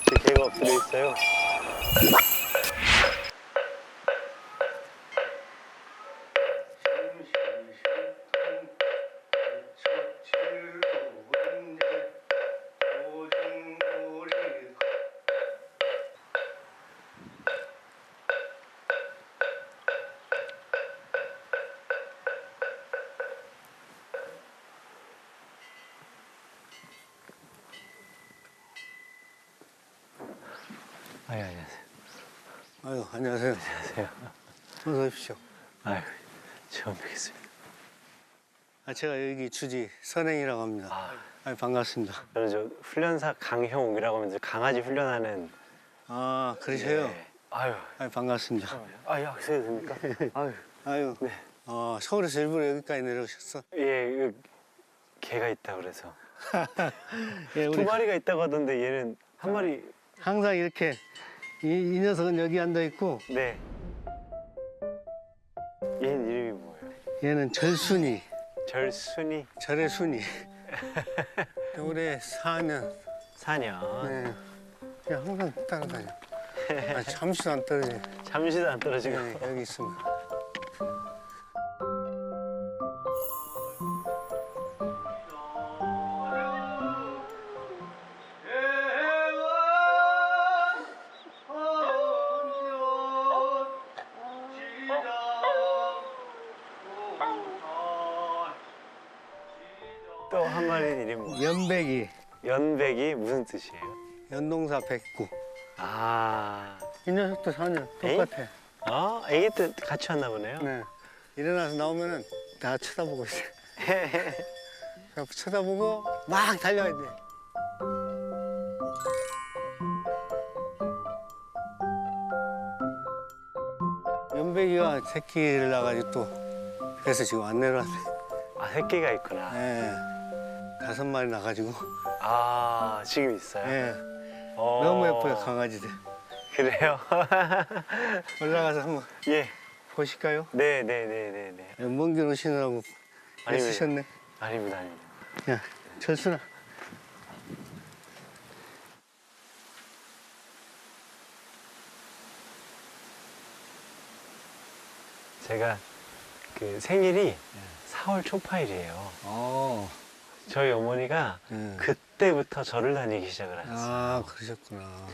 제 개가 엎드려 있어요. 아유, 안녕하세요. 아유, 안녕하세요. 안녕하세요. 어서 오십시오. 아유, 처음 뵙겠습니다. 제가 여기 주지 선행이라고 합니다. 아유, 반갑습니다. 저는 저 훈련사 강형욱이라고 하면서 강아지 훈련하는. 그러세요? 네. 아유, 반갑습니다. 학생이 됩니까? 아유, 아유, 네. 서울에서 일부러 여기까지 내려오셨어? 예, 개가 있다 그래서. 예, 두 마리가 있다고 하던데 얘는 한 마리. 항상 이렇게 이 녀석은 여기 앉아 있고 네. 얘는 이름이 뭐예요? 얘는 절순이, 절순이. 절의 순이. 올해 4년. 4년. 네. 그냥 항상 따라다녀. 잠시도 안 떨어져. 잠시도 안 떨어지고. 네, 여기 있으면. 또 한 마리는 이름이 뭐예요? 연백이, 연백이 무슨 뜻이에요? 연동사 백구. 아. 이 녀석도 4년 똑같아. 애기 때 같이 왔나 보네요. 네. 일어나서 나오면은 다 쳐다보고 있어요. 그래서 쳐다보고 막 달려야 돼. 연백이가 새끼를 낳아가지고 또 그래서 지금 안 내려왔네. 아, 새끼가 있구나. 네. 5마리 나가지고. 아, 지금 있어요? 네. 어. 너무 예뻐요, 강아지들. 그래요? 올라가서 한번 예. 보실까요? 네네네네네. 먼 길 오시느라고 아닙니다. 애쓰셨네. 아닙니다, 아닙니다. 야, 철순아. 제가 그 생일이 4월 초파일이에요. 저희 어머니가 그때부터 절을 다니기 시작을 하셨어요. 그러셨구나.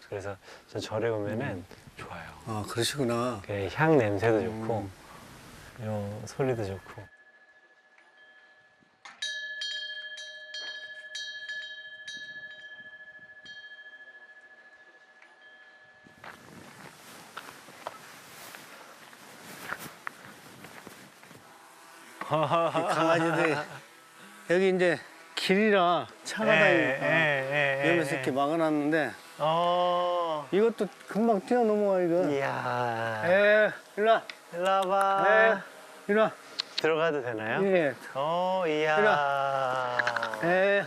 그래서 저 절에 오면은 좋아요. 그러시구나. 그 향 냄새도 좋고, 요 소리도 좋고. 강아지들이 여기 이제 길이라 차가 다니니까 위험해서 이렇게 막아놨는데 이것도 금방 뛰어넘어와 이거. 이야. 일로 와. 일로 와봐. 일로 와. 들어가도 되나요? 예. 이야. 에.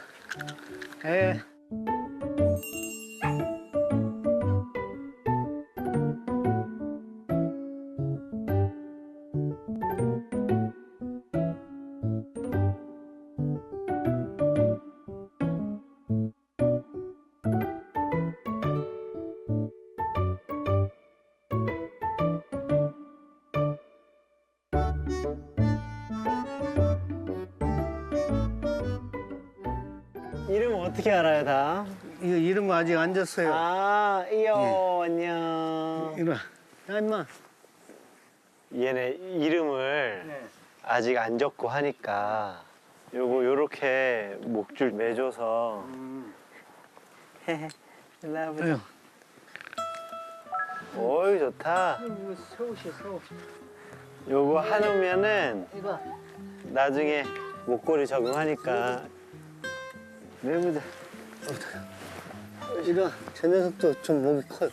이름 어떻게 알아요, 다? 이거 이런 거 아직 안 졌어요. 이요, 안녕. 이리 와. 야, 임마. 얘네 이름을 아직 안 적고 하니까 요렇게 목줄 매줘서 일로 와보자. 아유. 어이, 좋다. 세우시. 요거 해놓으면은 이거. 나중에 목걸이 적응하니까. 내보자. 이거 저 녀석도 좀 목이 커요.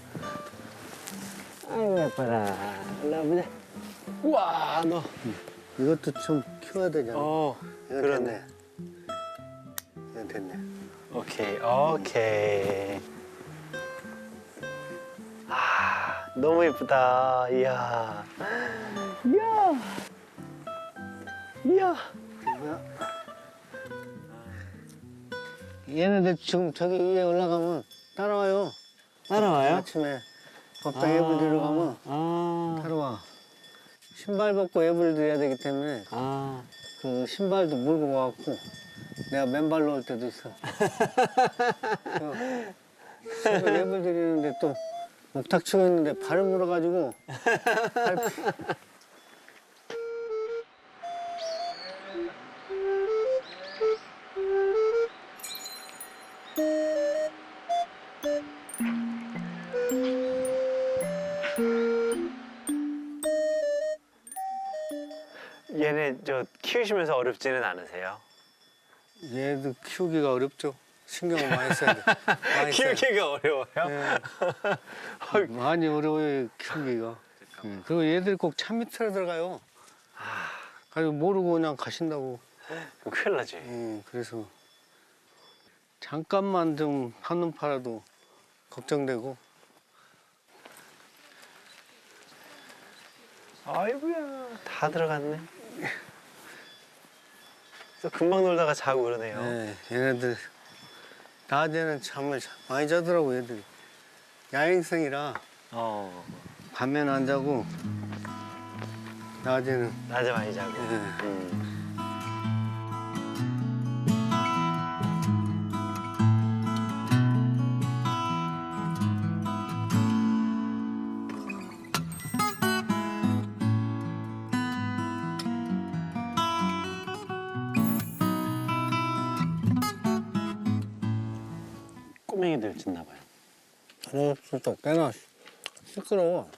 아이고, 예뻐라. 일로 와보자. 우와, 너. 이것도 좀 키워야 되잖아. 이건 그러네. 됐네. 이건 됐네. 오케이. 너무 예쁘다. 이야. 이야. 얘네들 지금 저기 위에 올라가면 따라와요. 따라와요? 아침에 법당 애불 들으러 가면 따라와. 신발 벗고 애불 드려야 되기 때문에 그 신발도 물고 와갖고 내가 맨발로 올 때도 있어. 새벽 애불 드리는데 또 목탁 치고 있는데 발을 물어가지고 얘네 저 키우시면서 어렵지는 않으세요? 얘도 키우기가 어렵죠. 신경을 많이 써야 돼. 많이 써야 돼. 키우기가 어려워요? 예. 많이 어려워요, 키우기가. 그리고 얘들이 꼭 차 밑으로 들어가요. 가지고 모르고 그냥 가신다고. 큰일 나지. 그래서 잠깐만 좀 한눈 팔아도 걱정되고. 아이고야, 다 들어갔네. 그래서 금방 놀다가 자고 그러네요. 네, 얘네들 낮에는 잠을 많이 자더라고 얘들이. 야행성이라 밤에는 안 자고 낮에는. 낮에 많이 자고. 예. 꼬맹이들 짖나 봐요. 저녁부터 꽤나 시끄러워.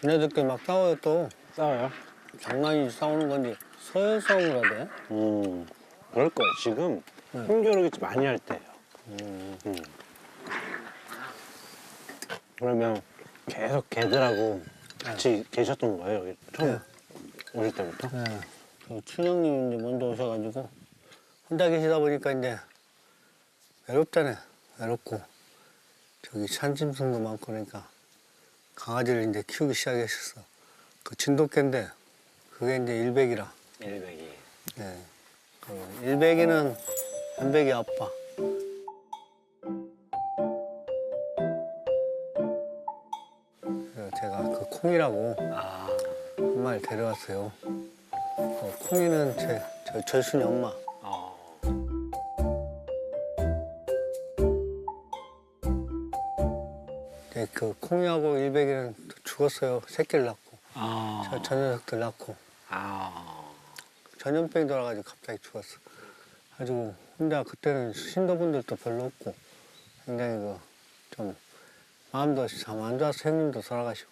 지네들끼리 막 싸워요 또. 싸워요? 장난이 싸우는 건지 서열 싸움을 하대. 그럴 거예요. 지금 힘겨루기 좀 많이 할 때예요. 그러면 계속 걔들하고 같이 계셨던 거예요? 여기 처음 오실 때부터? 네. 그 춘영님 이제 먼저 오셔가지고 혼자 계시다 보니까 이제 외롭잖아요. 외롭고 저기 산짐승도 많고 그러니까 강아지를 이제 키우기 시작하셨어. 그 진돗개인데 그게 이제 일백이라. 일백이. 네. 그 일백이는 연백이 아빠. 그래서 제가 그 콩이라고 한 마리 데려왔어요. 콩이는 저 절순이 엄마. 네, 그 콩이하고 일백이는 죽었어요. 새끼를 낳고. 저 녀석들 낳고. 전염병이 돌아가지고 갑자기 죽었어. 가지고 혼자 그때는 신도분들도 별로 없고 굉장히 그 좀 마음도 참 안 좋아서 형님도 돌아가시고.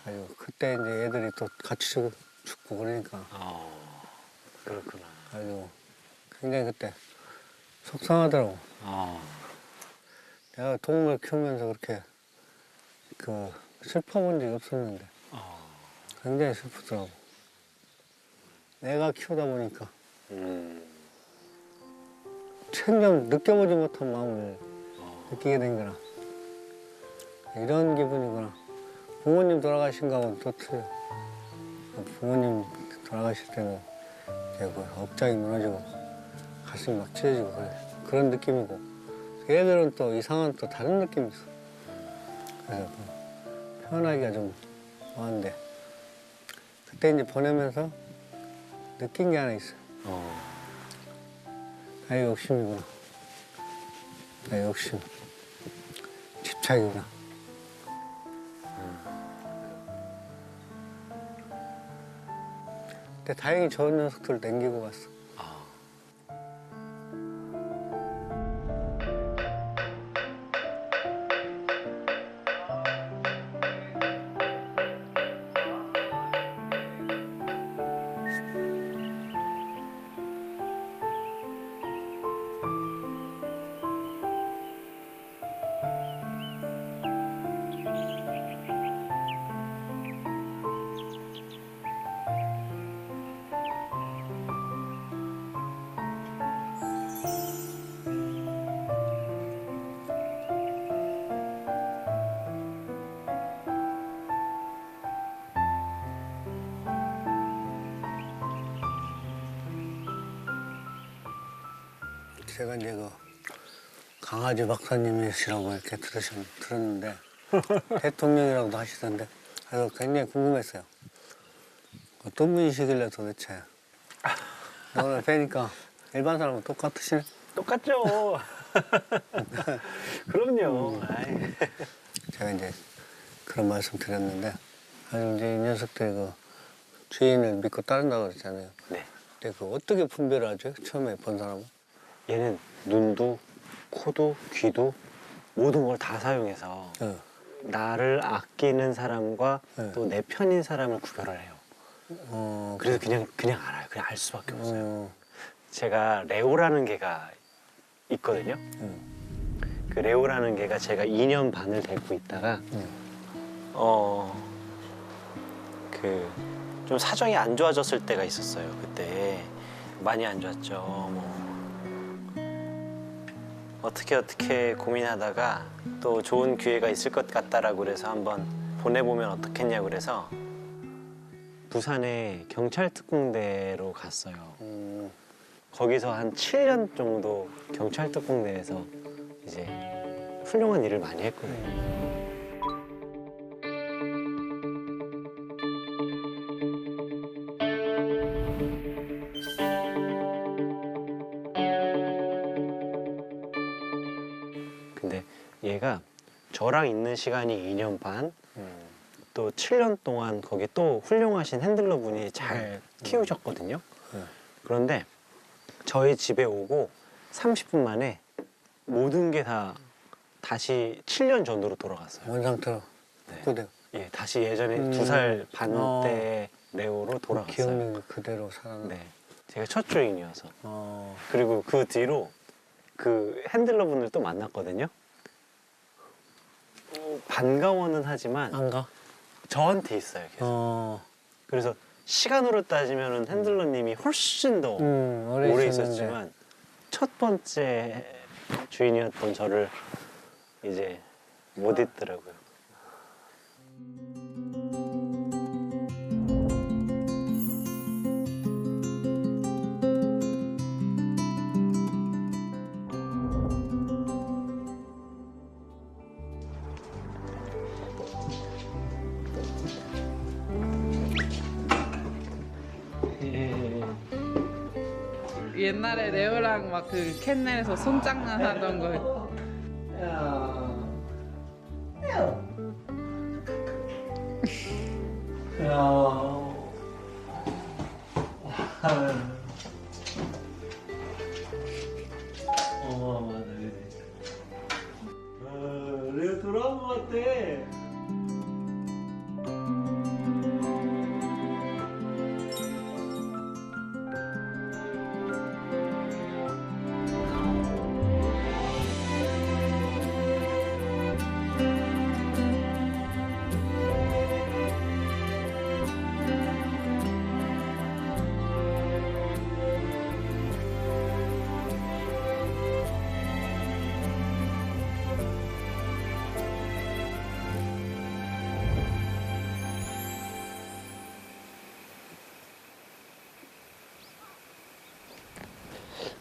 가지고 그때 이제 애들이 또 같이 죽고 그러니까. 그렇구나. 가지고 굉장히 그때 속상하더라고. 내가 동물 키우면서 그렇게 그 슬퍼본 적이 없었는데 굉장히 슬프더라고. 내가 키우다 보니까 전혀 느껴보지 못한 마음을 느끼게 된 거라. 이런 기분이구나. 부모님 돌아가신 거하고는 또 틀려. 부모님 돌아가실 때는 이제 그 억장이 무너지고 가슴이 막 찢어지고 그런 느낌이고 얘들은 또 이상한 또 다른 느낌이 있어. 그래서 표현하기가 좀 뭐한데 그때 이제 보내면서 느낀 게 하나 있어. 나의 욕심이구나. 나의 욕심. 집착이구나. 근데 다행히 좋은 녀석들을 남기고 갔어. 제가 이제 그 강아지 박사님이시라고 이렇게 들었는데 대통령이라고도 하시던데 그래서 굉장히 궁금했어요. 어떤 분이시길래 도대체. 오늘 뵈니까 일반 사람은 똑같으시네. 똑같죠. 그럼요. 아이. 제가 이제 그런 말씀 드렸는데 아니 이제 이 녀석들이 그 주인을 믿고 따른다고 그랬잖아요. 네. 근데 그 어떻게 분별을 하죠? 처음에 본 사람은? 얘는 눈도 코도 귀도 모든 걸 다 사용해서 네. 나를 아끼는 사람과 네. 또 내 편인 사람을 구별을 해요. 어, 그래서 그냥 알아요. 그냥 알 수밖에 없어요. 어, 제가 레오라는 개가 있거든요. 그 레오라는 개가 제가 2년 반을 데리고 있다가 그 좀 사정이 안 좋아졌을 때가 있었어요. 그때 많이 안 좋았죠. 뭐 어떻게 고민하다가 또 좋은 기회가 있을 것 같다라고 그래서 한번 보내보면 어떻겠냐고 그래서 부산의 경찰 특공대로 갔어요. 거기서 한 7년 정도 경찰 특공대에서 이제 훌륭한 일을 많이 했거든요. 근데 얘가 저랑 있는 시간이 2년 반, 또 7년 동안 거기 또 훌륭하신 핸들러 분이 잘 키우셨거든요. 그런데 저희 집에 오고 30분 만에 모든 게 다 다시 7년 전으로 돌아갔어요. 원 상태로 네. 그대로 예, 다시 예전에 2살 반 때 레오로 돌아갔어요. 기억력이 그대로 살아나. 네, 제가 첫 주인이어서. 어, 그리고 그 뒤로 그 핸들러 분을 또 만났거든요. 반가워는 하지만 안 가? 저한테 있어요, 계속. 그래서 시간으로 따지면 핸들러님이 훨씬 더 오래 있었지만 첫 번째 주인이었던 저를 이제 못 잊더라고요. 옛날에 레오랑 막 그 캔넬에서 손장난 하던 거. 레오 돌아온 것 같아.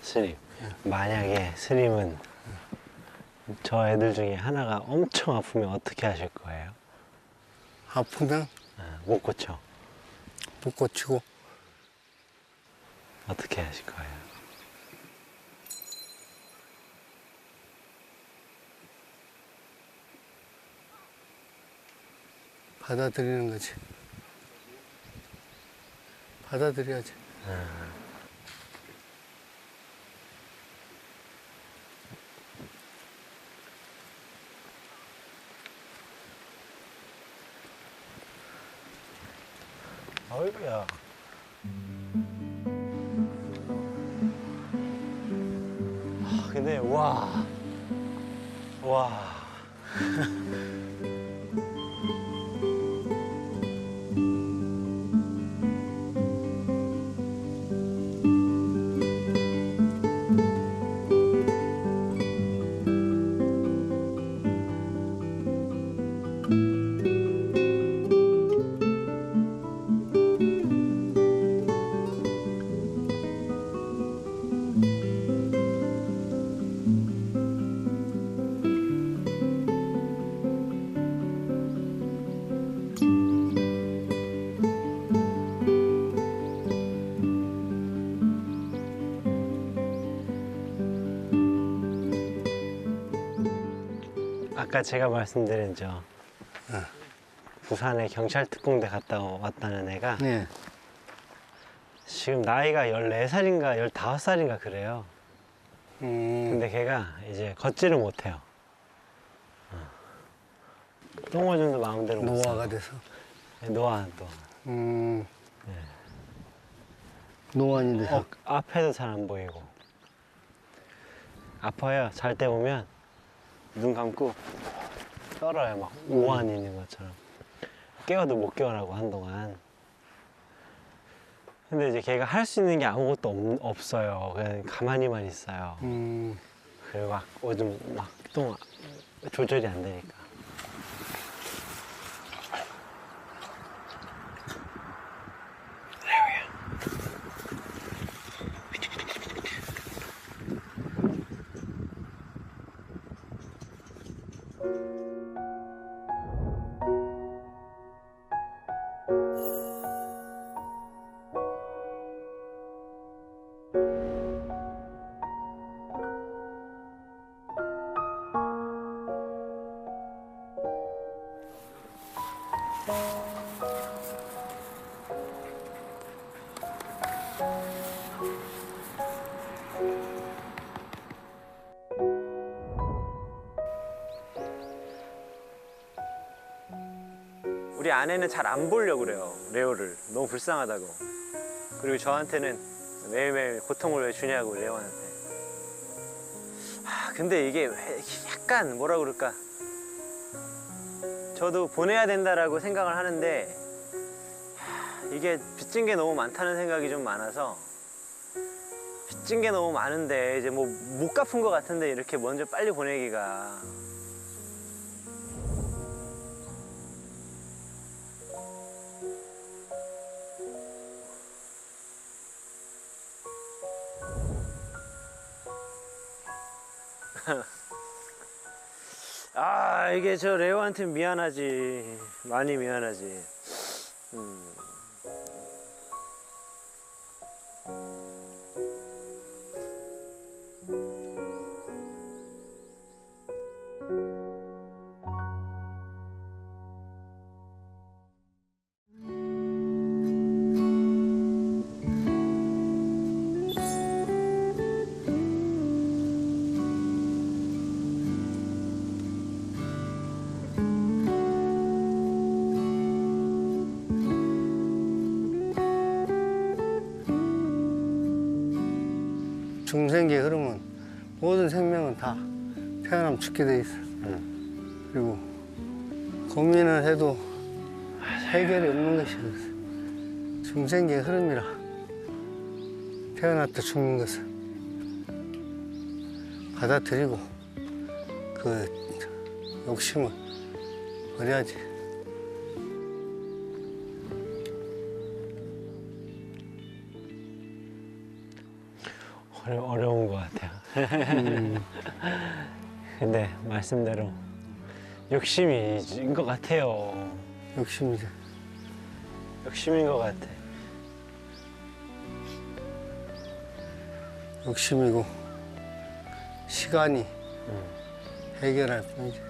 스님, 만약에 스님은 저 애들 중에 하나가 엄청 아프면 어떻게 하실 거예요? 아프면 못 고쳐. 못 고치고 어떻게 하실 거예요? 받아들이는 거지. 받아들여야지. 어이구야. 근데 와. 아까 제가 말씀드린 부산에 경찰 특공대 갔다 왔다는 애가 네. 지금 나이가 14살인가 15살인가 그래요. 근데 걔가 이제 걷지를 못해요. 똥오줌도 마음대로 못 노화가 싸고. 돼서. 네, 노안. 노안이 돼서. 앞에도 잘 안 보이고. 아파요. 잘 때 보면 눈 감고 떨어요. 막 오한 있는 것처럼. 깨워도 못 깨워라고 한동안. 근데 이제 걔가 할 수 있는 게 아무것도 없어요. 그냥 가만히만 있어요. 그리고 막 오줌 막 똥 조절이 안 되니까. 우리 아내는 잘 안 보려고 그래요. 레오를. 너무 불쌍하다고. 그리고 저한테는 매일매일 고통을 왜 주냐고, 레오한테. 근데 이게 왜 약간 뭐라 그럴까. 저도 보내야 된다라고 생각을 하는데 이게 빚진 게 너무 많다는 생각이 좀 많아서 빚진 게 너무 많은데 이제 뭐 못 갚은 것 같은데 이렇게 먼저 빨리 보내기가 이게 저 레오한테 미안하지. 많이 미안하지. 중생기의 흐름은 모든 생명은 다 태어나면 죽게 돼 있어. 그리고 고민을 해도 해결이 없는 것이 중생기의 흐름이라. 태어났다 죽는 것을 받아들이고 그 욕심을 버려야지. 어려운 것 같아요. 근데 말씀대로 욕심인 것 같아요. 욕심이지. 욕심인 것 같아. 욕심이고 시간이 해결할 뿐이지.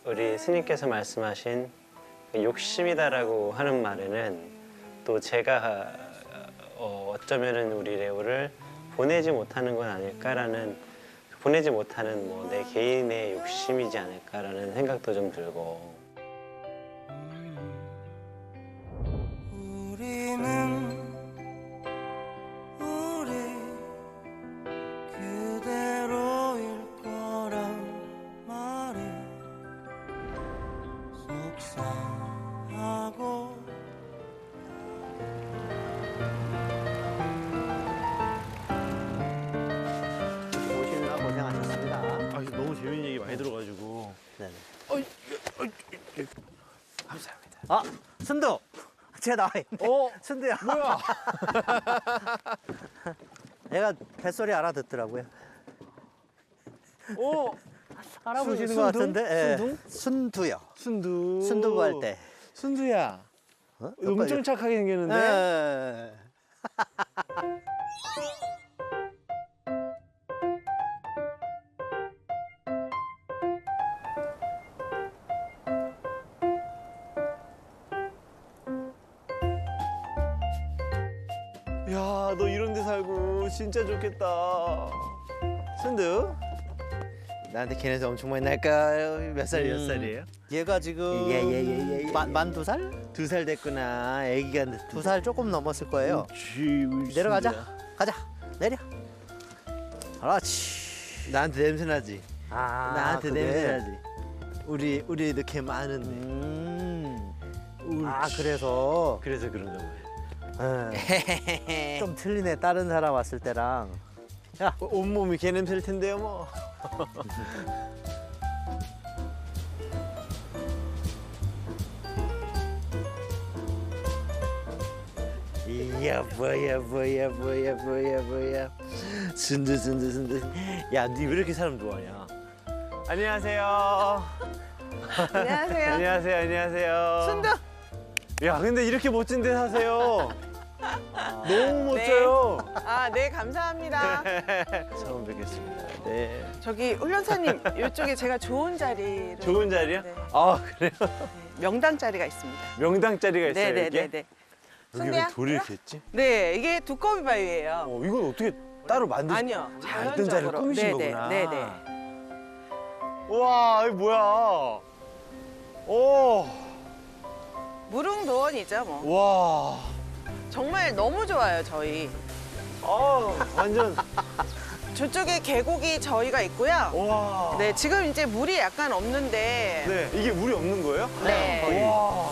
우리 스님께서 말씀하신 욕심이다라고 하는 말에는 또 제가 어쩌면은 우리 레오를 보내지 못하는 건 아닐까라는, 보내지 못하는 뭐 내 개인의 욕심이지 않을까라는 생각도 좀 들고. 우리는 우리 그대로일 거란 말에 속상하고 오시느라 고생하셨습니다. 아, 이거 너무 재밌는 얘기 많이 들어가지고. 네네. 감사합니다. 아, 순두! 쟤 나와 있네. 순두야. 뭐야? 얘가 뱃소리 알아듣더라고요. 알아보시는 순- 것 순두? 같은데. 예. 순두? 순두요. 순두. 순두부 할 때. 순두야. 엄청 착하게 생겼는데. 네. 야, 너 이런 데 살고 진짜 좋겠다. 순두? 나한테 걔네서 엄청 많이 날까요? 몇 살이에요? 얘가 지금 예. 만 2살? 2살 됐구나. 애기가 2살 조금 넘었을 거예요. 쥐, 내려가자. 순두야. 가자. 내려. 그렇지. 나한테 냄새 나지? 아, 나한테 그래. 냄새 나지? 우리 이렇게 많은데. 아, 그래서 그래서 그런가 봐요. 좀 틀리네. 다른 사람 왔을 때랑. 야, 온몸이 개 냄새일 텐데요, 뭐. 이야, 뭐야. 순두. 야, 니 왜 이렇게 사람 좋아하냐? 안녕하세요. 안녕하세요. 안녕하세요. 순두. 야, 근데 이렇게 멋진 데 사세요. 너무 멋져요. 아, 네, 감사합니다. 처음 뵙겠습니다. 네. 저기 훈련사님, 이쪽에 제가 좋은 자리를 좋은 자리요? 네. 아, 그래요? 명당 자리가 있습니다. 명당 자리가 있어요, 네, 네, 이게? 네, 네. 여기 왜 순대야? 돌이 이렇게 있지? 네, 이게 두꺼비 바위예요. 이건 어떻게 따로 만드신 아니요, 있던 자리를 자연적으로. 꾸미신 네, 거구나. 네, 네. 우와, 이거 뭐야? 오, 무릉도원이죠, 뭐. 와. 정말 너무 좋아요, 저희. 완전, 저쪽에 계곡이 저희가 있고요. 와. 네, 지금 이제 물이 약간 없는데. 네, 이게 물이 없는 거예요? 네. 와.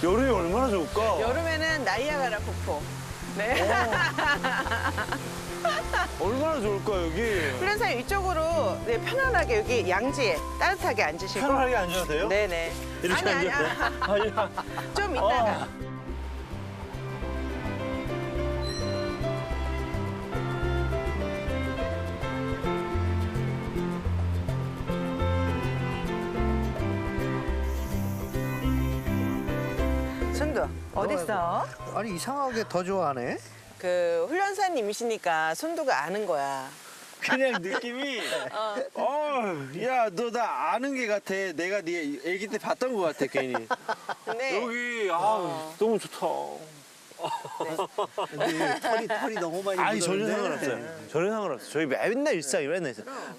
여름이 얼마나 좋을까? 여름에는 나이아가라 폭포. 네. 얼마나 좋을까, 여기? 훈련사님 이쪽으로 네, 편안하게 여기 양지에 따뜻하게 앉으시고. 편안하게 앉아도 돼요? 네네. 이렇게 아니, 앉아도 돼요? 아니야. 좀 이따가. 순두 어딨어? 아니 이상하게 더 좋아하네. 그 훈련사님이시니까 순두가 아는 거야. 그냥 느낌이 야, 너 나 아는 게 같아. 내가 네 애기 때 봤던 거 같아, 괜히. 근데 여기 너무 좋다. 근데 털이 너무 많이 아니, 전혀 묻었는데. 상관없어요. 전혀 상관없어요. 저희 맨날 일상이에요,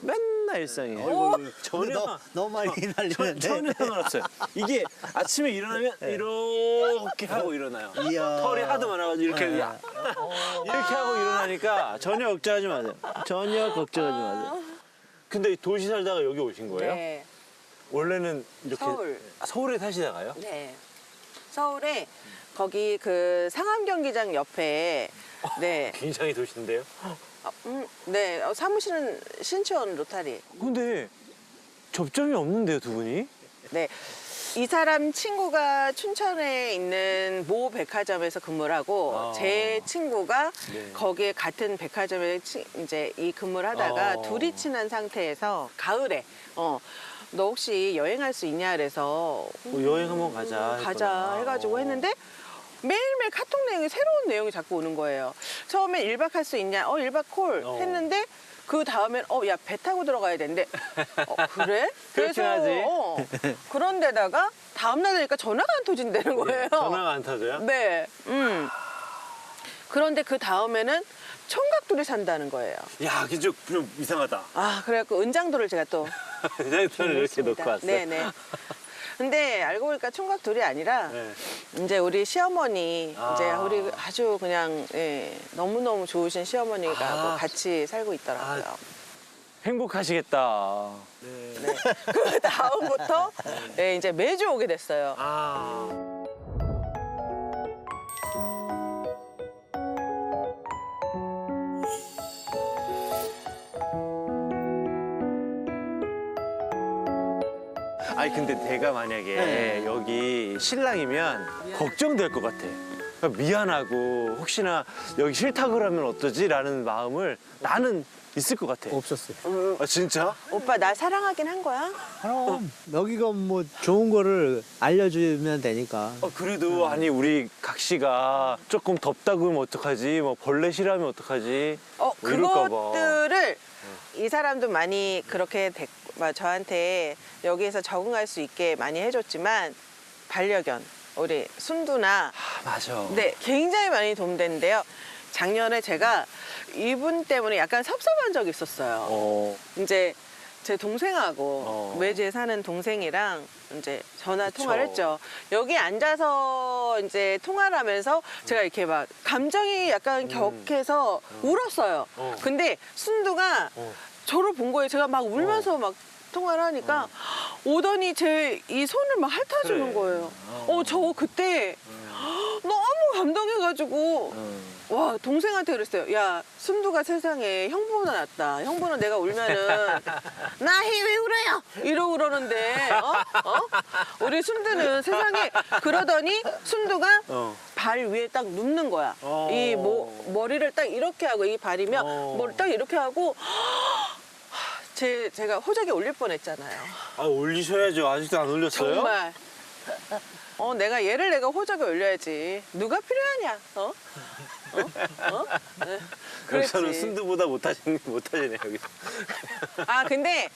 맨날 일상이에요. 전혀 너무 많이 날리는데. 전혀 상관없어요. 이게 아침에 일어나면 이렇게 하고 일어나요. 이야. 털이 하도 많아가지고 이렇게 이렇게 하고 일어나니까 전혀 걱정하지 마세요. 전혀 걱정하지 마세요. 근데 도시 살다가 여기 오신 거예요? 네. 원래는 이렇게 서울. 서울에 사시다가요? 네. 서울에 거기 그 상암 경기장 옆에 네. 굉장히 도시인데요. 네. 사무실은 신촌 로타리. 근데 접점이 없는데요, 두 분이? 네. 이 사람 친구가 춘천에 있는 모 백화점에서 근무를 하고 제 친구가 네. 거기에 같은 백화점에 이제 이 근무를 하다가 둘이 친한 상태에서 가을에 너 혹시 여행할 수 있냐 그래서 여행 한번 가자. 가자 해가지고 했는데 매일매일 카톡 내용이 새로운 내용이 자꾸 오는 거예요. 처음엔 1박 할 수 있냐? 1박 콜 했는데 그 다음엔 야, 배 타고 들어가야 되는데 그래? 그렇긴 하지. 그런데다가 다음날 되니까 전화가 안 터진다는 거예요. 전화가 안 타져요? 네. 그런데 그 다음에는 총각들이 산다는 거예요. 야, 그게 좀 이상하다. 아, 그래갖고 은장도를 제가 또 장터를 이렇게 놓고 왔어요. 네네. 근데 알고 보니까 총각 둘이 아니라 네. 이제 우리 시어머니 이제 우리 아주 그냥 너무너무 좋으신 시어머니가 같이 살고 있더라고요. 행복하시겠다. 네. 그 다음부터 이제 매주 오게 됐어요. 아니, 근데 내가 만약에 여기 신랑이면 걱정될 것 같아. 그러니까 미안하고 혹시나 여기 싫다 그러면 어떠지라는 마음을 나는 있을 것 같아. 없었어요. 아 진짜? 오빠 나 사랑하긴 한 거야? 그럼 여기가 뭐 좋은 거를 알려주면 되니까. 그래도 아니 우리 각 씨가 조금 덥다 그러면 어떡하지? 뭐 벌레 싫어하면 어떡하지? 이럴까 봐. 그것들을 이 사람도 많이 그렇게 저한테 여기에서 적응할 수 있게 많이 해줬지만 반려견 우리 순두나 맞아. 네 굉장히 많이 도움되는데요. 작년에 제가 이분 때문에 약간 섭섭한 적이 있었어요. 이제 제 동생하고 외지에 사는 동생이랑 이제 전화 통화를 했죠. 여기 앉아서 이제 통화를 하면서 제가 이렇게 막 감정이 약간 격해서 울었어요. 근데 순두가 저를 본 거예요. 제가 막 울면서 막 통화를 하니까 오더니 제 이 손을 막 핥아주는 거예요. 저 그때 너무 감동해가지고 와 동생한테 그랬어요. 야 순두가 세상에 형보다 낫다. 형보는 내가 울면은 나희 왜 울어요? 이러고 그러는데 우리 순두는 세상에 그러더니 순두가 발 위에 딱 눕는 거야. 이 머리를 딱 이렇게 하고 이 발이면 머리 딱 이렇게 하고 제가 호적에 올릴 뻔했잖아요. 아 올리셔야죠. 아직도 안 올렸어요? 정말. 내가 호적에 올려야지. 누가 필요하냐? 네. 여기서는 그랬지. 순두보다 못하시네 여기서. 근데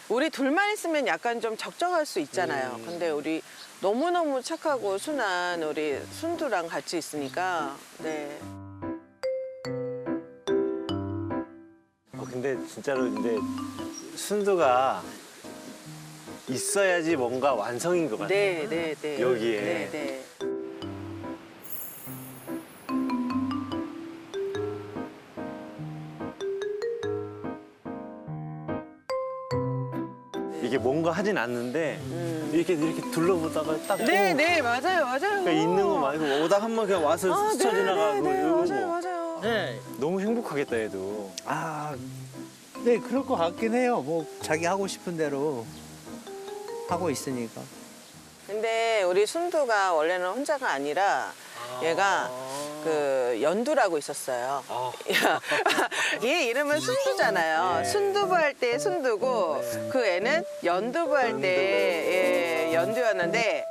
우리 둘만 있으면 약간 좀 적적할 수 있잖아요. 근데 우리 너무너무 착하고 순한 우리 순두랑 같이 있으니까 네. 근데 진짜로 근데 순두가 있어야지 뭔가 완성인 것 같아. 네. 여기에. 네. 이게 뭔가 하진 않는데 이렇게 둘러보다가 딱 네, 맞아요. 그냥 있는 거 말고 오다 한 번 그냥 와서 스쳐 지나가고 이러고 맞아요. 네. 너무 행복하겠다 얘도. 네, 그럴 것 같긴 해요. 뭐 자기 하고 싶은 대로 하고 있으니까. 근데 우리 순두가 원래는 혼자가 아니라 얘가 그 연두라고 있었어요. 얘 이름은 순두잖아요. 순두부 할 때 순두고 그 애는 연두부 할 때 연두였는데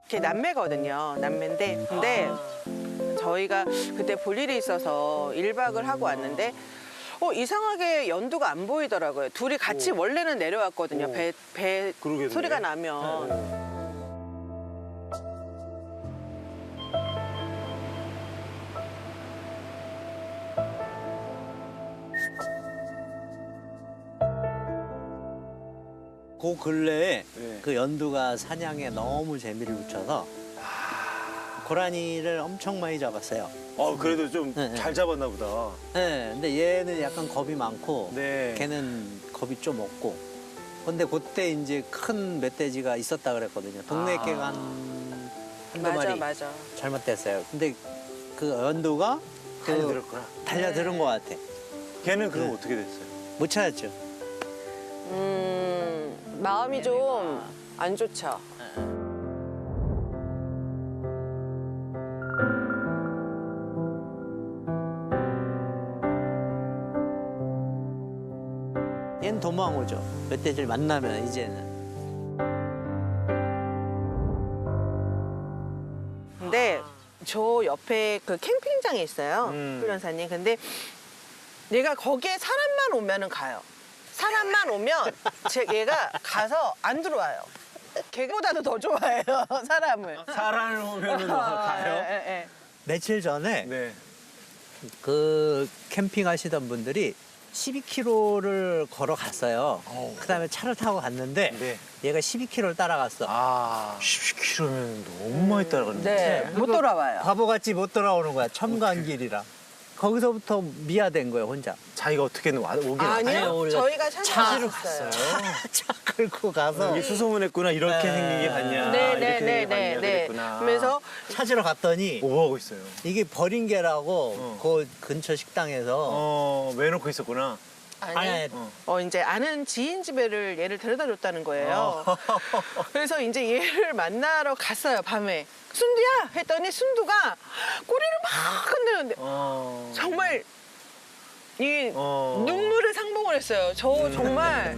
걔 남매거든요. 남매인데 근데 저희가 그때 볼 일이 있어서 1박을 하고 왔는데 이상하게 연두가 안 보이더라고요. 둘이 같이 원래는 내려왔거든요. 배 그러겠네. 소리가 나면. 그 근래에 네. 그 연두가 사냥에 너무 재미를 붙여서 고라니를 엄청 많이 잡았어요. 그래도 좀 네, 잘 잡았나 보다. 네, 근데 얘는 약간 겁이 많고 네. 걔는 겁이 좀 없고. 근데 그때 이제 큰 멧돼지가 있었다 그랬거든요. 동네 개가 한두 마리 맞아. 잘못됐어요. 근데 그 연두가 달려들었구나. 달려들은 것 같아. 걔는 그럼 네. 어떻게 됐어요? 못 찾았죠. 마음이 좀 안 좋죠. 얘는 도망오죠. 멧돼지를 만나면 이제는. 근데 저 옆에 그 캠핑장이 있어요. 음. 훈련사님. 근데 얘가 거기에 사람만 오면은 가요. 사람만 오면 얘가 가서 안 들어와요. 걔보다도 더 좋아해요, 사람을. 사람을 오면은 가요? 예. 며칠 전에 네. 그 캠핑 하시던 분들이 12km를 걸어갔어요. 그다음에 차를 타고 갔는데 네. 얘가 12km를 따라갔어. 10km면 너무 많이 따라갔는데. 네, 못 돌아와요. 바보같이 못 돌아오는 거야. 첨간길이라. 거기서부터 미아된 거예요, 혼자. 자기가 어떻게든 오긴 아니요, 우리가 저희가 차로 찾아갔어요. 차 끌고 가서 이게 수소문했구나. 이렇게 네. 생긴 게 봤냐. 네, 이렇게 생긴 게 봤냐. 네. 그랬구나. 그러면서 찾으러 갔더니 뭐 하고 있어요? 이게 버린 개라고 그 근처 식당에서 왜 놓고 있었구나. 아니, 이제 아는 지인 집에를 얘를 데려다 줬다는 거예요. 그래서 이제 얘를 만나러 갔어요, 밤에. 순두야! 했더니 순두가 꼬리를 막 흔드는데 정말 이 눈물을 상봉을 했어요. 저 정말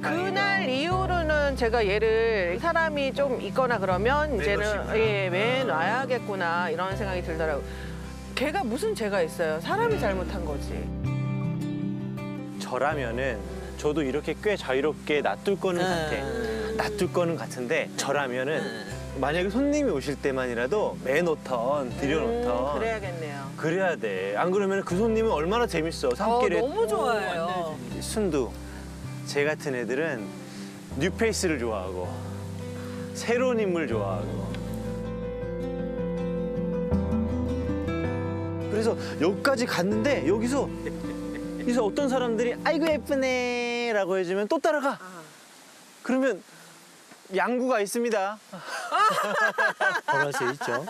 그날 이후로는 제가 얘를 사람이 좀 있거나 그러면 이제는 왜 놔야겠구나 이런 생각이 들더라고요. 걔가 무슨 죄가 있어요. 사람이 잘못한 거지. 저라면은 저도 이렇게 꽤 자유롭게 놔둘 거는 같아. 놔둘 거는 같은데 저라면은 만약에 손님이 오실 때만이라도 매놓던 들여놓던 그래야겠네요. 그래야 돼. 안 그러면 그 손님은 얼마나 재밌어. 산길에 너무 좋아해요. 순두 제 같은 애들은 뉴페이스를 좋아하고 새로운 인물 좋아하고 그래서 여기까지 갔는데 여기서 어떤 사람들이 아이고 예쁘네 라고 해주면 또 따라가. 그러면 양구가 있습니다. 그럴 수 있죠.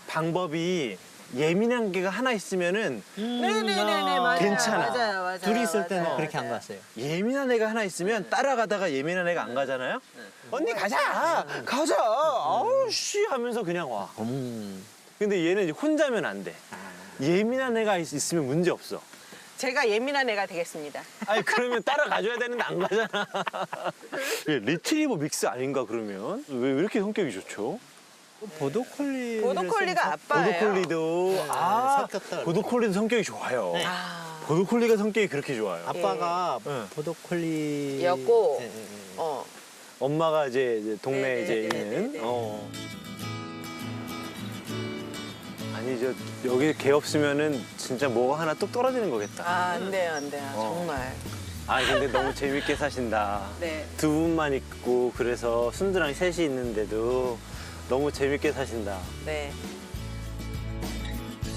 방법이 예민한 개가 하나 있으면은 네네네네 맞아요. 괜찮아. 맞아요. 둘이 있을 때는 맞아요. 그렇게 안 갔어요. 예민한 애가 하나 있으면 따라가다가 예민한 애가 안 가잖아요. 언니 가자, 가자. 아우 씨 하면서 그냥 와. 근데 얘는 이제 혼자면 안 돼. 예민한 애가 있으면 문제 없어. 제가 예민한 애가 되겠습니다. 아니 그러면 따라가줘야 되는데 안 가잖아. 얘 리트리버 믹스 아닌가 그러면? 왜 이렇게 성격이 좋죠? 보도콜리. 보도콜리가 아빠예요. 보도콜리도 섞였다. 보도콜리도 성격이 좋아요. 아, 보도콜리가 성격이 그렇게 좋아요. 아빠가 네. 보도콜리. 였고, 네, 네, 네. 엄마가 이제 동네에 네, 이제 네, 있는. 네, 네, 네. 아니 저 여기 개 없으면은 진짜 뭐가 하나 뚝 떨어지는 거겠다. 안 돼요, 안 돼요. 정말. 아 근데 너무 재밌게 사신다. 네. 두 분만 있고 그래서 순두랑 셋이 있는데도 너무 재밌게 사신다. 네.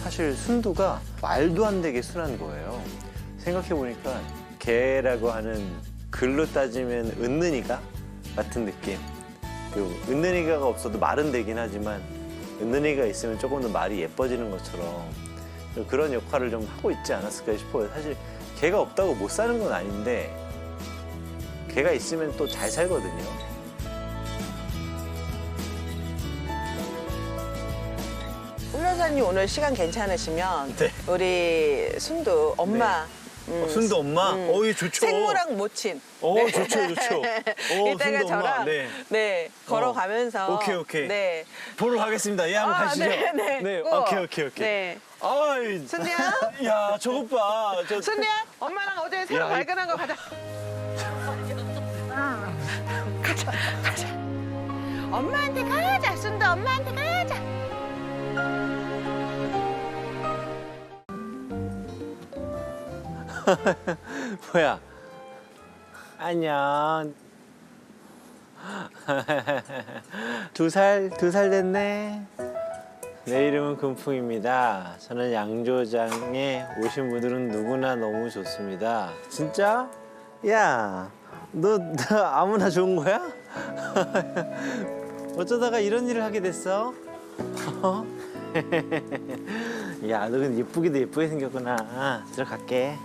사실 순두가 말도 안 되게 순한 거예요. 생각해보니까 개라고 하는 글로 따지면 은는이가 같은 느낌. 그리고 은는이가 없어도 말은 되긴 하지만 은는이가 있으면 조금 더 말이 예뻐지는 것처럼 그런 역할을 좀 하고 있지 않았을까 싶어요. 사실 개가 없다고 못 사는 건 아닌데 개가 있으면 또 잘 살거든요. 울 여사님 오늘 시간 괜찮으시면 네. 우리 순두 엄마 순두 엄마? 어이 좋죠. 생모랑 모친 좋죠, 좋죠. 이따가 순두 엄마. 저랑 네. 걸어가면서 오케이. 네. 보러 가겠습니다. 예, 한번 가시죠. 네. 꼭. 오케이. 네. 아이, 순두야, 야, 저것 봐. 순두야, 엄마랑 어제 새로 야, 발견한 거 가자. 가자. 엄마한테 가자, 순두 엄마한테 가자. 뭐야? 안녕. 두 살 됐네. 내 이름은 금풍입니다. 저는 양조장에 오신 분들은 누구나 너무 좋습니다. 진짜? 야, 너 아무나 좋은 거야? 어쩌다가 이런 일을 하게 됐어? 야, 너 근데 예쁘기도 예쁘게 생겼구나. 들어갈게.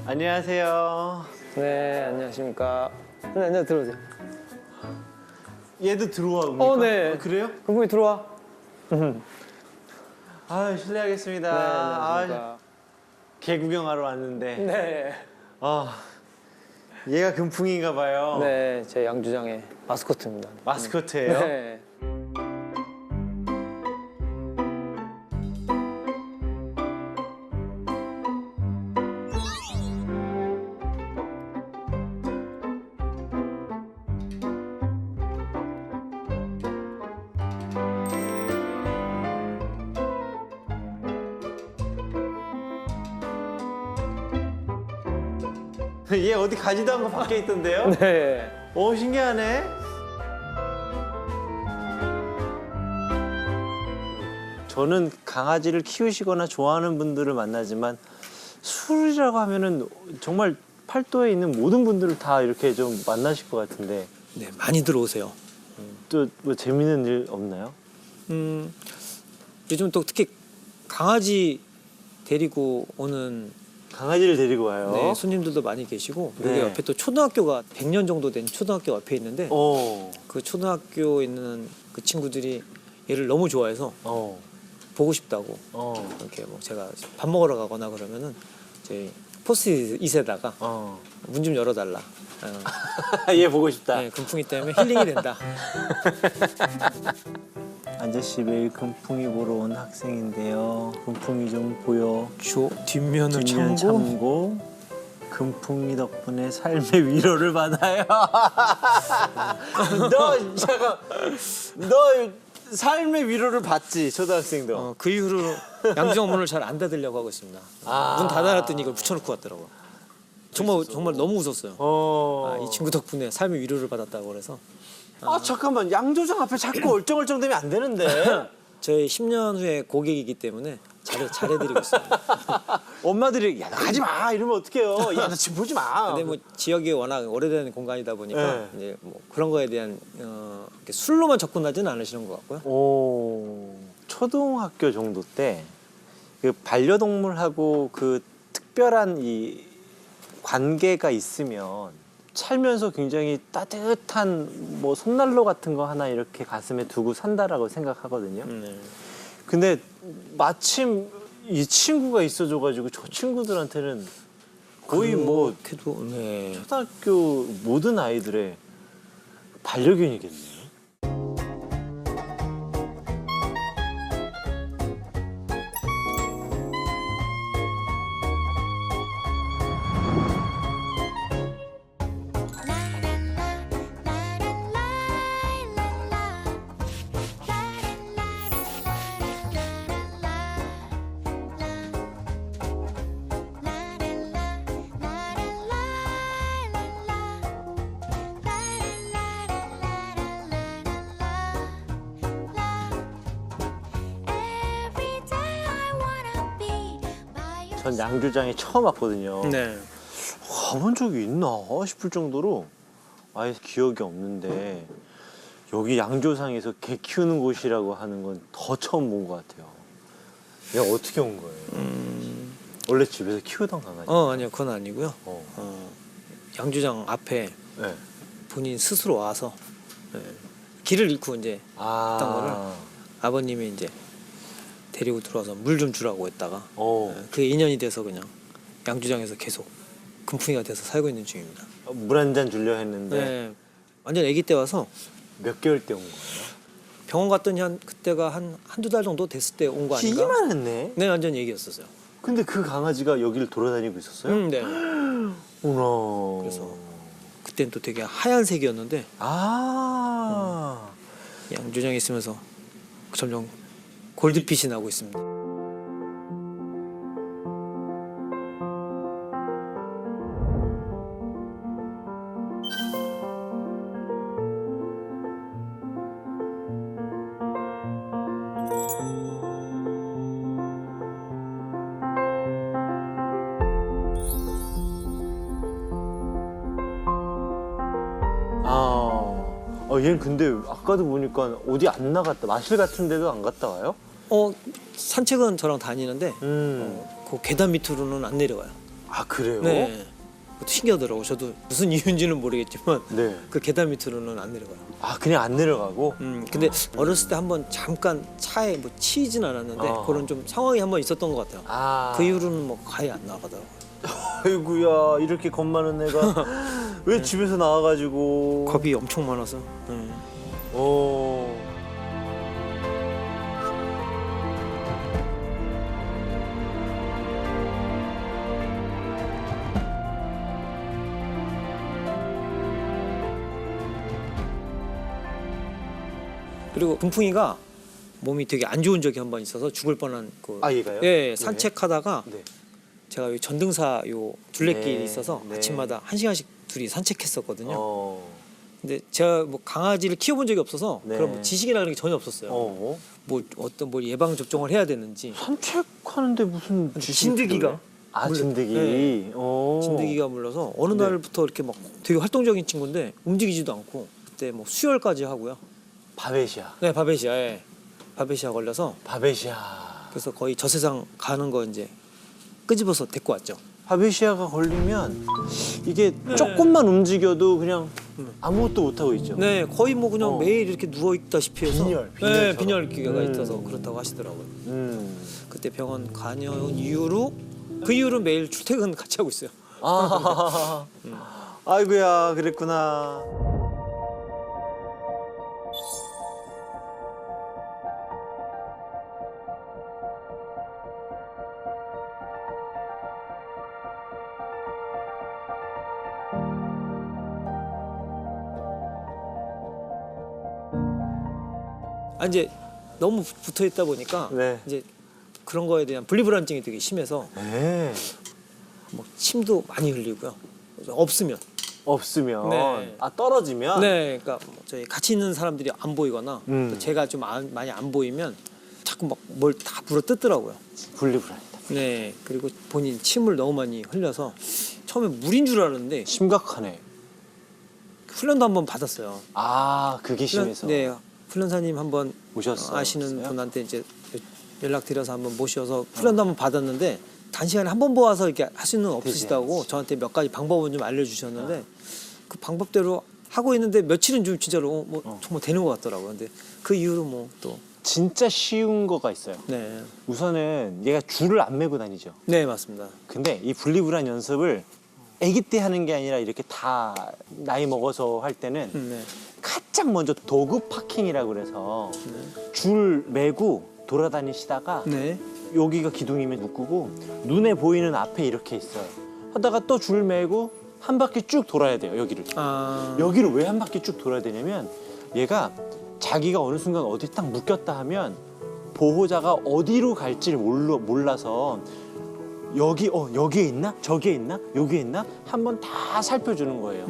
안녕하세요. 네, 안녕하십니까. 네, 안녕, 들어오세요. 얘도 들어와. 네. 그래요? 금붕이 들어와. 아, 실례하겠습니다. 네, 안녕하십니까. 개 구경하러 왔는데. 네. 얘가 금풍인가 봐요. 네, 제 양주장의 마스코트입니다. 마스코트예요? 네. 얘 어디 가지도 않고 밖에 있던데요? 네. 오, 신기하네. 저는 강아지를 키우시거나 좋아하는 분들을 만나지만 술이라고 하면은 정말 팔도에 있는 모든 분들을 다 이렇게 좀 만나실 것 같은데 네, 많이 들어오세요. 또 뭐 재밌는 일 없나요? 요즘 또 특히 강아지 데리고 오는 강아지를 데리고 와요. 네, 손님들도 많이 계시고 여기 네. 옆에 또 초등학교가 100년 정도 된 초등학교 옆에 있는데 어. 그 초등학교에 있는 그 친구들이 얘를 너무 좋아해서 어. 보고 싶다고 어. 이렇게 뭐 제가 밥 먹으러 가거나 그러면은 저희 포스트잇에다가 어. 문 좀 열어달라. 얘 보고 싶다. 네, 금풍이 때문에 힐링이 된다. 아저씨 매일 금풍이 보러 온 학생인데요. 금풍이 좀 보여. 뒷면을 뒷면 참고 금풍이 덕분에 삶의 위로를 받아요. 너 잠깐 너 삶의 위로를 받지 초등학생도. 그 이후로 양주장 문을 잘 안 닫으려고 하고 있습니다. 문 닫아놨더니 이걸 붙여놓고 왔더라고요. 정말 너무 웃었어요. 이 친구 덕분에 삶의 위로를 받았다고 그래서 잠깐만 양조장 앞에 자꾸 얼쩡얼쩡대면 안 되는데. 저희 10년 후에 고객이기 때문에 잘해드리고 있습니다. 엄마들이 야 너 가지 마 이러면 어떡해요. 야 너 지금 보지 마. 근데 뭐 지역이 워낙 오래된 공간이다 보니까 네. 이제 뭐 그런 거에 대한 이렇게 술로만 접근하지는 않으시는 것 같고요. 오, 초등학교 정도 때 그 반려동물하고 그 특별한 이 관계가 있으면 살면서 굉장히 따뜻한 뭐 손난로 같은 거 하나 이렇게 가슴에 두고 산다라고 생각하거든요. 근데 마침 이 친구가 있어줘가지고 저 친구들한테는 거의 뭐 그렇게도 네. 초등학교 모든 아이들의 반려견이겠네요. 전 양조장에 처음 왔거든요. 네. 가본 적이 있나 싶을 정도로 아예 기억이 없는데 여기 양조상에서 개 키우는 곳이라고 하는 건 더 처음 본 것 같아요. 내가 어떻게 온 거예요? 원래 집에서 키우던 강아지? 아니요, 그건 아니고요. 양주장 앞에 네. 본인 스스로 와서 길을 잃고 이제 했던 거를 아버님이 이제 데리고 들어와서 물 좀 주라고 했다가 그게 인연이 돼서 그냥 양주장에서 계속 금풍이가 돼서 살고 있는 중입니다. 물 한 잔 주려 했는데 네, 완전 아기 때 와서 몇 개월 때 온 거예요? 병원 갔더니 그때가 한두 달 정도 됐을 때 온 거 아닌가? 키기만 했네? 네, 완전 얘기였었어요. 근데 그 강아지가 여기를 돌아다니고 있었어요? 네. 어머나. 그래서 그때는 또 되게 하얀색이었는데 양조장에 있으면서 점점 골드빛이 나고 있습니다. 얘는 근데 아까도 보니까 어디 안 나갔다 마실 같은 데도 안 갔다 와요? 산책은 저랑 다니는데 그 계단 밑으로는 안 내려가요. 아 그래요? 네. 그것도 신기하더라고. 저도 무슨 이유인지는 모르겠지만 네. 그 계단 밑으로는 안 내려가요. 아 그냥 안 내려가고? 근데 어렸을 때 한번 잠깐 차에 뭐 치이진 않았는데 그런 좀 상황이 한번 있었던 것 같아요. 그 이후로는 뭐 거의 안 나가더라고요. 아이고야 이렇게 겁 많은 애가 왜 집에서 나와가지고 겁이 엄청 많아서. 그리고 금풍이가 몸이 되게 안 좋은 적이 한 번 있어서 죽을 뻔한 얘가요? 예, 산책하다가 네. 제가 여기 전등사 요 둘레길이 네, 있어서 네. 아침마다 1시간씩 둘이 산책했었거든요. 근데 제가 뭐 강아지를 키워본 적이 없어서 네. 그런 뭐 지식이나 그런 게 전혀 없었어요. 뭐 어떤 뭐 예방 접종을 해야 되는지. 산책하는데 무슨 진드기가 진드기. 네. 진드기가 물려서 어느 네. 날부터 이렇게 막 되게 활동적인 친구인데 움직이지도 않고 그때 뭐 수혈까지 하고요. 바베시아. 네, 바베시아. 예. 바베시아 걸려서 바베시아. 그래서 거의 저 세상 가는 거 이제 끄집어서 데리고 왔죠. 바베시아가 걸리면 이게 조금만 움직여도 그냥 아무것도 못 하고 있죠. 네, 거의 뭐 그냥 매일 이렇게 누워 있다시피 해서 빈혈, 네, 빈혈처럼. 빈혈기가 있어서 그렇다고 하시더라고요. 음. 그때 병원 다녀온 이후로 그 이후로 매일 출퇴근 같이 하고 있어요. 아, 아이고야, 그랬구나. 아 이제 너무 붙어 있다 보니까 네. 이제 그런 거에 대한 분리불안증이 되게 심해서 네. 뭐 침도 많이 흘리고요. 없으면. 없으면 네. 아 떨어지면 네, 그러니까 뭐 저희 같이 있는 사람들이 안 보이거나 또 제가 좀 많이 안 보이면 자꾸 막 뭘 다 불어 뜯더라고요. 분리불안이다. 네, 그리고 본인 침을 너무 많이 흘려서 처음에 물인 줄 알았는데 심각하네. 훈련도 한번 받았어요. 아, 그게 심해서. 네, 훈련사님 한번 오셨어요? 아시는 분한테 이제 연락드려서 한번 모셔서 훈련도 한번 받았는데 단시간에 한 번 모아서 이렇게 할 수는 없으시다고 저한테 몇 가지 방법은 좀 알려주셨는데 그 방법대로 하고 있는데 며칠은 좀 진짜로 정말 되는 것 같더라고요. 근데 그 이후로 뭐 또 진짜 쉬운 거가 있어요. 네, 우선은 얘가 줄을 안 메고 다니죠. 네 맞습니다. 근데 이 분리불안 연습을 아기 때 하는 게 아니라 이렇게 다 나이 먹어서 할 때는 네. 가장 먼저 도구 파킹이라고 그래서 줄 메고 돌아다니시다가 네. 여기가 기둥이면 묶고 눈에 보이는 앞에 이렇게 있어요. 하다가 또 줄 메고 한 바퀴 쭉 돌아야 돼요. 여기를. 아, 여기를 왜 한 바퀴 쭉 돌아야 되냐면 얘가 자기가 어느 순간 어디 딱 묶였다 하면 보호자가 어디로 갈지를 몰라서 여기에 있나? 저기에 있나? 여기에 있나? 한번 다 살펴주는 거예요.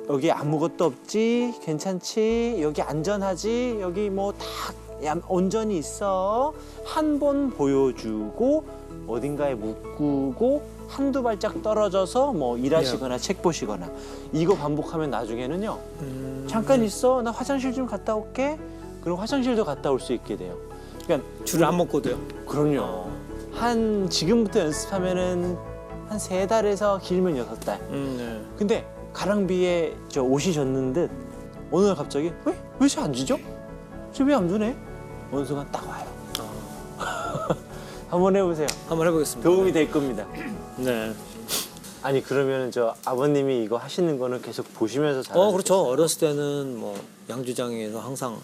여기 아무것도 없지? 괜찮지? 여기 안전하지? 여기 뭐 다 온전히 있어? 한 번 보여주고 어딘가에 묶고 한두 발짝 떨어져서 뭐 일하시거나 책 보시거나 이거 반복하면 나중에는요. 잠깐 있어. 나 화장실 좀 갔다 올게. 그리고 화장실도 갔다 올 수 있게 돼요. 그러니까 줄을 안 먹고도요. 그럼요. 한 지금부터 연습하면은 한 3달에서 길면 6달. 네. 근데 가랑비에 저 옷이 젖는 듯 어느 날 갑자기 왜 잘 안 지죠? 저 왜 안 주네? 어느 순간 딱 와요. 한번 해보세요. 한번 해보겠습니다. 도움이 될 겁니다. 네. 아니 그러면 저 아버님이 이거 하시는 거는 계속 보시면서 잘하셨어요? 그렇죠. 어렸을 때는 뭐 양주장에서 항상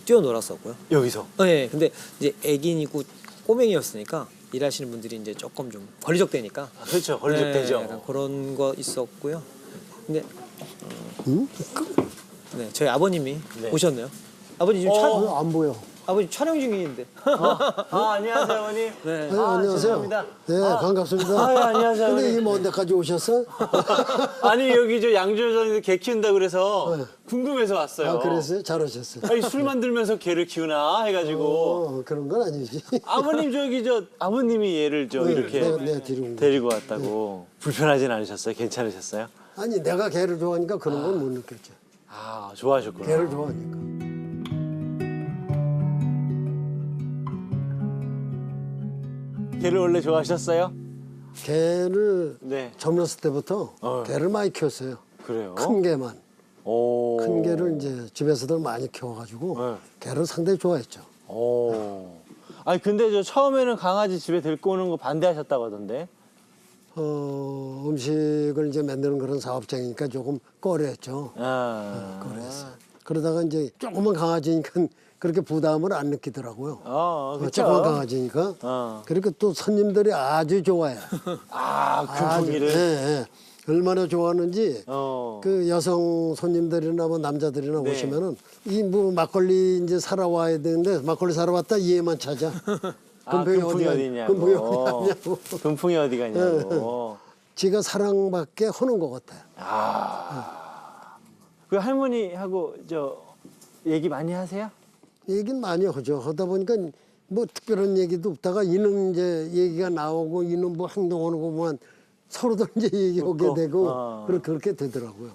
뛰어놀았었고요. 여기서? 네, 근데 이제 애기니고 꼬맹이였으니까 일하시는 분들이 이제 조금 좀 권리적대니까. 아, 그렇죠. 걸리적대죠. 약간 그런 거 있었고요. 근데 네, 저희 아버님이 네. 오셨네요. 아버님 지금 안 보여. 아버님 촬영 중인데. 안녕하세요 어머님. 네. 안녕하세요. 죄송합니다. 네, 반갑습니다. 안녕하세요. 근데 어머니. 이게 먼 데까지 오셨어? 아니 여기 저 양조장에서 개 키운다 그래서 궁금해서 왔어요. 아, 그랬어요? 잘하셨어요. 아니 술 만들면서 개를 키우나 해가지고 그런 건 아니지. 아버님 저기 저 아버님이 얘를 저 이렇게 내가 데리고 온 거지. 데리고 왔다고 불편하진 않으셨어요? 괜찮으셨어요? 아니, 내가 개를 좋아하니까 그런 건 못 느꼈죠. 아 좋아하셨구나. 개를 좋아하니까. 개를 원래 좋아하셨어요? 개를 네. 젊었을 때부터 개를 많이 키웠어요. 그래요? 큰 개만. 오. 큰 개를 이제 집에서도 많이 키워가지고 네. 개를 상당히 좋아했죠. 오. 아니 근데 저 처음에는 강아지 집에 데리고 오는 거 반대하셨다고 하던데. 음식을 이제 만드는 그런 사업장이니까 조금 꺼려했죠. 꺼려했어요. 그러다가 이제 조그만 강아지니까 그렇게 부담을 안 느끼더라고요. 그렇죠. 조그만 강아지니까. 그리고 또 손님들이 아주 좋아해요. 그 풍기를. 예, 예. 얼마나 좋아하는지 그 여성 손님들이나 뭐 남자들이나 네. 오시면은 이 뭐 막걸리 이제 사러 와야 되는데 막걸리 사러 왔다 얘만 찾아. 금풍이 금풍이 어디냐고. 금풍이 어디 갔냐고. 금풍이 어디 갔냐고. 지가 사랑받게 하는 것 같아요. 그 할머니하고 저 얘기 많이 하세요? 얘기는 많이 하죠. 하다 보니까 뭐 특별한 얘기도 없다가 이놈 이제 얘기가 나오고 이놈 뭐 행동하는 거 보면 서로들 이제 얘기하게 되고 그렇게 되더라고요.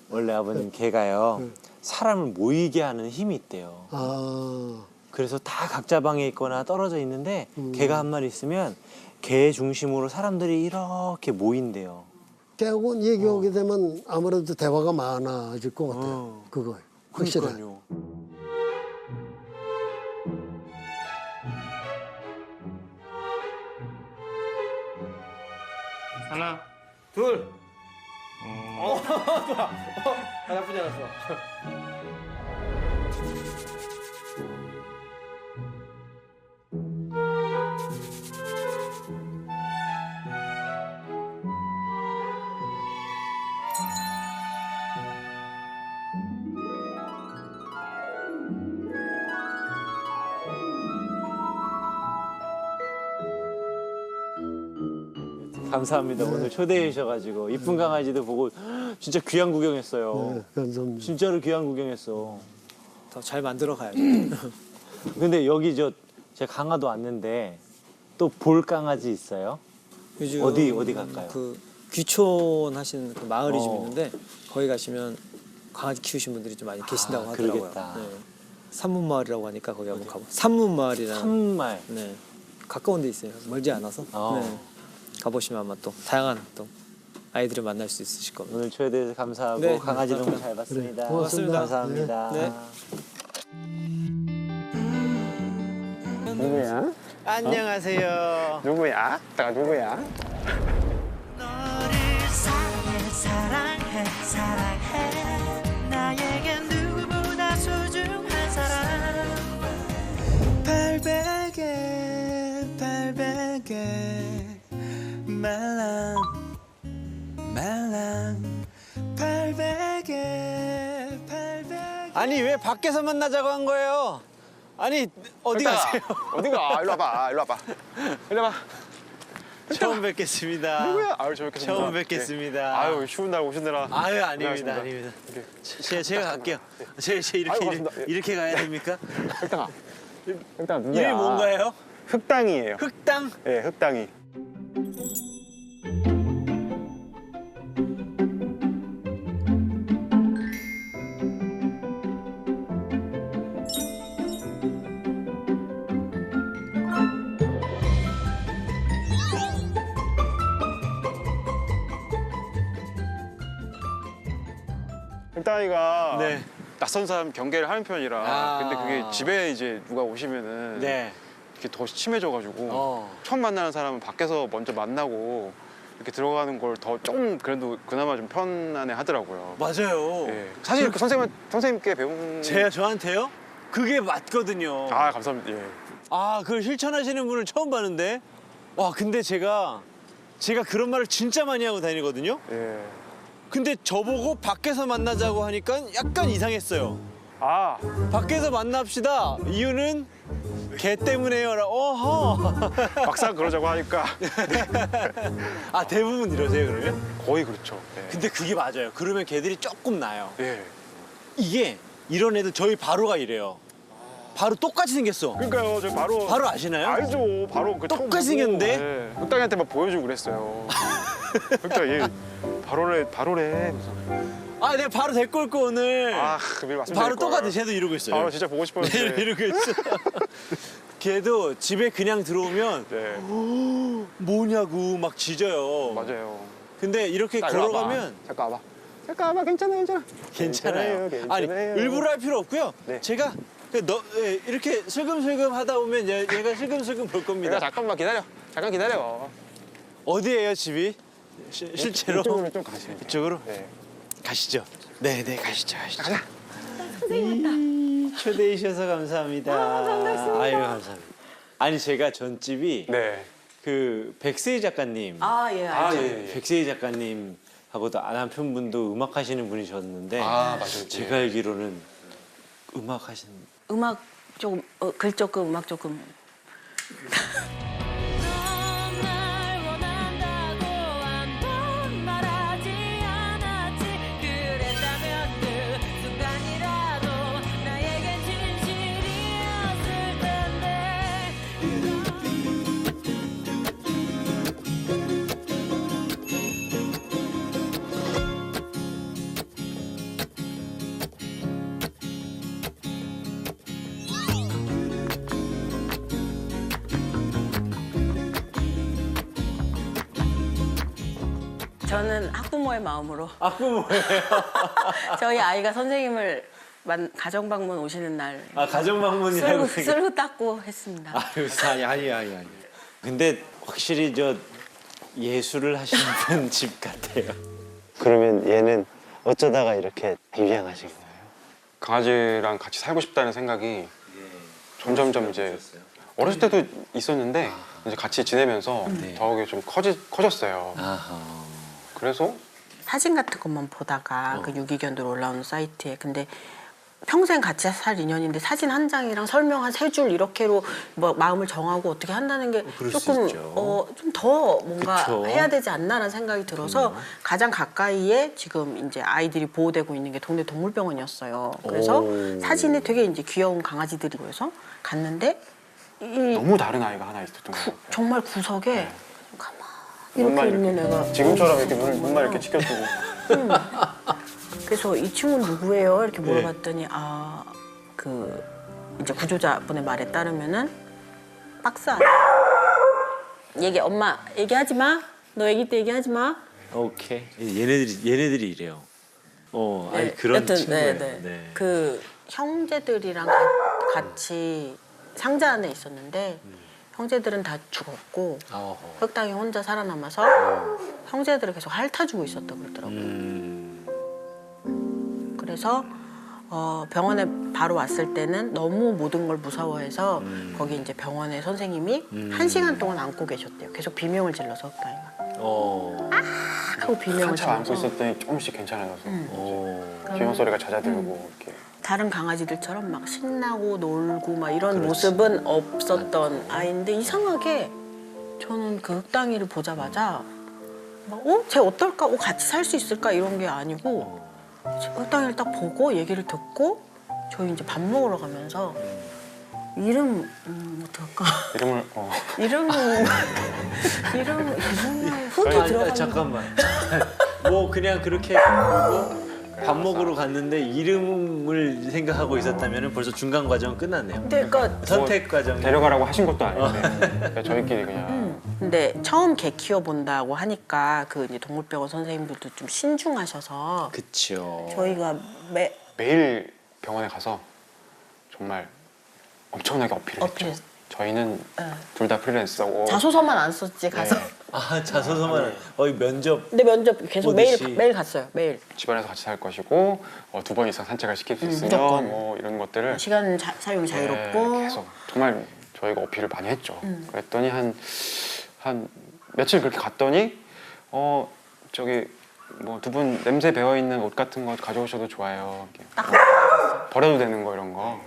원래 아버님 개가요 사람을 모이게 하는 힘이 있대요. 아, 그래서 다 각자 방에 있거나 떨어져 있는데 개가 한 마리 있으면 개 중심으로 사람들이 이렇게 모인대요. 깨하고 얘기하게 되면 아무래도 대화가 많아질 것 같아요. 그거 확실해. 그러니까요. 하나, 둘. 나쁘지 않았어. 감사합니다. 오늘 초대해 주셔가지고 이쁜 강아지도 보고 진짜 귀한 구경했어요. 네, 감사합니다. 진짜로 귀한 구경했어. 더 잘 만들어 가야죠. 근데 여기 제가 강화도 왔는데 또 볼 강아지 있어요? 요즘 어디 갈까요? 그 귀촌 하시는 그 마을이 좀 어. 있는데 거기 가시면 강아지 키우신 분들이 좀 많이 계신다고 하더라고요. 그러겠다. 네. 산문마을이라고 하니까 거기 한번 가보. 산문마을이라는. 참말. 네. 가까운 데 있어요. 멀지 않아서. 네. 가보시면 아마 또 다양한 또 아이들을 만날 수 있으실 겁니다. 오늘 초대해서 감사하고 네, 강아지 너무 감사합니다. 잘 봤습니다. 그래, 고맙습니다. 감사합니다. 네. 누구야? 안녕하세요. 누구야? 내가 누구야? 너를 사랑해 사랑해 나에겐 누구보다 소중한 사람 발베개 말랑 발베개 아니 왜 밖에서 만나자고 한 거예요? 아니 어디 가세요? 어디가? 일로 와봐. 일로 와봐. 일로 와봐. 처음 뵙겠습니다. 누구야? 아유, 저 뵙겠습니다. 처음 뵙겠습니다. 예. 아유, 추운 날 오시느라. 아유 아닙니다, 고생하셨습니다. 아닙니다. 이렇게. 제가 갈게요. 제가 아유, 이렇게 고맙습니다. 예. 이렇게 가야 됩니까? 흑당아. 흑당아 누구야? 이름이 뭔가요? 흑당이에요. 흑당? 예, 흑당이. 흑당이가 네. 낯선 사람 경계를 하는 편이라 아. 근데 그게 집에 이제 누가 오시면은 네. 이렇게 더 심해져가지고 어. 처음 만나는 사람은 밖에서 먼저 만나고 이렇게 들어가는 걸 더 좀 그래도 그나마 좀 편안해 하더라고요. 맞아요. 예. 사실 그 선생님께 배운 제가 저한테요? 그게 맞거든요. 아 감사합니다. 예. 아, 그걸 실천하시는 분을 처음 봤는데. 와, 근데 제가 그런 말을 진짜 많이 하고 다니거든요. 예. 근데 저보고 밖에서 만나자고 하니까 약간 이상했어요. 아 밖에서 만납시다. 이유는 개 때문에요. 어허. 막상 그러자고 하니까 아, 대부분 이러세요, 그러면? 거의 그렇죠. 예. 근데 그게 맞아요. 그러면 개들이 조금 나요. 예. 이게 이런 애들 저희 바로가 이래요. 바로 똑같이 생겼어. 그러니까요, 저 바로 아시나요? 알죠. 바로 그 처음 똑같이 보고, 생겼는데? 예. 흑당이한테 막 보여주고 그랬어요. 흑당 얘 바로래. 아, 내가 바로 데리고 올 거 오늘. 아, 미리 말씀드릴 바로 걸. 똑같아. 쟤도 이러고 있어요. 바로 진짜 보고 싶었는데. 이러고 있어. 걔도 집에 그냥 들어오면 네, 뭐냐고 막 짖어요. 맞아요. 근데 이렇게 자, 일로 걸어가면 와봐. 잠깐 와봐. 괜찮아요. 괜찮아요. 아니, 괜찮아요. 일부러 할 필요 없고요. 네. 제가 이렇게 슬금슬금 하다 보면 얘가 슬금슬금 볼 겁니다. 내가 잠깐만 기다려. 잠깐 기다려. 어디예요, 집이? 실제로? 이쪽으로 좀 가시면 돼요. 이쪽으로? 네. 가시죠. 네, 가시죠. 가자. 초대해 주셔서 감사합니다. 반갑습니다. 아유, 감사합니다. 아니, 제가 전집이 네. 그 백세희 작가님. 예, 예. 백세희 작가님하고도 남편분도 음악 하시는 분이셨는데 아, 맞아요. 제가 알기로는 음악 하시는 음악 조금 글 조금 음악 조금 날 원한다고 한 번 말하지 않았지 그랬다면 그 순간이라도 나에겐 진실이었을 텐데 저는 학부모의 마음으로 학부모예요. 저희 아이가 선생님을 가정 방문 오시는 날 아 가정 방문이라고. 쓸고 닦고 했습니다. 아니. 근데 확실히 저 예술을 하시는 분 집 같아요. 그러면 얘는 어쩌다가 이렇게 입양하신 거예요? 강아지랑 같이 살고 싶다는 생각이 점점점 이제 어렸을 때도 있었는데 이제 같이 지내면서 더욱이 좀 커졌어요. 그래서 사진 같은 것만 보다가 그 유기견들 올라오는 사이트에 근데 평생 같이 살 인연인데 사진 한 장이랑 설명 한 3줄 이렇게로 뭐 마음을 정하고 어떻게 한다는 게 그럴 수 조금 있죠. 좀 더 뭔가 그쵸. 해야 되지 않나라는 생각이 들어서 가장 가까이에 지금 이제 아이들이 보호되고 있는 게 동네 동물병원이었어요. 그래서 사진이 되게 이제 귀여운 강아지들이 보여서 갔는데 너무 다른 아이가 하나 있었던 거예요. 정말 구석에 가만히 눈만 이렇게 있는 애가 지금처럼 이렇게 눈만 이렇게 치켜주고 그래서 이 친구는 누구예요? 이렇게 물어봤더니 그 이제 구조자분의 말에 따르면은 박스 안에 엄마 얘기하지 마. 너 아기 때 얘기하지 마. 오케이. 얘네들이 이래요. 아니 그런 여튼, 친구예요. 네. 그 형제들이랑 같이 상자 안에 있었는데 형제들은 다 죽었고 흑당이 혼자 살아남아서 형제들을 계속 핥아주고 있었다고 그러더라고요. 그래서 병원에 바로 왔을 때는 너무 모든 걸 무서워해서 거기 이제 병원의 선생님이 1시간 동안 안고 계셨대요. 계속 비명을 질러서 흑당이가. 하고 비명을 한참 안고 질러서. 있었더니 조금씩 괜찮아져서 비명 소리가 잦아들고 이렇게 다른 강아지들처럼 막 신나고 놀고 막 이런 모습은 없었던 아이인데 이상하게 저는 그 흑당이를 보자마자 막 쟤 어떨까? 같이 살 수 있을까? 이런 게 아니고 흑당이를 딱 보고 얘기를 듣고 저희 이제 밥 먹으러 가면서 이름 어떡할까? 이름을 이름을 훅 들어가는 잠깐만. 뭐 그냥 그렇게 보고 밥 먹으러 갔는데 이름을 생각하고 있었다면 벌써 중간 과정은 끝났네요. 근데 그러니까 선택 과정. 데려가라고 하신 것도 아닌데 그러니까 저희끼리 그냥 근데 처음 개 키워본다고 하니까 그 이제 동물병원 선생님들도 좀 신중하셔서 그쵸. 저희가 매일 병원에 가서 정말 엄청나게 어필을 했죠. 저희는 둘 다 프리랜서고 자소서만 안 썼지 가서. 자소서만. 면접. 근데 면접 계속 보듯이. 매일 갔어요. 매일. 집안에서 같이 살 것이고 2번 이상 산책을 시킬 수 있으면 무조건. 뭐 이런 것들을 시간 사용이 자유롭고. 계속 정말 저희가 어필을 많이 했죠. 그랬더니 한 며칠 그렇게 갔더니 저기 뭐 두 분 냄새 배어 있는 옷 같은 거 가져오셔도 좋아요. 이렇게 버려도 되는 거 이런 거.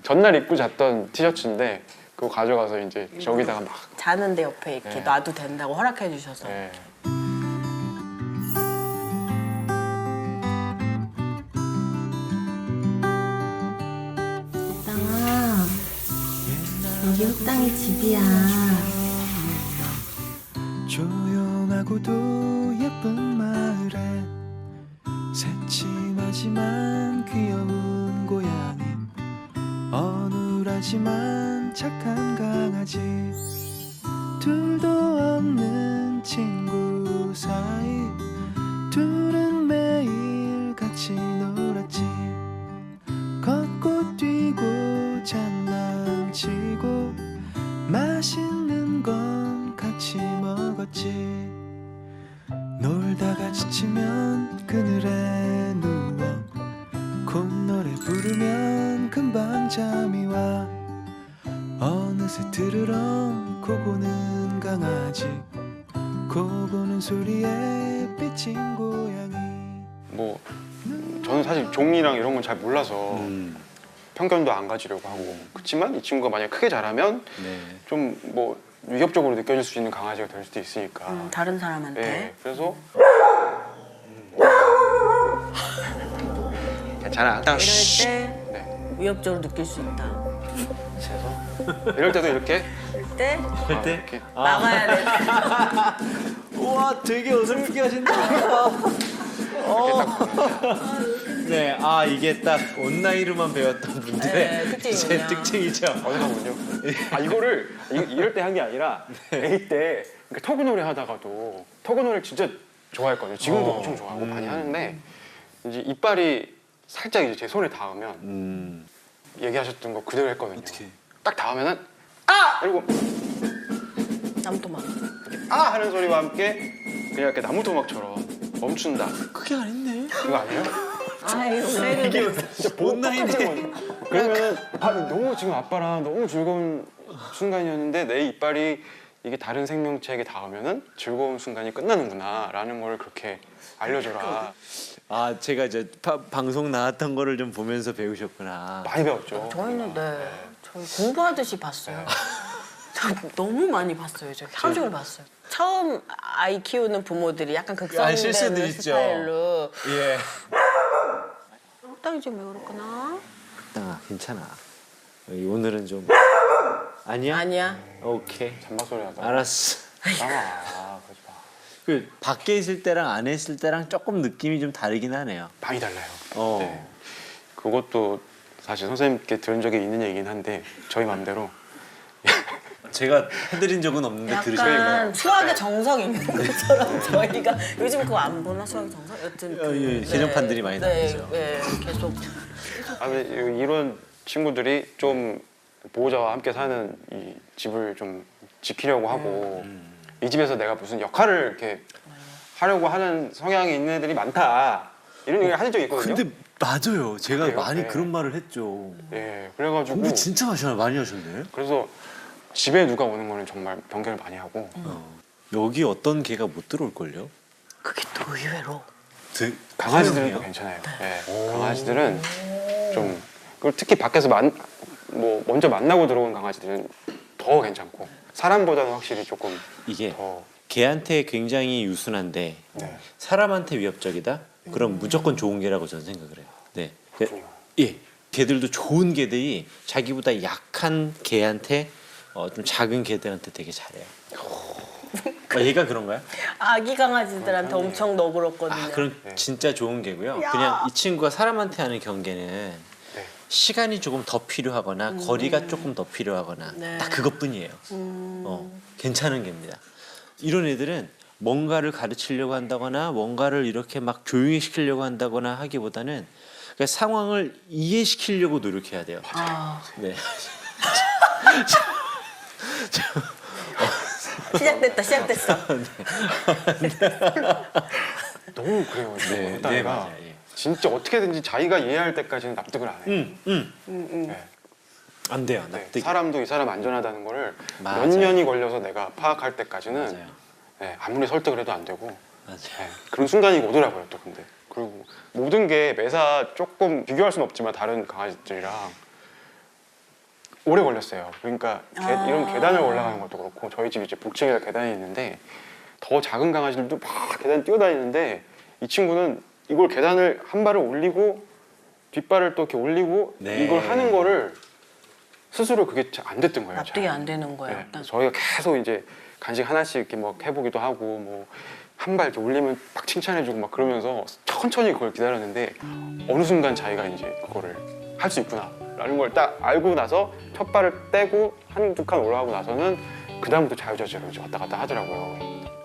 전날 입고 잤던 티셔츠인데 그거 가져가서 이제 저기다가 막 자는데 옆에 이렇게 놔도 된다고 허락해 주셔서. 흑당아, 여기 흑당이 집이야. 조용하고도 예쁜 마을에 새침하지만 귀여운 고양이, 어눌하지만 착한 강아지, 둘도 없는 친구 사이 둘은 매일 같이 놀았지. 걷고 뛰고 장난치고 맛있는 건 같이 먹었지. 놀다가 지치면 그늘에 누워 콧노래 부르면 금방 잠이 와. 어느새 드르렁 코고는 강아지, 코고는 소리에 삐친 고양이. 뭐 저는 사실 종이랑 이런 건 잘 몰라서 편견도 안 가지려고 하고, 그렇지만 이 친구가 만약 크게 자라면 좀 뭐 위협적으로 느껴질 수 있는 강아지가 될 수도 있으니까. 다른 사람한테. 네, 그래서 괜찮아. 이럴 때 위협적으로 느낄 수 있다. 이럴 때도 이렇게 때 이렇게 막아야 돼. 우와, 되게 어설프게 하신다. 네, 이게 딱 온라인으로만 배웠던 분들의 제 특징이죠. 어디서군요. 이거를 이럴 때 한 게 아니라 A 때 그러니까 터그놀이 하다가도 터그놀이 진짜 좋아했거든요. 지금도 엄청 좋아하고 많이 하는데 이제 이빨이 살짝 이제 제 손에 닿으면 얘기하셨던 거 그대로 했거든요. 어떻게? 딱 닿으면은 아! 그리고 나무토막. 아! 하는 소리와 함께 그냥 이렇게 나무토막처럼 멈춘다. 그게 아닌데. 그거 아니에요? 아유, 그래도 진짜 본 나이인데. 그러면은 너무 지금 아빠랑 너무 즐거운 순간이었는데 내 이빨이 이게 다른 생명체에게 닿으면은 즐거운 순간이 끝나는구나라는 걸 그렇게 알려줘라. 아 제가 이제 방송 나왔던 거를 좀 보면서 배우셨구나. 많이 배웠죠. 저희는 저희 공부하듯이 봤어요. 저 너무 많이 봤어요. 저 하루 종일 봤어요. 처음 아이 키우는 부모들이 약간 극성되는 실수들 있죠. 스타일로 예. 적당히 좀 왜 그럴까나? 아 괜찮아. 오늘은 좀 아니야? 아니야. 오케이. 잔마 소리 하다. 알았어. 아, 그러지 마. 그 밖에 있을 때랑 안에 있을 때랑 조금 느낌이 좀 다르긴 하네요. 많이 달라요. 어. 네. 그것도 사실 선생님께 들은 적이 있는 얘기긴 한데 저희 맘대로 제가 해드린 적은 없는데 들으시면 약간 수학의 정석 있는 것처럼 저희가 요즘 그거 안 보나 수학의 정석? 여튼 예, 개정판들이 많이 나오죠. 네, 계속. 아니 이런 친구들이 좀 보호자와 함께 사는 이 집을 좀 지키려고 하고 이 집에서 내가 무슨 역할을 이렇게 하려고 하는 성향이 있는 애들이 많다 이런 얘기를 하신 적이 있거든요. 근데 맞아요. 제가 그래요? 많이 네. 그런 말을 했죠. 예, 그래가지고 공부 진짜 많이 하셨네. 그래서 집에 누가 오는 거는 정말 변경을 많이 하고 여기 어떤 개가 못 들어올걸요? 그게 또 의외로. 강아지들은 또 괜찮아요. 예, 강아지들은 좀 그리고 특히 밖에서 먼저 만나고 들어온 강아지들은 더 괜찮고 사람보다는 확실히 조금 이게 더 개한테 굉장히 유순한데 네. 사람한테 위협적이다? 그럼 무조건 좋은 개라고 저는 생각을 해요. 네. 그렇군요. 예. 개들도 좋은 개들이 자기보다 약한 개한테 좀 작은 개들한테 되게 잘해요. 얘가 그런가요? 아기 강아지들한테 엄청 너그럽거든요. 그럼 진짜 좋은 개고요. 그냥 이 친구가 사람한테 하는 경계는 시간이 조금 더 필요하거나 거리가 조금 더 필요하거나 네. 딱 그것뿐이에요. 괜찮은 개입니다. 이런 애들은 뭔가를 가르치려고 한다거나 뭔가를 이렇게 막 조용히 시키려고 한다거나 하기보다는 그러니까 상황을 이해시키려고 노력해야 돼요. 네. 시작됐어. 너무 그래요. 네, 어떤 네, 애가 맞아요. 예. 진짜 어떻게든지 자기가 이해할 때까지는 납득을 안 해요. 네. 안 돼요. 네, 납득이. 사람도 이 사람 안전하다는 거를 맞아요. 몇 년이 걸려서 내가 파악할 때까지는 맞아요. 네, 아무리 설득을 해도 안 되고 맞아요. 네, 그런 순간이 오더라고요 또 근데 그리고 모든 게 매사 조금 비교할 수는 없지만 다른 강아지들이랑 오래 걸렸어요. 그러니까 이런 계단을 올라가는 것도 그렇고 저희 집 이제 복층에 계단이 있는데 더 작은 강아지들도 막 계단 뛰어다니는데 이 친구는 이걸 계단을 한 발을 올리고 뒷발을 또 이렇게 올리고 네. 이걸 하는 거를 스스로 그게 잘 안 됐던 거예요. 납득이 잘. 안 되는 거예요. 네, 일단. 저희가 계속 이제 간식 하나씩 이렇게 뭐 해보기도 하고 뭐 한 발 이렇게 올리면 막 칭찬해주고 막 그러면서 천천히 그걸 기다렸는데 어느 순간 자기가 이제 그거를 할 수 있구나라는 걸 딱 알고 나서 첫 발을 떼고 한두 칸 올라가고 나서는 그 다음부터 자유자재로 이제 왔다 갔다 하더라고요.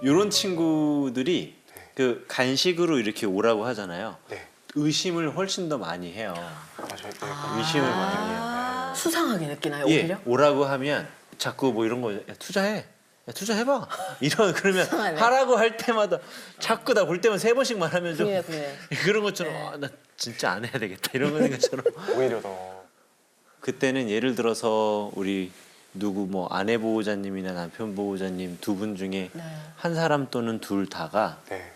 이런 친구들이 그 간식으로 이렇게 오라고 하잖아요. 네. 의심을 훨씬 더 많이 해요. 맞아요. 의심을 많이 해요. 수상하게 느끼나요, 예, 오히려? 오라고 하면 자꾸 뭐 이런 거 야, 투자해. 야, 투자해봐. 이런 그러면 수상하네. 하라고 할 때마다 자꾸 나 볼 때만 3번씩만 하면 좀 그래. 그런 것처럼 나 진짜 안 해야 되겠다 이런 것처럼 오히려 더 그때는 예를 들어서 우리 누구 뭐 아내 보호자님이나 남편 보호자님 두 분 중에 한 사람 또는 둘 다가 네.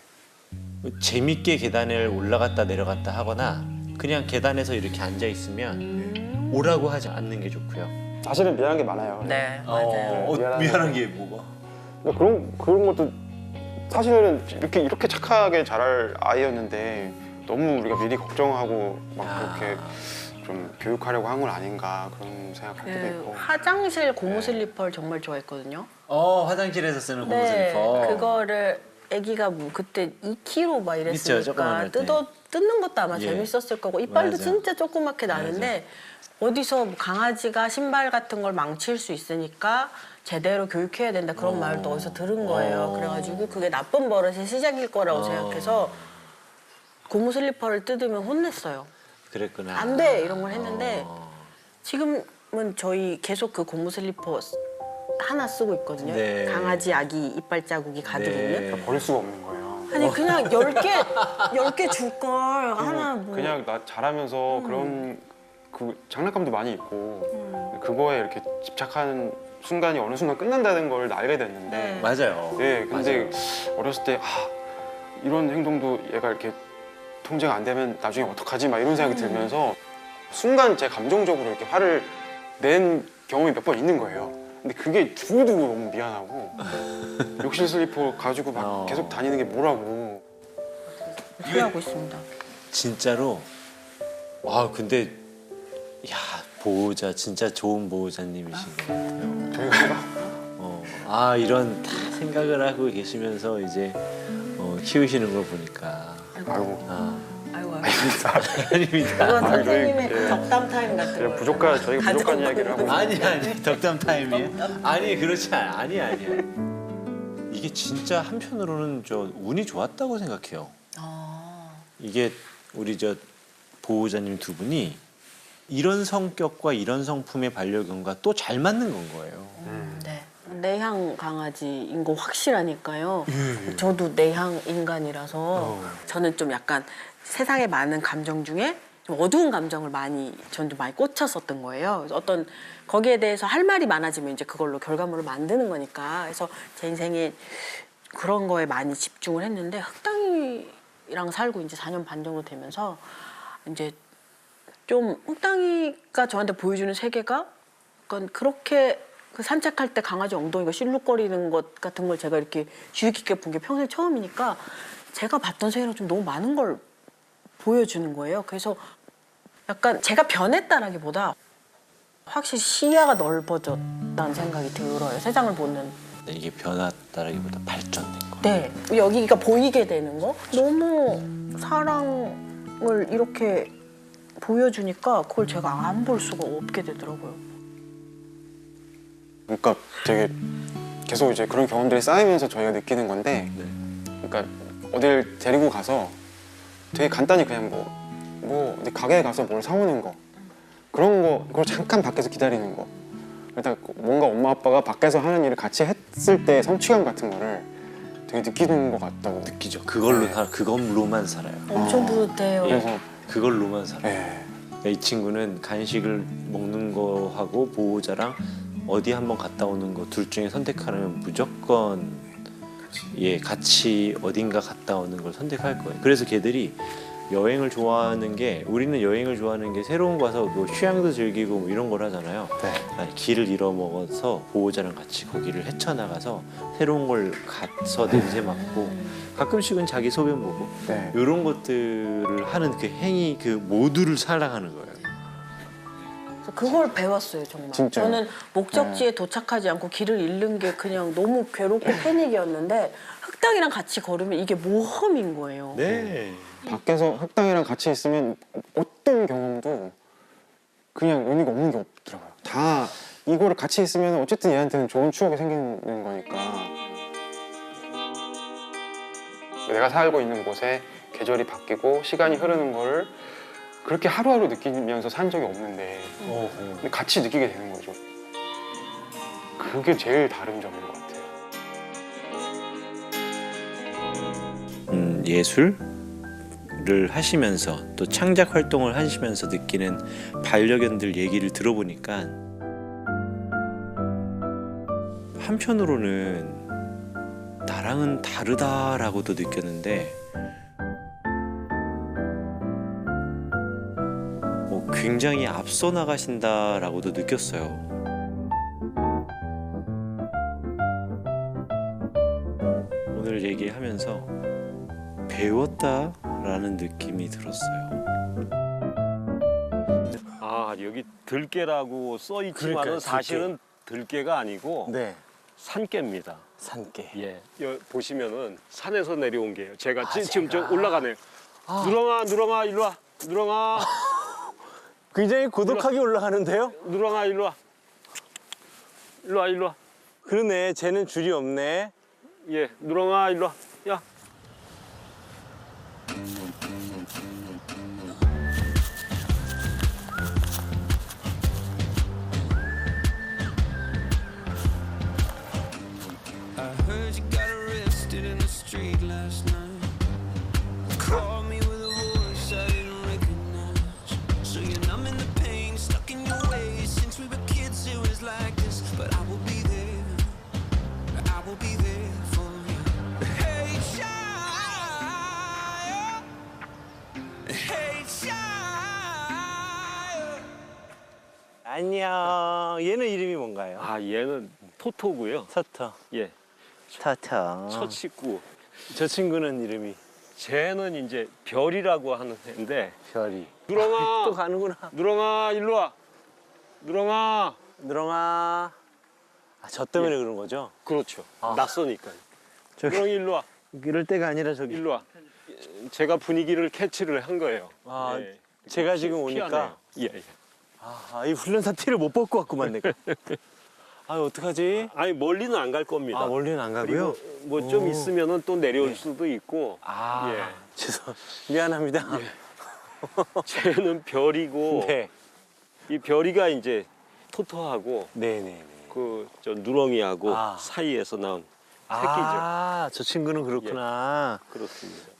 재밌게 계단을 올라갔다 내려갔다 하거나 그냥 계단에서 이렇게 앉아 있으면 오라고 하지 않는 게 좋고요. 사실은 미안한 게 많아요. 네, 맞아요. 미안한 게 뭐가? 그러니까 그런 것도 사실은 이렇게 착하게 자랄 아이였는데 너무 우리가 미리 걱정하고 막 그렇게 좀 교육하려고 한 건 아닌가 그런 생각할 때도 있고. 화장실 고무 슬리퍼를 정말 좋아했거든요. 화장실에서 쓰는 고무 슬리퍼. 그거를 아기가 뭐 그때 2kg 막 있죠, 이랬으니까 조그만 할 때. 뜯는 것도 아마 예. 재밌었을 거고 이빨도 맞아. 진짜 조그맣게 나는데 어디서 뭐 강아지가 신발 같은 걸 망칠 수 있으니까 제대로 교육해야 된다 그런 말도 어디서 들은 거예요. 그래가지고 그게 나쁜 버릇의 시작일 거라고 생각해서 고무 슬리퍼를 뜯으면 혼냈어요. 그랬구나. 안 돼 이런 걸 했는데 지금은 저희 계속 그 고무 슬리퍼 하나 쓰고 있거든요. 네. 강아지 아기 이빨 자국이 가득 있는. 버릴 수가 없는 거예요. 아니 그냥 10개 줄 걸 하나 뭐. 그냥 나 자라면서 그런 그 장난감도 많이 있고 그거에 이렇게 집착하는 순간이 어느 순간 끝난다는 걸 알게 됐는데 맞아요. 네, 근데 맞아요. 어렸을 때 이런 행동도 얘가 이렇게 통제가 안 되면 나중에 어떡하지? 막 이런 생각이 들면서 순간 제 감정적으로 이렇게 화를 낸 경험이 몇 번 있는 거예요. 근데 그게 두고두고 너무 미안하고 욕실 슬리퍼 가지고 막 계속 다니는 게 뭐라고. 후회하고 있습니다. 진짜로. 근데 야 보호자 진짜 좋은 보호자님이신 것 같아요. 저희가요? 이런 다 생각을 하고 계시면서 이제 키우시는 걸 보니까. 아이고. 아이고. 아닙니다. 이건 선생님의 저희, 그 덕담 타임 같은 그냥 거. 저희가 부족한 이야기를 하고. 아니 덕담 타임이에요? 아니 그렇지 아니야. 이게 진짜 한편으로는 저 운이 좋았다고 생각해요. 이게 우리 저 보호자님 두 분이 이런 성격과 이런 성품의 반려견과 또 잘 맞는 건 거예요. 네. 내향 강아지인 거 확실하니까요. 저도 내향 인간이라서 저는 좀 약간 세상에 많은 감정 중에 좀 어두운 감정을 전 좀 많이 꽂혔었던 거예요. 그래서 어떤 거기에 대해서 할 말이 많아지면 이제 그걸로 결과물을 만드는 거니까. 그래서 제 인생에 그런 거에 많이 집중을 했는데 흑당이랑 살고 이제 4년 반 정도 되면서 이제 좀 흑당이가 저한테 보여주는 세계가 약간 그렇게 그 산책할 때 강아지 엉덩이가 실룩거리는 것 같은 걸 제가 이렇게 주의 깊게 본 게 평생 처음이니까 제가 봤던 세계랑 좀 너무 많은 걸 보여주는 거예요. 그래서 약간 제가 변했다라기보다 확실히 시야가 넓어졌다는 생각이 들어요. 세상을 보는. 이게 변했다라기보다 발전된 거. 네. 여기가 보이게 되는 거. 너무 사랑을 이렇게 보여주니까 그걸 제가 안 볼 수가 없게 되더라고요. 그러니까 되게 계속 이제 그런 경험들이 쌓이면서 저희가 느끼는 건데, 그러니까 어딜 데리고 가서 되게 간단히 그냥 뭐 가게에 가서 뭘 사오는 거, 그런 거, 그걸 잠깐 밖에서 기다리는 거, 일단 뭔가 엄마 아빠가 밖에서 하는 일을 같이 했을 때 성취감 같은 거를 되게 느끼는 것 같다고. 느끼죠. 그걸로만 살아요. 엄청 뿌듯해요. 그래서 그걸로만 살아요. 그러니까 이 친구는 간식을 먹는 거하고 보호자랑 어디 한번 갔다 오는 거 둘 중에 선택하라면 무조건 같이 어딘가 갔다 오는 걸 선택할 거예요. 그래서 걔들이 여행을 좋아하는 게, 우리는 여행을 좋아하는 게 새로운 거 가서 뭐 휴양도 즐기고 뭐 이런 걸 하잖아요. 아니, 길을 잃어먹어서 보호자랑 같이 거기를 헤쳐나가서 새로운 걸 가서 냄새 맡고 가끔씩은 자기 소변 보고 이런 것들을 하는 그 행위, 그 모두를 사랑하는 거예요. 그걸 배웠어요, 정말. 진짜요? 저는 목적지에 도착하지 않고 길을 잃는 게 그냥 너무 괴롭고 패닉이었는데 흑당이랑 같이 걸으면 이게 모험인 거예요. 네. 밖에서 흑당이랑 같이 있으면 어떤 경험도 그냥 의미가 없는 게 없더라고요. 다 이거를 같이 있으면 어쨌든 얘한테는 좋은 추억이 생기는 거니까. 내가 살고 있는 곳에 계절이 바뀌고 시간이 흐르는 거를 그렇게 하루하루 느끼면서 산 적이 없는데 근데 같이 느끼게 되는 거죠. 그게 제일 다른 점인 것 같아요. 예술을 하시면서 또 창작 활동을 하시면서 느끼는 반려견들 얘기를 들어보니까 한편으로는 나랑은 다르다라고도 느꼈는데 굉장히 앞서 나가신다라고도 느꼈어요. 오늘 얘기하면서 배웠다라는 느낌이 들었어요. 여기 들깨라고 써 있지만은 그러니까요, 사실은 들깨가 아니고 산깨입니다. 산깨. 예. 여기 보시면은 산에서 내려온 게요. 제가 지금 저 올라가네요. 누렁아 일로 와. 누렁아. 굉장히 고독하게 올라가는데요? 누렁아 일로 와. 일로 와 일로 와. 그러네. 쟤는 줄이 없네. 예, 누렁아 일로 와. 야. I heard you got arrested in the street last night. Called me with a voice I didn't recognize. So you're numbing the pain, stuck in your ways. Since we were kids, it was like this. But I will be there. I will be there for you. Hey, child. Hey, child. 안녕. 얘는 이름이 뭔가요? 아, 얘는 토토고요. 토토. 예. 토토. 첫 식구. 저 친구는 이름이? 쟤는 이제 별이라고 하는 애인데. 별이. 누렁아. 또 가는구나. 누렁아 일로 와. 누렁아. 누렁아. 아, 저 때문에 예. 그런 거죠? 그렇죠. 아. 낯서니까. 저기 누렁이 일로 와. 이럴 때가 아니라 저기. 일로 와. 제가 분위기를 캐치를 한 거예요. 아, 예. 제가 지금 오니까. 피하네요. 예, 예. 아, 이 훈련사 티를 못 벗고 왔구만 내가. 아, 어떡하지? 아니 멀리는 안 갈 겁니다. 아, 멀리는 안 가고요? 뭐 좀 오. 있으면은 또 내려올 수도 있고. 아, 예. 미안합니다. 쟤는 별이고 네. 이 별이가 이제 토토하고 네네. 그 저 누렁이하고 아. 사이에서 나온 새끼죠. 아, 저 친구는 그렇구나. 그렇습니다.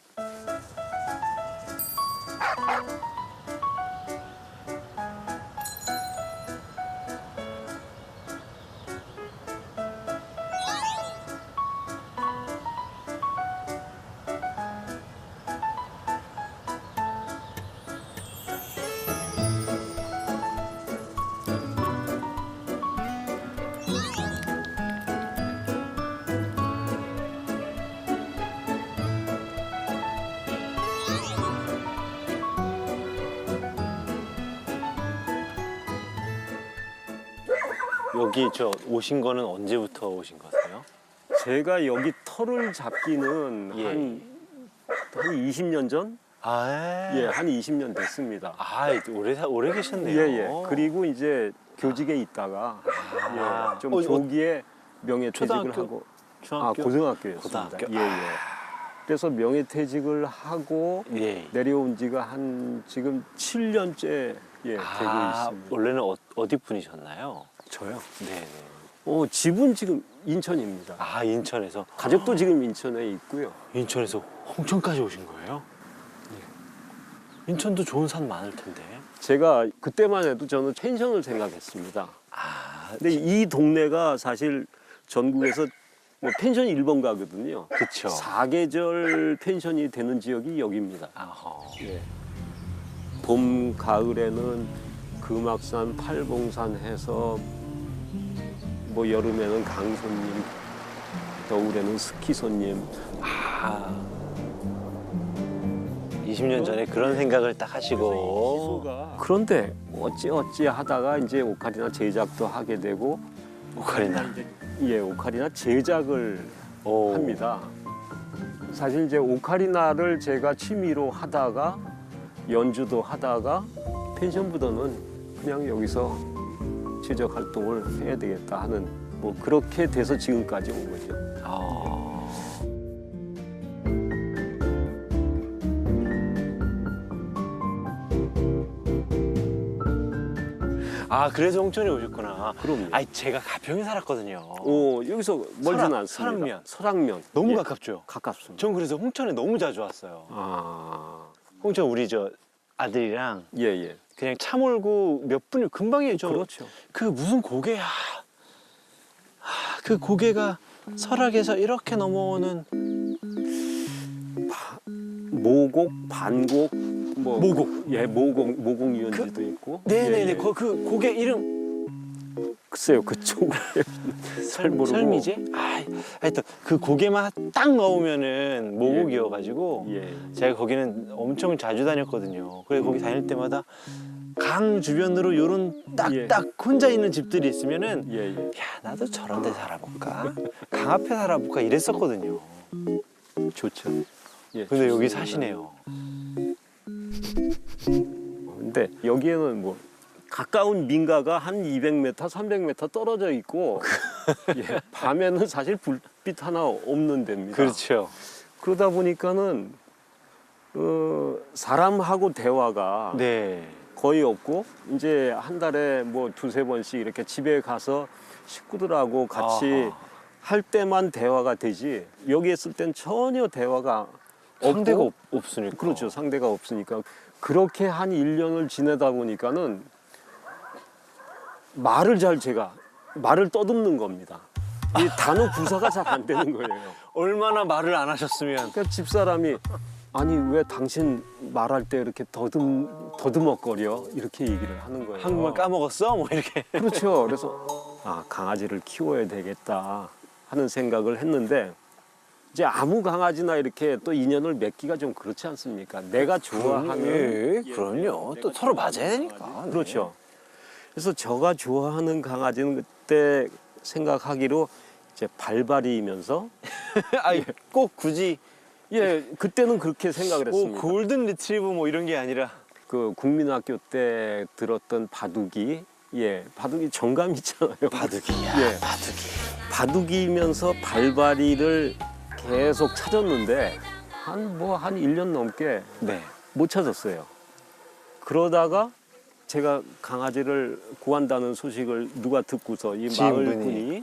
여기 저 오신 거는 언제부터 오신 거세요? 제가 여기 털을 잡기는 예. 한 20년 전? 아, 예, 한 20년 됐습니다. 아, 오래 계셨네요. 예, 예. 그리고 이제 교직에 있다가 예, 좀 조기에 명예퇴직을 초등학교? 하고 중학교? 고등학교였습니다. 고등학교? 예, 예. 그래서 명예퇴직을 하고 예. 내려온 지가 한 지금 7년째 되고 있습니다. 원래는 어디 분이셨나요? 저요? 네네. 집은 지금 인천입니다. 아, 인천에서? 가족도 지금 인천에 있고요. 인천에서 홍천까지 오신 거예요? 인천도 좋은 산 많을 텐데. 제가 그때만 해도 저는 펜션을 생각했습니다. 근데 이 동네가 사실 전국에서 뭐 펜션 1번가거든요. 그쵸. 4계절 펜션이 되는 지역이 여기입니다. 예. 봄, 가을에는 금악산, 팔봉산 해서 뭐 여름에는 강손님, 겨울에는 스키 손님. 20년 전에 그런 생각을 딱 하시고. 그런데 어찌 하다가 이제 오카리나 제작도 하게 되고 오카리나? 예, 오카리나 제작을 합니다. 사실 이제 오카리나를 제가 취미로 하다가 연주도 하다가 펜션보다는 그냥 여기서 제작 활동을 해야 되겠다 하는 뭐 그렇게 돼서 지금까지 온 거죠. 아, 그래서 홍천에 오셨구나. 그럼요. 아니, 제가 가평에 살았거든요. 여기서 멀지는 않습니다. 설악면. 설악면. 너무 예, 가깝죠? 가깝습니다. 전 그래서 홍천에 너무 자주 왔어요. 홍천 우리 저 아들이랑 예. 그냥 차 몰고 몇 분이 금방이에요. 그렇죠. 그 무슨 고개야. 그 고개가 설악에서 이렇게 넘어오는 모곡, 반곡, 뭐 모곡. 예, 모곡 유원지도 있고. 네네네. 예. 그 고개 이름 글쎄요, 그쪽 잘 모르고. 설미지? 하여튼 그 고개만 딱 넣으면은 모곡이어가지고 예. 제가 거기는 엄청 자주 다녔거든요. 그래서 거기 다닐 때마다 강 주변으로 요런 딱딱 혼자 있는 집들이 있으면은 야, 나도 저런 데 살아볼까? 강 앞에 살아볼까? 이랬었거든요. 좋죠. 예, 근데 여기 좋습니다. 사시네요. 근데 여기에는 뭐 가까운 민가가 한 200m, 300m 떨어져 있고 예, 밤에는 사실 불빛 하나 없는 데입니다. 그렇죠. 그러다 보니까는 사람하고 대화가 네. 거의 없고 이제 한 달에 뭐 2-3번씩 이렇게 집에 가서 식구들하고 같이 아하. 할 때만 대화가 되지 여기 있을 땐 전혀 대화가 상대가 없고 없으니까. 그렇죠. 상대가 없으니까 그렇게 한 1년을 지내다 보니까는 말을 떠듬는 겁니다. 이 단어 구사가 잘 안 되는 거예요. 얼마나 말을 안 하셨으면. 그러니까 집사람이 아니 왜 당신 말할 때 이렇게 더듬어거려 이렇게 얘기를 하는 거예요. 한국말 까먹었어? 뭐 이렇게. 그렇죠. 그래서 강아지를 키워야 되겠다 하는 생각을 했는데 이제 아무 강아지나 이렇게 또 인연을 맺기가 좀 그렇지 않습니까? 내가 좋아하는 그럼요. 또 서로 맞아야 되니까. 그렇죠. 그래서 제가 좋아하는 강아지는 그때 생각하기로 이제 발발이면서 꼭 굳이 그때는 그렇게 생각을 했습니다. 골든 리트리버 뭐 이런 게 아니라 그 국민학교 때 들었던 바둑이 바둑이 정감 있잖아요. 바둑이야. 바둑이면서 발발이를 계속 찾았는데 한 1년 넘게 못 찾았어요. 그러다가 제가 강아지를 구한다는 소식을 누가 듣고서 이 마을 분이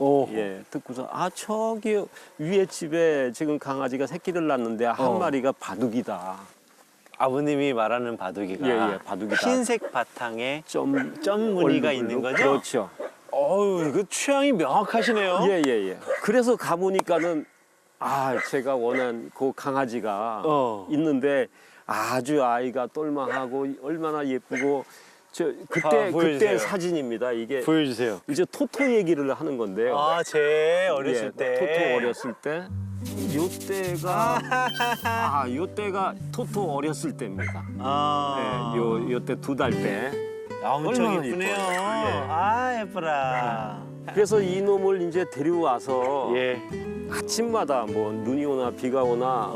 듣고서 저기 위에 집에 지금 강아지가 새끼를 낳는데 한 마리가 바둑이다. 아버님이 말하는 바둑이가 바둑이다. 흰색 바탕에 점 무늬가 있는 거죠? 그렇죠. 어우, 그 취향이 명확하시네요. 그래서 가보니까는 제가 원한 그 강아지가 있는데 아주 아이가 똘망하고 얼마나 예쁘고 그때 사진입니다. 이게 보여주세요. 이제 토토 얘기를 하는 건데요. 제 어렸을 때. 토토 어렸을 때. 요때가 토토 어렸을 때입니다. 요때 2달 때. 엄청 예쁘네요. 예쁘라. 그래서 이놈을 이제 데려와서 아침마다 뭐 눈이 오나 비가 오나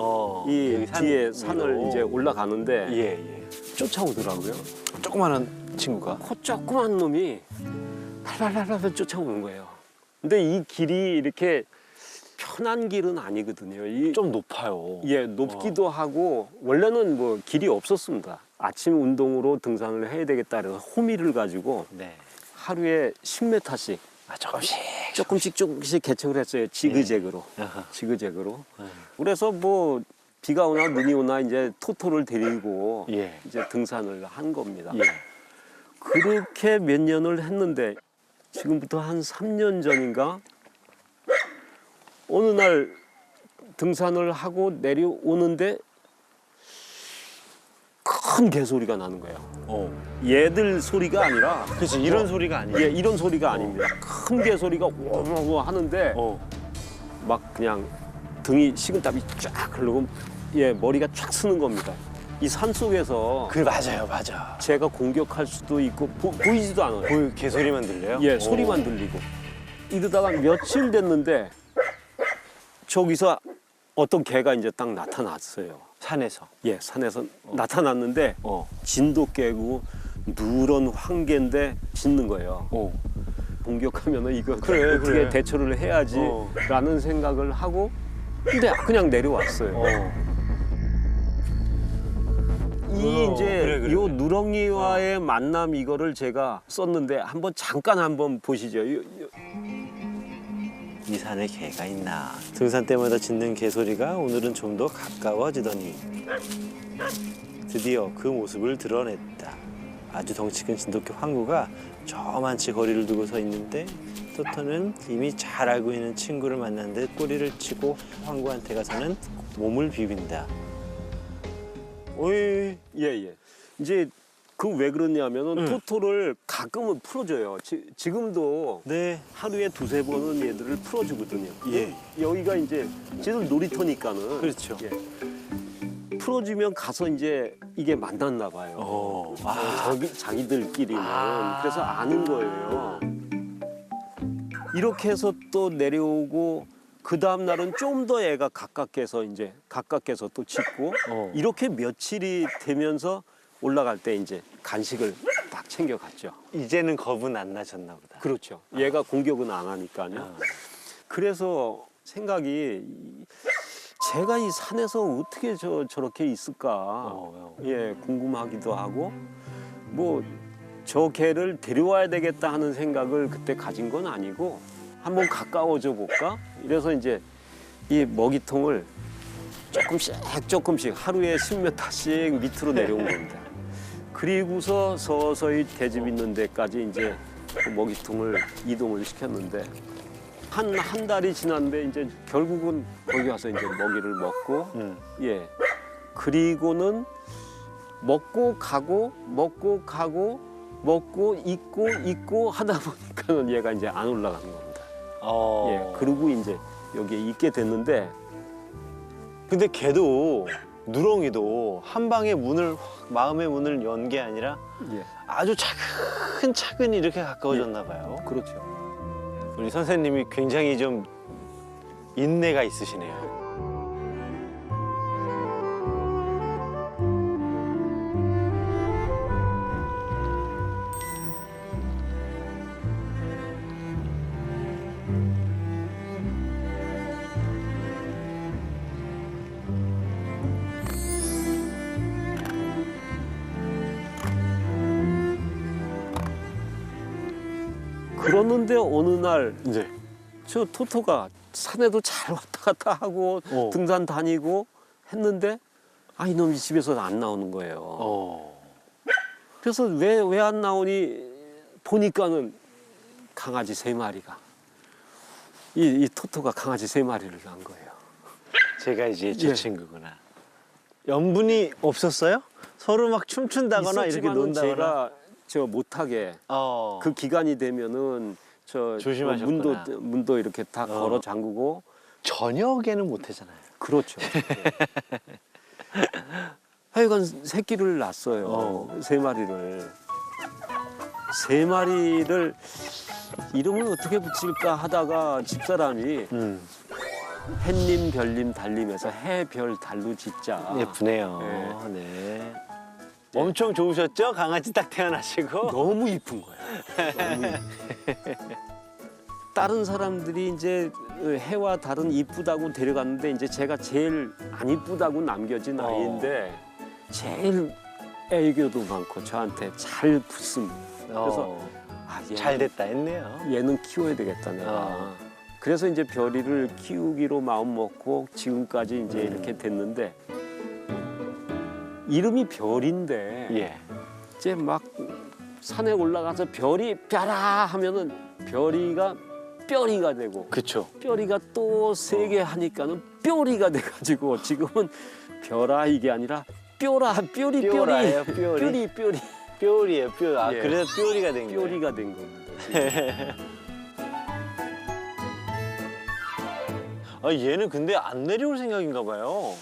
이 뒤에 산을 이제 올라가는데 쫓아오더라고요. 조그마한 친구가. 조그만 놈이 팔팔팔팔 쫓아오는 거예요. 근데 이 길이 이렇게 편한 길은 아니거든요. 좀 높아요. 높기도 하고 원래는 뭐 길이 없었습니다. 아침 운동으로 등산을 해야 되겠다 그래서 호미를 가지고 하루에 10m씩 조금씩 개척을 했어요. 지그재그로. 그래서 뭐 비가 오나 눈이 오나 이제 토토를 데리고 이제 등산을 한 겁니다. 그렇게 몇 년을 했는데 지금부터 한 3년 전인가 어느 날 등산을 하고 내려오는데 큰 개소리가 나는 거예요. 얘들 소리가 아니라 그렇지, 이런 소리가 아니에요. 이런 소리가 아닙니다. 큰 개소리가 오오오 하는데 막 그냥 등이 식은땀이 쫙 흐르고 머리가 쫙 쓰는 겁니다. 이 산속에서 맞아. 제가 공격할 수도 있고 보이지도 않아요. 개소리만 들려요? 소리만 들리고 이러다가 며칠 됐는데 저기서 어떤 개가 이제 딱 나타났어요. 산에서? 산에서 나타났는데 진도 깨고 누런 황개인데 짖는 거예요. 공격하면은 이거 어떻게 대처를 해야지 라는 생각을 하고 근데 그냥 내려왔어요. 요 누렁이와의 만남 이거를 제가 썼는데 잠깐 보시죠. 이 산에 개가 있나. 등산 때마다 짖는 개소리가 오늘은 좀 더 가까워지더니 드디어 그 모습을 드러냈다. 아주 덩치 큰 진돗개 황구가 저만치 거리를 두고 서 있는데 토토는 이미 잘 알고 있는 친구를 만난 듯 꼬리를 치고 황구한테 가서는 몸을 비빈다. 이제 그 왜 그러냐면은 토토를 가끔은 풀어줘요. 지금도 하루에 2-3번은 얘들을 풀어주거든요. 여기가 이제 쟤들 놀이터니까는 그렇죠. 풀어주면 가서 이제 이게 만났나 봐요. 자기들끼리는 그래서 아는 거예요. 이렇게 해서 또 내려오고 그 다음 날은 좀 더 애가 가깝게서 또 짖고 이렇게 며칠이 되면서 올라갈 때 이제 간식을 딱 챙겨갔죠. 이제는 겁은 안 나셨나 보다. 그렇죠. 얘가 공격은 안 하니까요. 그래서 생각이 제가 이 산에서 어떻게 저렇게 있을까 예 궁금하기도 하고 뭐 저 개를 데려와야 되겠다 하는 생각을 그때 가진 건 아니고 한번 가까워져 볼까 이래서 이제 이 먹이통을 조금씩 하루에 10몇 타씩 밑으로 내려온 겁니다. 그리고서 서서히 대집 있는 데까지 이제 그 먹이통을 이동을 시켰는데 한 달이 지났는데 이제 결국은 거기 와서 이제 먹이를 먹고 예 그리고는 먹고 있고 하다 보니까는 얘가 이제 안 올라가는 겁니다. 예 그리고 이제 여기에 있게 됐는데 근데 걔도 누렁이도 한 방에 문을 마음의 문을 연 게 아니라 예. 아주 차근차근 이렇게 가까워졌나 봐요. 그렇죠. 우리 선생님이 굉장히 좀 인내가 있으시네요. 그러는데 어느 날 네. 저 토토가 산에도 잘 왔다 갔다 하고 등산 다니고 했는데 아 이놈이 집에서 안 나오는 거예요. 그래서 왜 안 나오니 보니까는 강아지 3마리가 이 토토가 강아지 3마리를 낳은 거예요. 제가 이제 제 친구구나. 연분이 없었어요? 서로 막 춤춘다거나 이렇게 있었지만은 논다거나. 제가 저 못하게 그 기간이 되면은 저 조심하셨구나. 문도 이렇게 다 걸어 잠그고 저녁에는 못하잖아요. 그렇죠. 하여간 새끼를 낳았어요. 3마리를. 3마리를 이름을 어떻게 붙일까 하다가 집사람이 햇님, 별님, 달님에서 해, 별, 달로 짓자. 예쁘네요. 네. 엄청 좋으셨죠? 강아지 딱 태어나시고. 너무 이쁜 거예요. 너무 다른 사람들이 이제 해와 달은 이쁘다고 데려갔는데 이제 제가 제일 안 이쁘다고 남겨진 아이인데 제일 애교도 많고 저한테 잘 붙습니다. 그래서 잘 됐다 했네요. 얘는 키워야 되겠다 내가. 그래서 이제 별이를 키우기로 마음 먹고 지금까지 이제 이렇게 됐는데 이름이 별인데 이제 막 산에 올라가서 별이 뼈라 하면은 별이가 뼈리가 되고 그쵸. 뼈리가 또 3개 하니까는 뼈리가 돼가지고 지금은 벼라 이게 아니라 뼈라 뼈리 뼈라예요, 뼈리 뼈리예요, 뼈. 아 예. 그래서 뼈리가 된 거예요. 뼈리가 된 겁니다. 아 얘는 근데 안 내려올 생각인가 봐요.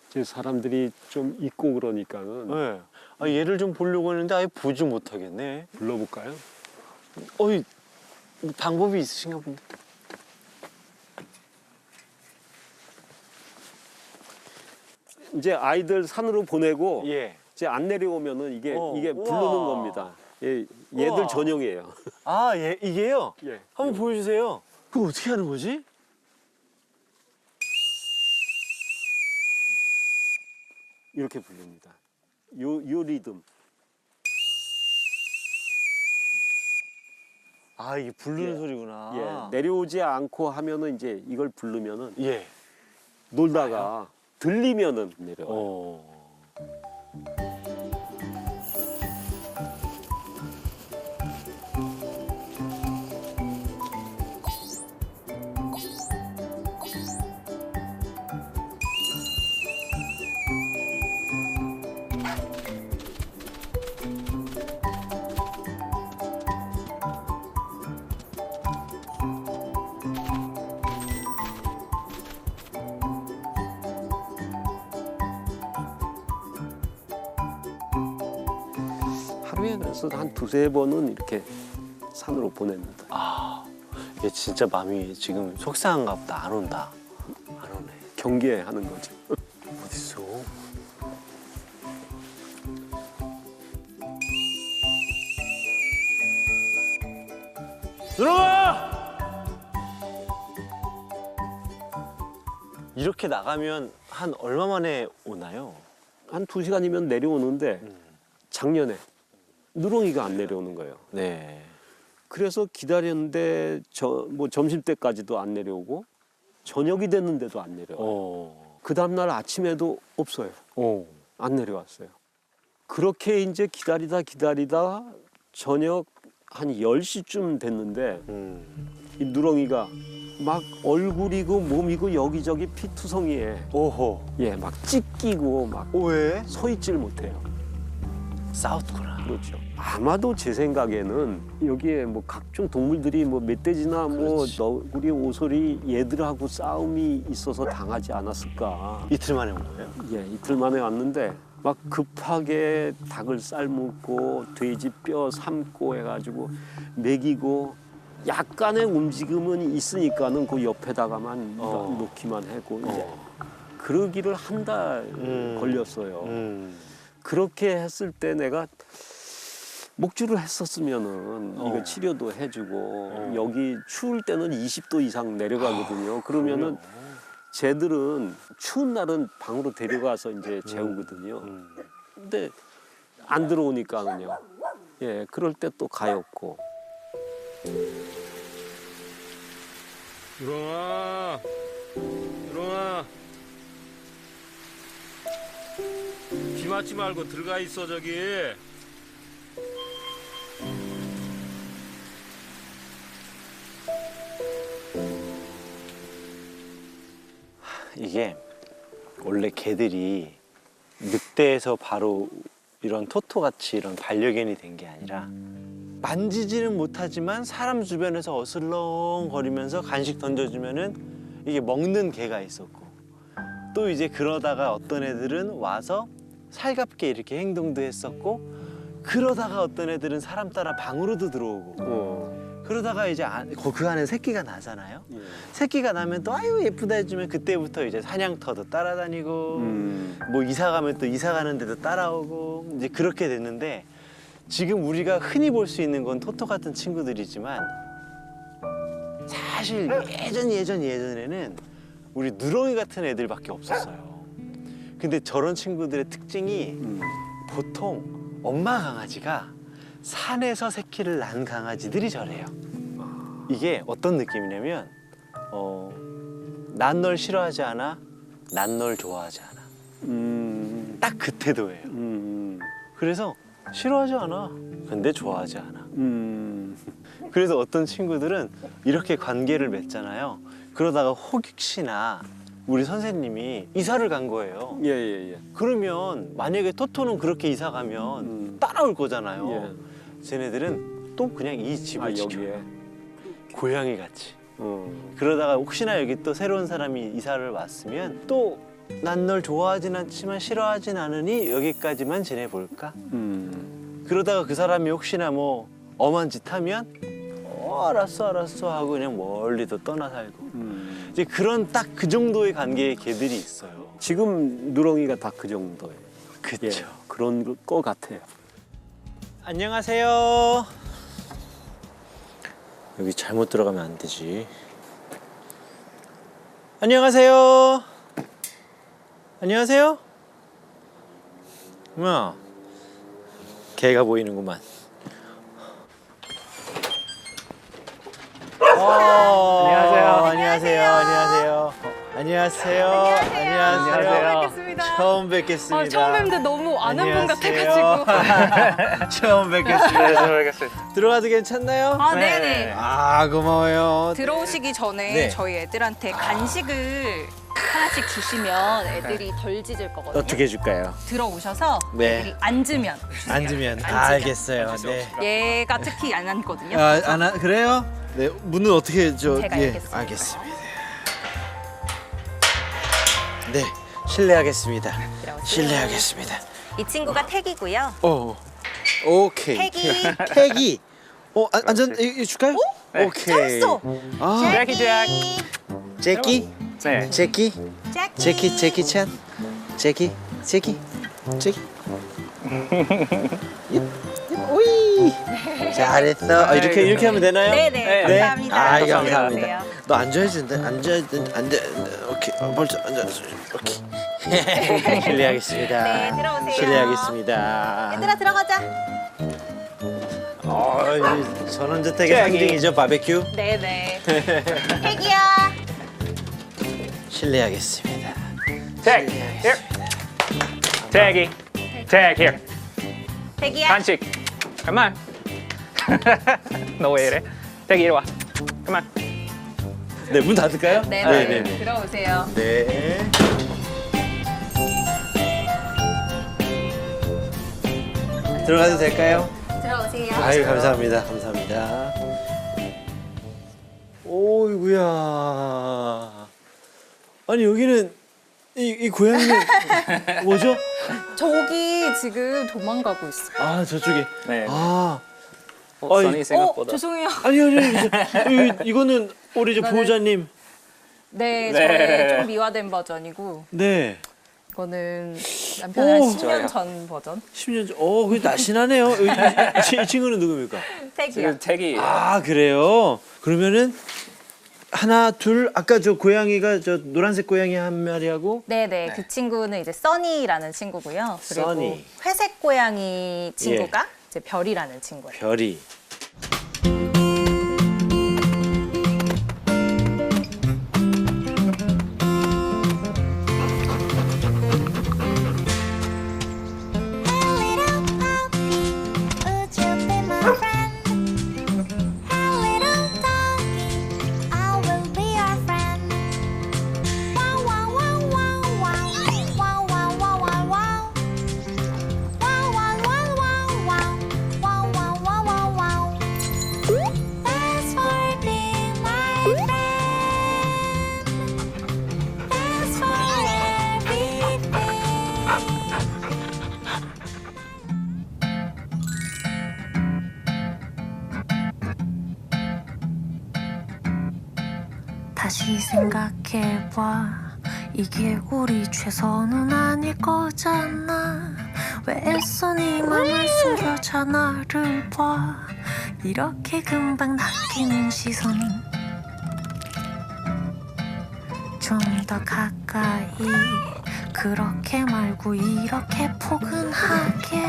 제 사람들이 좀 있고 그러니까는 네. 아 얘를 좀 보려고 했는데 아예 보지 못하겠네. 불러볼까요? 어이 방법이 있으신가 본데. 이제 아이들 산으로 보내고 예. 이제 안 내려오면은 이게 우와. 부르는 겁니다. 얘들 우와. 전용이에요. 아 예, 이게요? 예. 한번 보여주세요. 그거 어떻게 하는 거지? 이렇게 부릅니다. 요 리듬. 아 이게 부르는 소리구나. 예. 내려오지 않고 하면은 이제 이걸 부르면은 예. 놀다가 들리면은 내려와요. 하루에 그래서 한 2-3번은 이렇게 산으로 보냅니다. 아, 얘 진짜 마음이 지금 속상한가 보다. 안 온다. 안 오네. 경계하는 거죠. 어딨어? 들어가! 이렇게 나가면 한 얼마 만에 오나요? 한 2시간이면 내려오는데 작년에 누렁이가 안 내려오는 거예요. 네. 그래서 기다렸는데 뭐 점심때까지도 안 내려오고 저녁이 됐는데도 안 내려와요. 그 다음날 아침에도 없어요. 안 내려왔어요. 그렇게 이제 기다리다 저녁 한 10시쯤 됐는데 이 누렁이가 막 얼굴이고 몸이고 여기저기 피투성이에 예, 막 찢기고 막 왜? 서 있질 못해요. 싸웠구나. 그렇죠. 아마도 제 생각에는 여기에 뭐 각종 동물들이 뭐 멧돼지나 뭐 너구리, 오소리 얘들하고 싸움이 있어서 당하지 않았을까. 이틀 만에 온 거예요? 예, 이틀 만에 왔는데 막 급하게 닭을 삶고 돼지 뼈 삶고 해가지고 먹이고 약간의 움직임은 있으니까는 그 옆에다가만 놓기만 하고 이제 그러기를 한 달 걸렸어요. 그렇게 했을 때 내가 목줄을 했었으면은 이거 치료도 해주고 여기 추울 때는 20도 이상 내려가거든요. 그러면은 쟤들은 추운 날은 방으로 데려가서 이제 재우거든요. 근데 안 들어오니까는요. 예, 그럴 때 또 가엾고. 누렁아, 누렁아. 비 맞지 말고 들어가 있어 저기. 이게 원래 개들이 늑대에서 바로 이런 토토같이 이런 반려견이 된 게 아니라 만지지는 못하지만 사람 주변에서 어슬렁거리면서 간식 던져주면은 이게 먹는 개가 있었고 또 이제 그러다가 어떤 애들은 와서 살갑게 이렇게 행동도 했었고 그러다가 어떤 애들은 사람 따라 방으로도 들어오고 그러다가 이제 그 안에 새끼가 나잖아요. 새끼가 나면 또 아유 예쁘다 해주면 그때부터 이제 사냥터도 따라다니고 뭐 이사 가면 또 이사 가는 데도 따라오고 이제 그렇게 됐는데 지금 우리가 흔히 볼 수 있는 건 토토 같은 친구들이지만 사실 예전에는 우리 누렁이 같은 애들밖에 없었어요. 근데 저런 친구들의 특징이 보통 엄마 강아지가 산에서 새끼를 낳은 강아지들이 저래요. 이게 어떤 느낌이냐면 난 널 싫어하지 않아, 난 널 좋아하지 않아. 딱 그 태도예요. 그래서 싫어하지 않아, 근데 좋아하지 않아. 그래서 어떤 친구들은 이렇게 관계를 맺잖아요. 그러다가 혹시나 우리 선생님이 이사를 간 거예요. 예. 그러면 만약에 토토는 그렇게 이사 가면 따라올 거잖아요. 쟤네들은 또 그냥 이 집을 지켜요. 고양이 같이. 그러다가 혹시나 여기 또 새로운 사람이 이사를 왔으면 또 난 널 좋아하진 않지만 싫어하진 않으니 여기까지만 지내볼까? 그러다가 그 사람이 혹시나 뭐 엄한 짓 하면 알았어 하고 그냥 멀리 또 떠나 살고 이제 그런 딱 그 정도의 관계의 개들이 있어요. 지금 누렁이가 다 그 정도예요. 그쵸. 예, 그런 거 같아요. 안녕하세요. 여기 잘못 들어가면 안 되지. 안녕하세요. 안녕하세요. 뭐야? 개가 보이는구만. 안녕하세요. 처음 뵙겠습니다. 처음 뵙는데 너무 아는 분 같아가지고. 처음 뵙겠습니다. 들어가도 괜찮나요? 아, 네네. 아, 고마워요. 들어오시기 전에 네. 저희 애들한테 간식을 하나씩 주시면 애들이 덜 짖을 거거든요. 어떻게 해줄까요? 들어오셔서 네. 애들이 앉으면 주세요. 앉으면. 알겠어요. 네. 얘가 특히 안 앉거든요. 그래요? 네, 문은 어떻게 제가 열겠습니다. 알겠습니다. 네, 실례하겠습니다. 들어오세요. 실례하겠습니다. 이 친구가 태기고요. 오케이. 태기. 안전 이거 줄까요? 네. 오케이. 잘했어. 제키. 네. 제키 찬. 제키. 오이. 잘했어. 이렇게 하면 되나요? 네네, 감사합니다. 아, 들어오세요. 감사합니다. 너 앉아야 된대. 앉아. 오케이. 벌써 앉아. 오케이. 실례하겠습니다. 네, 들어오세요. 실례하겠습니다. 얘들아 들어가자. 이 전원주택의 상징이죠, 바베큐. 네네. 태기야. 실례하겠습니다. Tag here. Taggy. Tag here. 태기야. 간식. Come on. 너 왜 이래? 태기 이리 와. Come on. 네, 문 닫을까요? 네네. 들어오세요. 네. 들어가도 될까요? 들어오세요. 아유, 감사합니다. 감사합니다. 오이구야. 아니, 여기는 이 고양이는 뭐죠? 저기 지금 도망가고 있어요. 아, 저쪽에. 네. 아. 선이 생각보다. 죄송해요. 아니요. 이거는 우리 저 보호자님. 네, 네. 저의 좀 미화된 버전이고 네. 이거는 남편이랑 오, 10년 전 버전. 10년 전. 그게 날씬하네요. 이 친구는 누굽니까? 태기야. 지금 태기. 아, 그래요? 그러면은 하나, 둘, 아까 저 고양이가 저 노란색 고양이 한 마리하고 네네, 그 친구는 이제 써니라는 친구고요. 그리고 써니. 회색 고양이 친구가 이제 별이라는 친구예요. 별이. 다시 생각해봐. 이게 우리 최선은 아닐 거잖아. 왜 애써 네 맘을 숨겨자 나를 봐. 이렇게 금방 낚이는 시선. 좀 더 가까이. 그렇게 말고 이렇게 포근하게.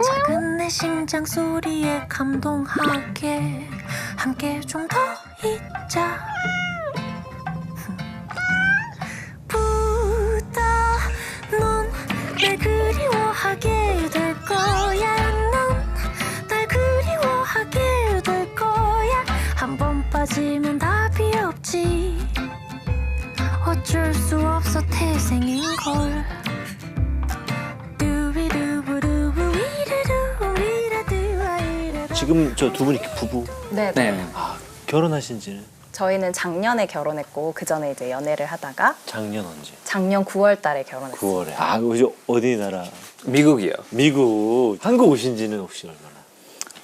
작은 내 심장 소리에 감동하게. 함께 좀 더 있자. 넌 날 그리워하게 될 거야. 넌 날 그리워하게 될 거야. 한 번 빠지면 답이 없지. 어쩔 수 없어 태생인걸. 지금 저 두 분이 부부. 네. 아, 결혼하신 지는 저희는 작년에 결혼했고 그 전에 이제 연애를 하다가 작년 언제? 작년 9월 달에 결혼했어요. 9월에. 아, 그죠? 어디 나라? 미국이요. 미국. 한국 오신 지는 혹시 얼마나?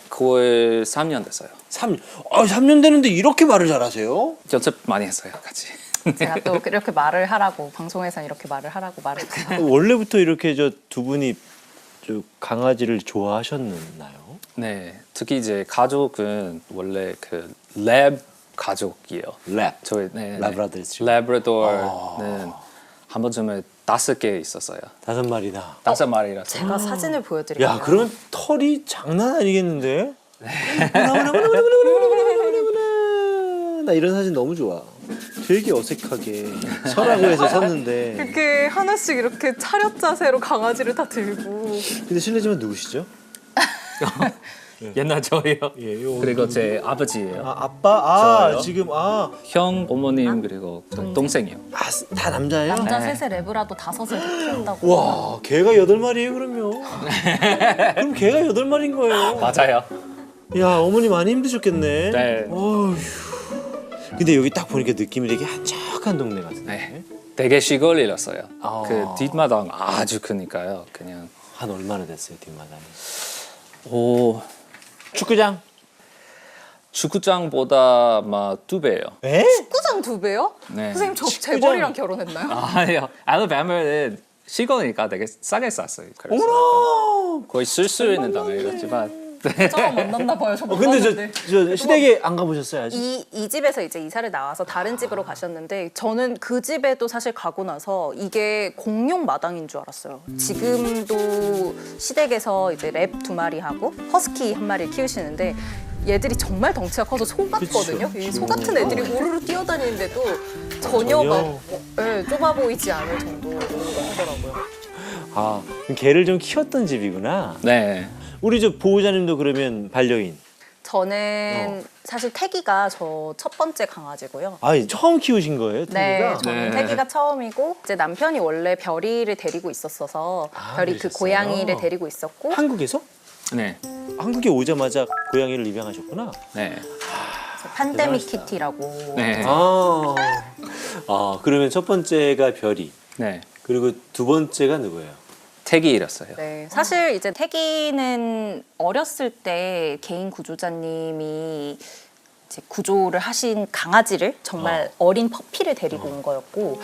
9월 3년 됐어요. 3년 되는데 이렇게 말을 잘하세요? 연습 많이 했어요, 같이. 제가 또 이렇게 말을 하라고 방송에서 이렇게 말을 하라고 말했어요. 원래부터 이렇게 저 두 분이 저 강아지를 좋아하셨나요? 네, 특히 이제 가족은 원래 그 랩 가족이에요. 랩. 저희 라브라도르. 라브라도르는 한 번쯤에 5개 있었어요. 5마리나. 5마리라서. 제가 사진을 보여드릴게요. 야, 그러면 털이 장난 아니겠는데? 나 이런 사진 너무 좋아. 되게 어색하게 서라고 해서 섰는데. 이렇게 하나씩 이렇게 차렷 자세로 강아지를 다 들고. 근데 실례지만 누구시죠? 옛날 저예요. 예, 그리고 제 아버지예요. 아, 아빠? 저요? 지금 형, 어머님 그리고 동생이요. 다 남자예요? 남자 네. 셋에 레브라도 5을 키운다고. 와, 개가 8마리예요, 그러면. 그럼 개가 8마리인 거예요. 맞아요. 야, 어머니 많이 힘드셨겠네. 네. 어휴. 근데 여기 딱 보니까 느낌이 되게 한적한 동네 같은데. 네. 되게 시골이었어요. 아. 그 뒷마당 아주 크니까요. 그냥 한 얼마나 됐어요, 뒷마당이? 오, 축구장? 축구장보다 막 2배예요. 에? 축구장 2배요? 네. 선생님 저 재벌이랑 결혼했나요? 아니요. 알라바마는 시골이니까 되게 싸게 쌌어요. 그래서 어머나! 거의 쓸 수 있는 땅이었지만 저랑 만났나 봐요. 저 근데 몰랐는데. 저 시댁에 안 가보셨어요 아직? 이 집에서 이제 이사를 나와서 다른 집으로 가셨는데 저는 그 집에도 사실 가고 나서 이게 공룡 마당인 줄 알았어요. 지금도 시댁에서 이제 랩 2마리 하고 허스키 1마리 키우시는데 얘들이 정말 덩치가 커서 소 같거든요. 이 소 같은 애들이 우르르 뛰어다니는데도 전혀 막 좁아 보이지 않을 정도로 하더라고요. 아, 그럼 개를 좀 키웠던 집이구나. 네. 우리 저 보호자님도 그러면 반려인. 저는 사실 태기가 저 첫 번째 강아지고요. 아, 처음 키우신 거예요? 네, 태기가? 저는 태기가 처음이고 이제 남편이 원래 별이를 데리고 있었어서 별이 그 그러셨어요? 고양이를 데리고 있었고 한국에서? 네. 한국에 오자마자 고양이를 입양하셨구나. 네. 팬데믹 키티라고. 네. 그러면 첫 번째가 별이. 네. 그리고 두 번째가 누구예요? 태기였어요. 네, 사실 이제 태기는 어렸을 때 개인 구조자님이 이제 구조를 하신 강아지를 정말 어린 퍼피를 데리고 온 거였고.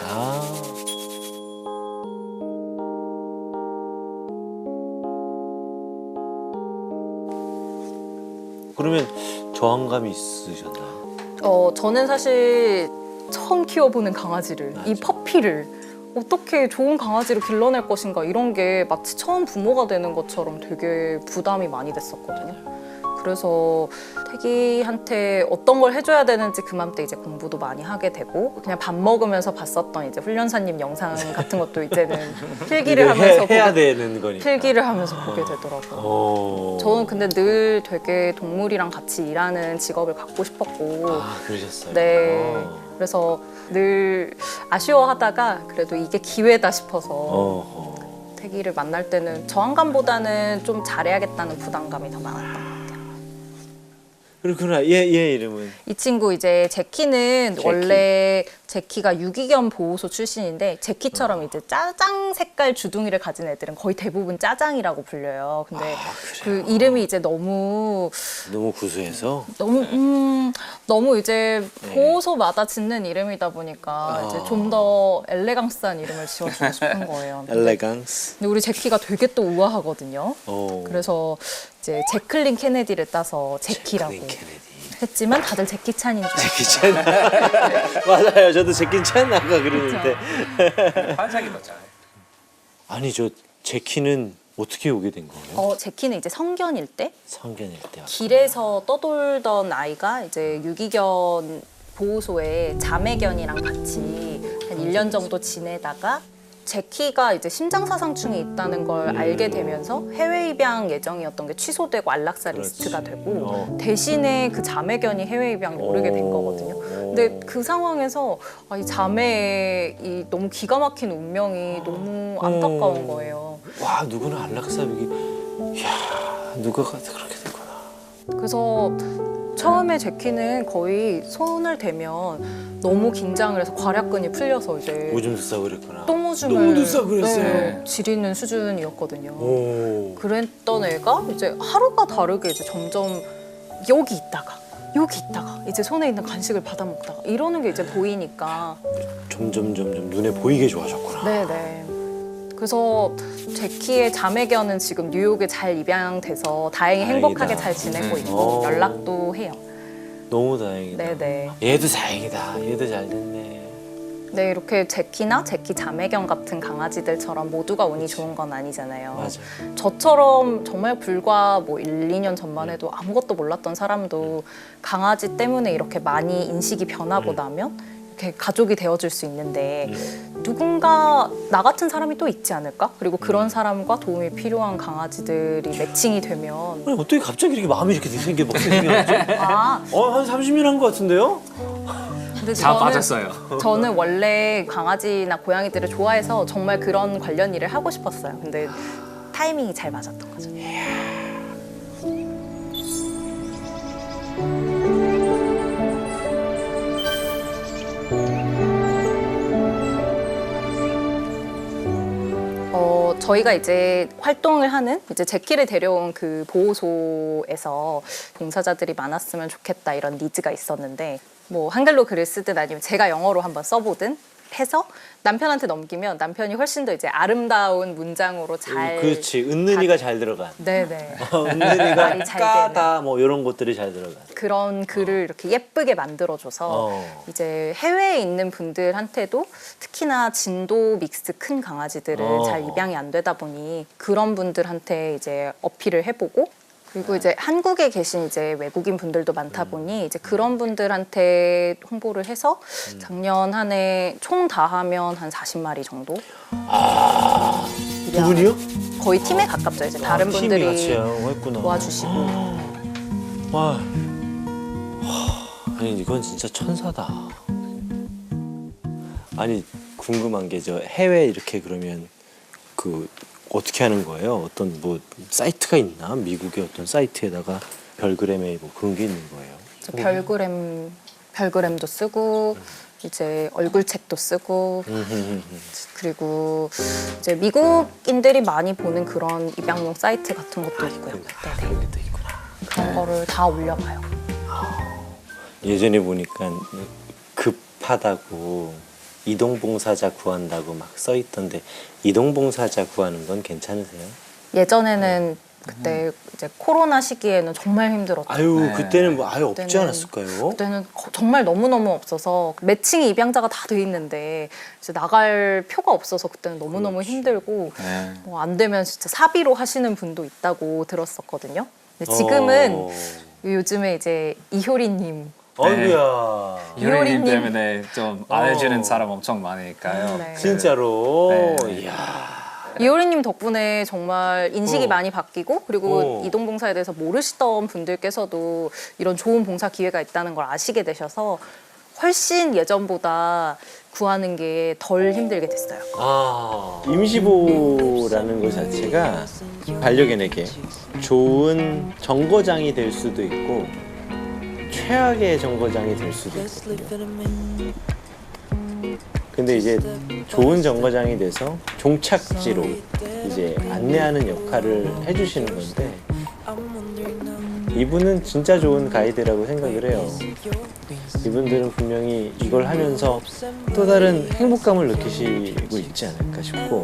그러면 저항감이 있으셨나요? 저는 사실 처음 키워보는 강아지를 이 퍼피를 어떻게 좋은 강아지로 길러낼 것인가 이런 게 마치 처음 부모가 되는 것처럼 되게 부담이 많이 됐었거든요. 그래서 태기한테 어떤 걸 해줘야 되는지 그맘때 이제 공부도 많이 하게 되고 그냥 밥 먹으면서 봤었던 이제 훈련사님 영상 같은 것도 이제는 필기를 하면서 해야 되는 거니까. 필기를 하면서 보게 되더라고요. 저는 근데 늘 되게 동물이랑 같이 일하는 직업을 갖고 싶었고. 그러셨어요? 네. 그래서 늘 아쉬워하다가 그래도 이게 기회다 싶어서 태기를 만날 때는 저항감보다는 좀 잘해야겠다는 부담감이 더 많았던 것 같아요. 그렇구나. 얘 이름은? 이 친구 이제 제키는 제키. 원래 제키가 유기견 보호소 출신인데 제키처럼 이제 짜장 색깔 주둥이를 가진 애들은 거의 대부분 짜장이라고 불려요. 근데 그 이름이 이제 너무 구수해서? 너무 이제 보호소마다 짓는 이름이다 보니까 이제 좀 더 엘레강스한 이름을 지어주고 싶은 거예요. 엘레강스. 근데 우리 제키가 되게 또 우아하거든요. 그래서 이제 제클린 케네디를 따서 제키라고 했지만 다들 제키 찬인 줄 알았어요. 제키 찬. 맞아요. 저도 제키 찬 아까 그러는데. 환상이 떴잖아요. 아니 저 제키는 어떻게 오게 된 거예요? 제키는 이제 성견일 때 성견일 때. 길에서 떠돌던 아이가 이제 유기견 보호소에 자매견이랑 같이 한 1년 정도 지내다가 제키가 이제 심장사상충이 있다는 걸 알게 되면서 해외 입양 예정이었던 게 취소되고 안락사 리스트가 되고 대신에 그 자매견이 해외 입양을 오르게 된 거거든요. 근데 그 상황에서 이 자매의 너무 기가 막힌 운명이 너무 안타까운 거예요. 와, 누구나 안락사비기. 이야, 누가 그렇게 됐구나. 그래서 처음에 제키는 거의 손을 대면 너무 긴장을 해서 괄약근이 풀려서 이제 오줌도 싸고 그랬구나. 똥오줌을 싸고 그랬어요. 지리는 수준이었거든요. 그랬던 애가 이제 하루가 다르게 이제 점점 여기 있다가 이제 손에 있는 간식을 받아 먹다가 이러는 게 이제 보이니까 점점 눈에 보이게 좋아졌구나. 네네. 그래서 제키의 자매견은 지금 뉴욕에 잘 입양돼서 다행히 행복하게 잘 지내고 있고 연락도 해요. 너무 다행이다. 네네. 얘도 다행이다. 얘도 잘 됐네. 네, 이렇게 제키나 제키 자매견 같은 강아지들처럼 모두가 운이 좋은 건 아니잖아요. 맞아. 저처럼 정말 불과 뭐 1, 2년 전만 해도 아무것도 몰랐던 사람도 강아지 때문에 이렇게 많이 인식이 변하고 나면 이렇게 가족이 되어줄 수 있는데 누군가 나 같은 사람이 또 있지 않을까? 그리고 그런 사람과 도움이 필요한 강아지들이 매칭이 되면 아니, 어떻게 갑자기 이렇게 마음이 이렇게 생겨났지? 한 30년 한 것 같은데요? 근데 다 맞았어요. 저는 원래 강아지나 고양이들을 좋아해서 정말 그런 관련 일을 하고 싶었어요. 근데 타이밍이 잘 맞았던 거죠. 저희가 이제 활동을 하는 이제 제키를 데려온 그 보호소에서 봉사자들이 많았으면 좋겠다 이런 니즈가 있었는데 뭐 한글로 글을 쓰든 아니면 제가 영어로 한번 써보든 해서 남편한테 넘기면 남편이 훨씬 더 이제 아름다운 문장으로 잘 그렇지. 은느리가 잘 들어간. 네네. 은느리가 말이 잘 까다 뭐 이런 것들이 잘 들어간. 그런 글을 이렇게 예쁘게 만들어줘서 이제 해외에 있는 분들한테도 특히나 진도 믹스 큰 강아지들을 잘 입양이 안 되다 보니 그런 분들한테 이제 어필을 해보고 그리고 이제 한국에 계신 이제 외국인 분들도 많다 보니 이제 그런 분들한테 홍보를 해서 작년 한 해 총 다 하면 한 40마리 정도. 두 분이요? 거의 팀에 가깝죠. 이제 다른 팀이 분들이 같이 했구나. 도와주시고. 와, 아니 이건 진짜 천사다. 아니 궁금한 게 저 해외 이렇게 그러면 그 어떻게 하는 거예요? 어떤 뭐 사이트가 있나? 미국의 어떤 사이트에다가 별그램에 뭐 그런 게 있는 거예요? 별그램도 쓰고 이제 얼굴책도 쓰고 그리고 이제 미국인들이 많이 보는 그런 입양용 사이트 같은 것도 있고요. 네네. 그런 거를 다 올려봐요. 예전에 보니까 급하다고 이동봉사자 구한다고 막 써 있던데 이동봉사자 구하는 건 괜찮으세요? 예전에는 그때 이제 코로나 시기에는 정말 힘들었죠. 아유 그때는 뭐 아예 없지 그때는- 않았을까요? 그때는 정말 너무너무 없어서 매칭이 입양자가 다 돼 있는데 이제 나갈 표가 없어서 그때는 너무너무 힘들고 뭐 안 되면 진짜 사비로 하시는 분도 있다고 들었었거든요. 근데 지금은 요즘에 이제 이효리님 아이고야. 이효리님 이효리님. 때문에 좀 알려주는 사람 엄청 많으니까요. 네. 진짜로. 네. 이야. 이효리님 덕분에 정말 인식이 많이 바뀌고 그리고 어. 이동봉사에 대해서 모르시던 분들께서도 이런 좋은 봉사 기회가 있다는 걸 아시게 되셔서 훨씬 예전보다 구하는 게 덜 힘들게 됐어요. 임시보호라는 것 자체가 반려견에게 좋은 정거장이 될 수도 있고 최악의 정거장이 될 수도 있거든요. 근데 이제 좋은 정거장이 돼서 종착지로 이제 안내하는 역할을 해주시는 건데 이분은 진짜 좋은 가이드라고 생각을 해요. 이분들은 분명히 이걸 하면서 또 다른 행복감을 느끼시고 있지 않을까 싶고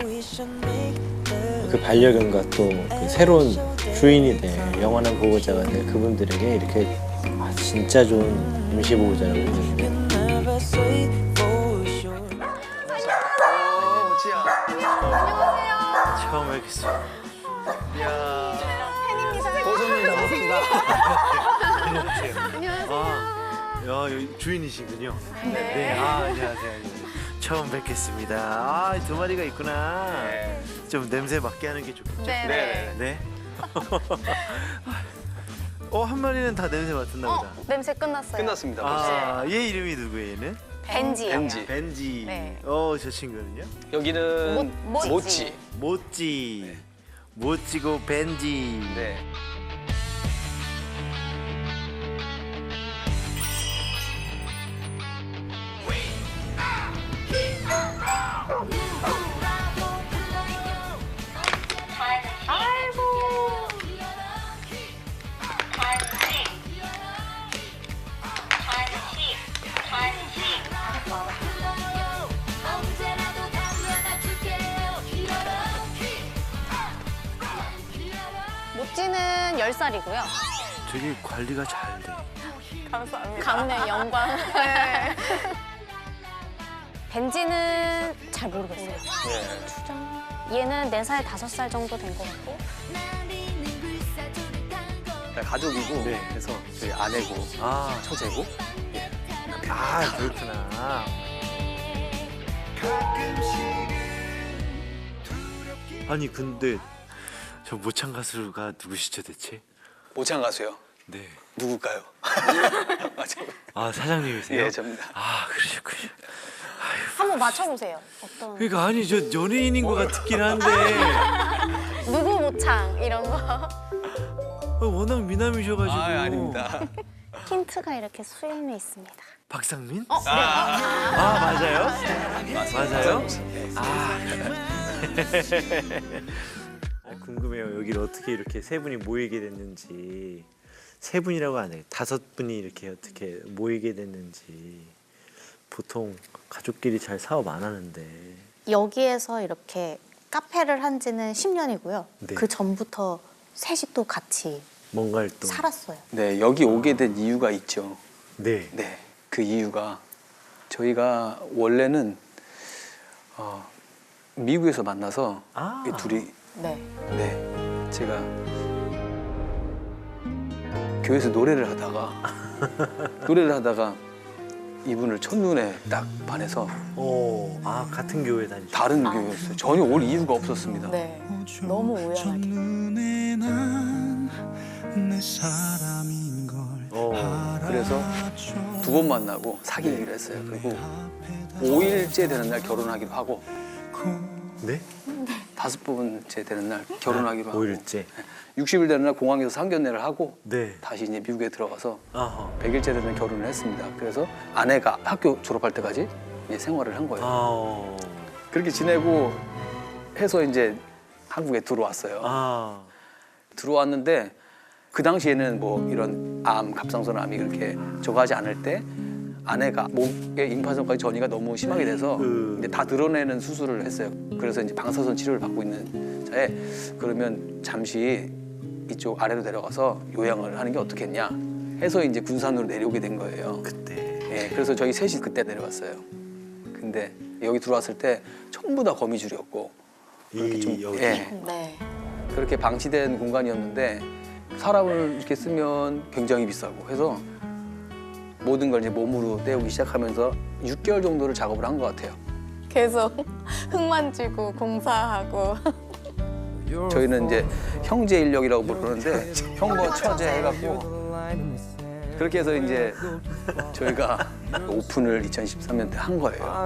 그 반려견과 또 그 새로운 주인이 될 영원한 보호자가 될 그분들에게 이렇게 진짜 좋은 임시보호자라고 해주시면 처음 뵙겠습니다. 이야. 고생이 나왔습니다. 안녕하세요. 야, 여기 주인이시군요. 네. 안녕하세요. 처음 뵙겠습니다. 두 마리가 있구나. 좀 냄새 맡게 하는 게 좋겠죠? 네. 한 마리는 다 냄새 맡았나 보다. 냄새 끝났어요. 끝났습니다. 얘 이름이 누구예요, 얘는? 벤지요. 벤지. 네. 저 친구는요? 여기는 모찌. 모찌. 모찌고 벤지. 네. 모찌는 10살이고요. 되게 관리가 잘 돼. 감사합니다. 강릉 영광. 벤지는 잘 모르겠어요. 추정. 얘는 4살, 5살 정도 된 것 같고. 가족이고 그래서 저희 아내고 처제고. 그렇구나. 아니 근데 저 모창 가수가 누구시죠 대체? 모창 가수요? 네. 누굴까요? 사장님이세요? 예, 접니다. 그러셨군요. 한번 맞춰보세요. 어떤. 그러니까 아니 저 연예인인 것 같긴 한데 누구 모창 이런 거. 워낙 미남이셔가지고. 아닙니다. 힌트가 이렇게 수염에 있습니다. 박상민? 네. 맞아요? 맞아요? 궁금해요. 여기를 어떻게 이렇게 세 분이 모이게 됐는지. 세 분이라고 안 해요. 5분이 이렇게 어떻게 모이게 됐는지 보통 가족끼리 잘 사업 안 하는데. 여기에서 이렇게 카페를 한 지는 10년이고요. 네. 그 전부터 셋이 또 같이 뭔가를 또. 살았어요. 네, 여기 오게 된 이유가 있죠. 네. 네, 그 이유가 저희가 원래는 미국에서 만나서 이 둘이 네. 네, 제가 교회에서 노래를 하다가 이분을 첫눈에 딱 반해서 같은 교회 다니죠? 다른 교회였어요. 전혀 올 이유가 없었습니다. 네. 너무 우연하게. 그래서 두 번 만나고 사귀기로 했어요. 그리고 5일째 되는 날 결혼하기로 하고 네? 5번째 되는 날 결혼하기로 하고 5일째? 60일 되는 날 공항에서 상견례를 하고 네. 다시 이제 미국에 들어가서 아하. 100일째 되는 날 결혼을 했습니다. 그래서 아내가 학교 졸업할 때까지 이제 생활을 한 거예요. 그렇게 지내고 해서 이제 한국에 들어왔어요. 들어왔는데 그 당시에는 뭐 이런 갑상선암이 그렇게 저거하지 않을 때 아내가 목에 임파선까지 전이가 너무 심하게 돼서 이제 다 드러내는 수술을 했어요. 그래서 이제 방사선 치료를 받고 있는 자에 그러면 잠시 이쪽 아래로 내려가서 요양을 하는 게 어떻겠냐 해서 이제 군산으로 내려오게 된 거예요. 그때. 예, 그래서 저희 셋이 그때 내려왔어요. 근데 여기 들어왔을 때 전부 다 거미줄이었고 그렇게 좀 여기. 네. 그렇게 방치된 공간이었는데 사람을 이렇게 쓰면 굉장히 비싸고 해서 모든 걸 이제 몸으로 때우기 시작하면서 6개월 정도를 작업을 한 것 같아요. 계속 흙 만지고 공사하고. 저희는 이제 형제 인력이라고 부르는데 형부 처제 해갖고 그렇게 해서 이제 저희가 오픈을 2013년 때 한 거예요.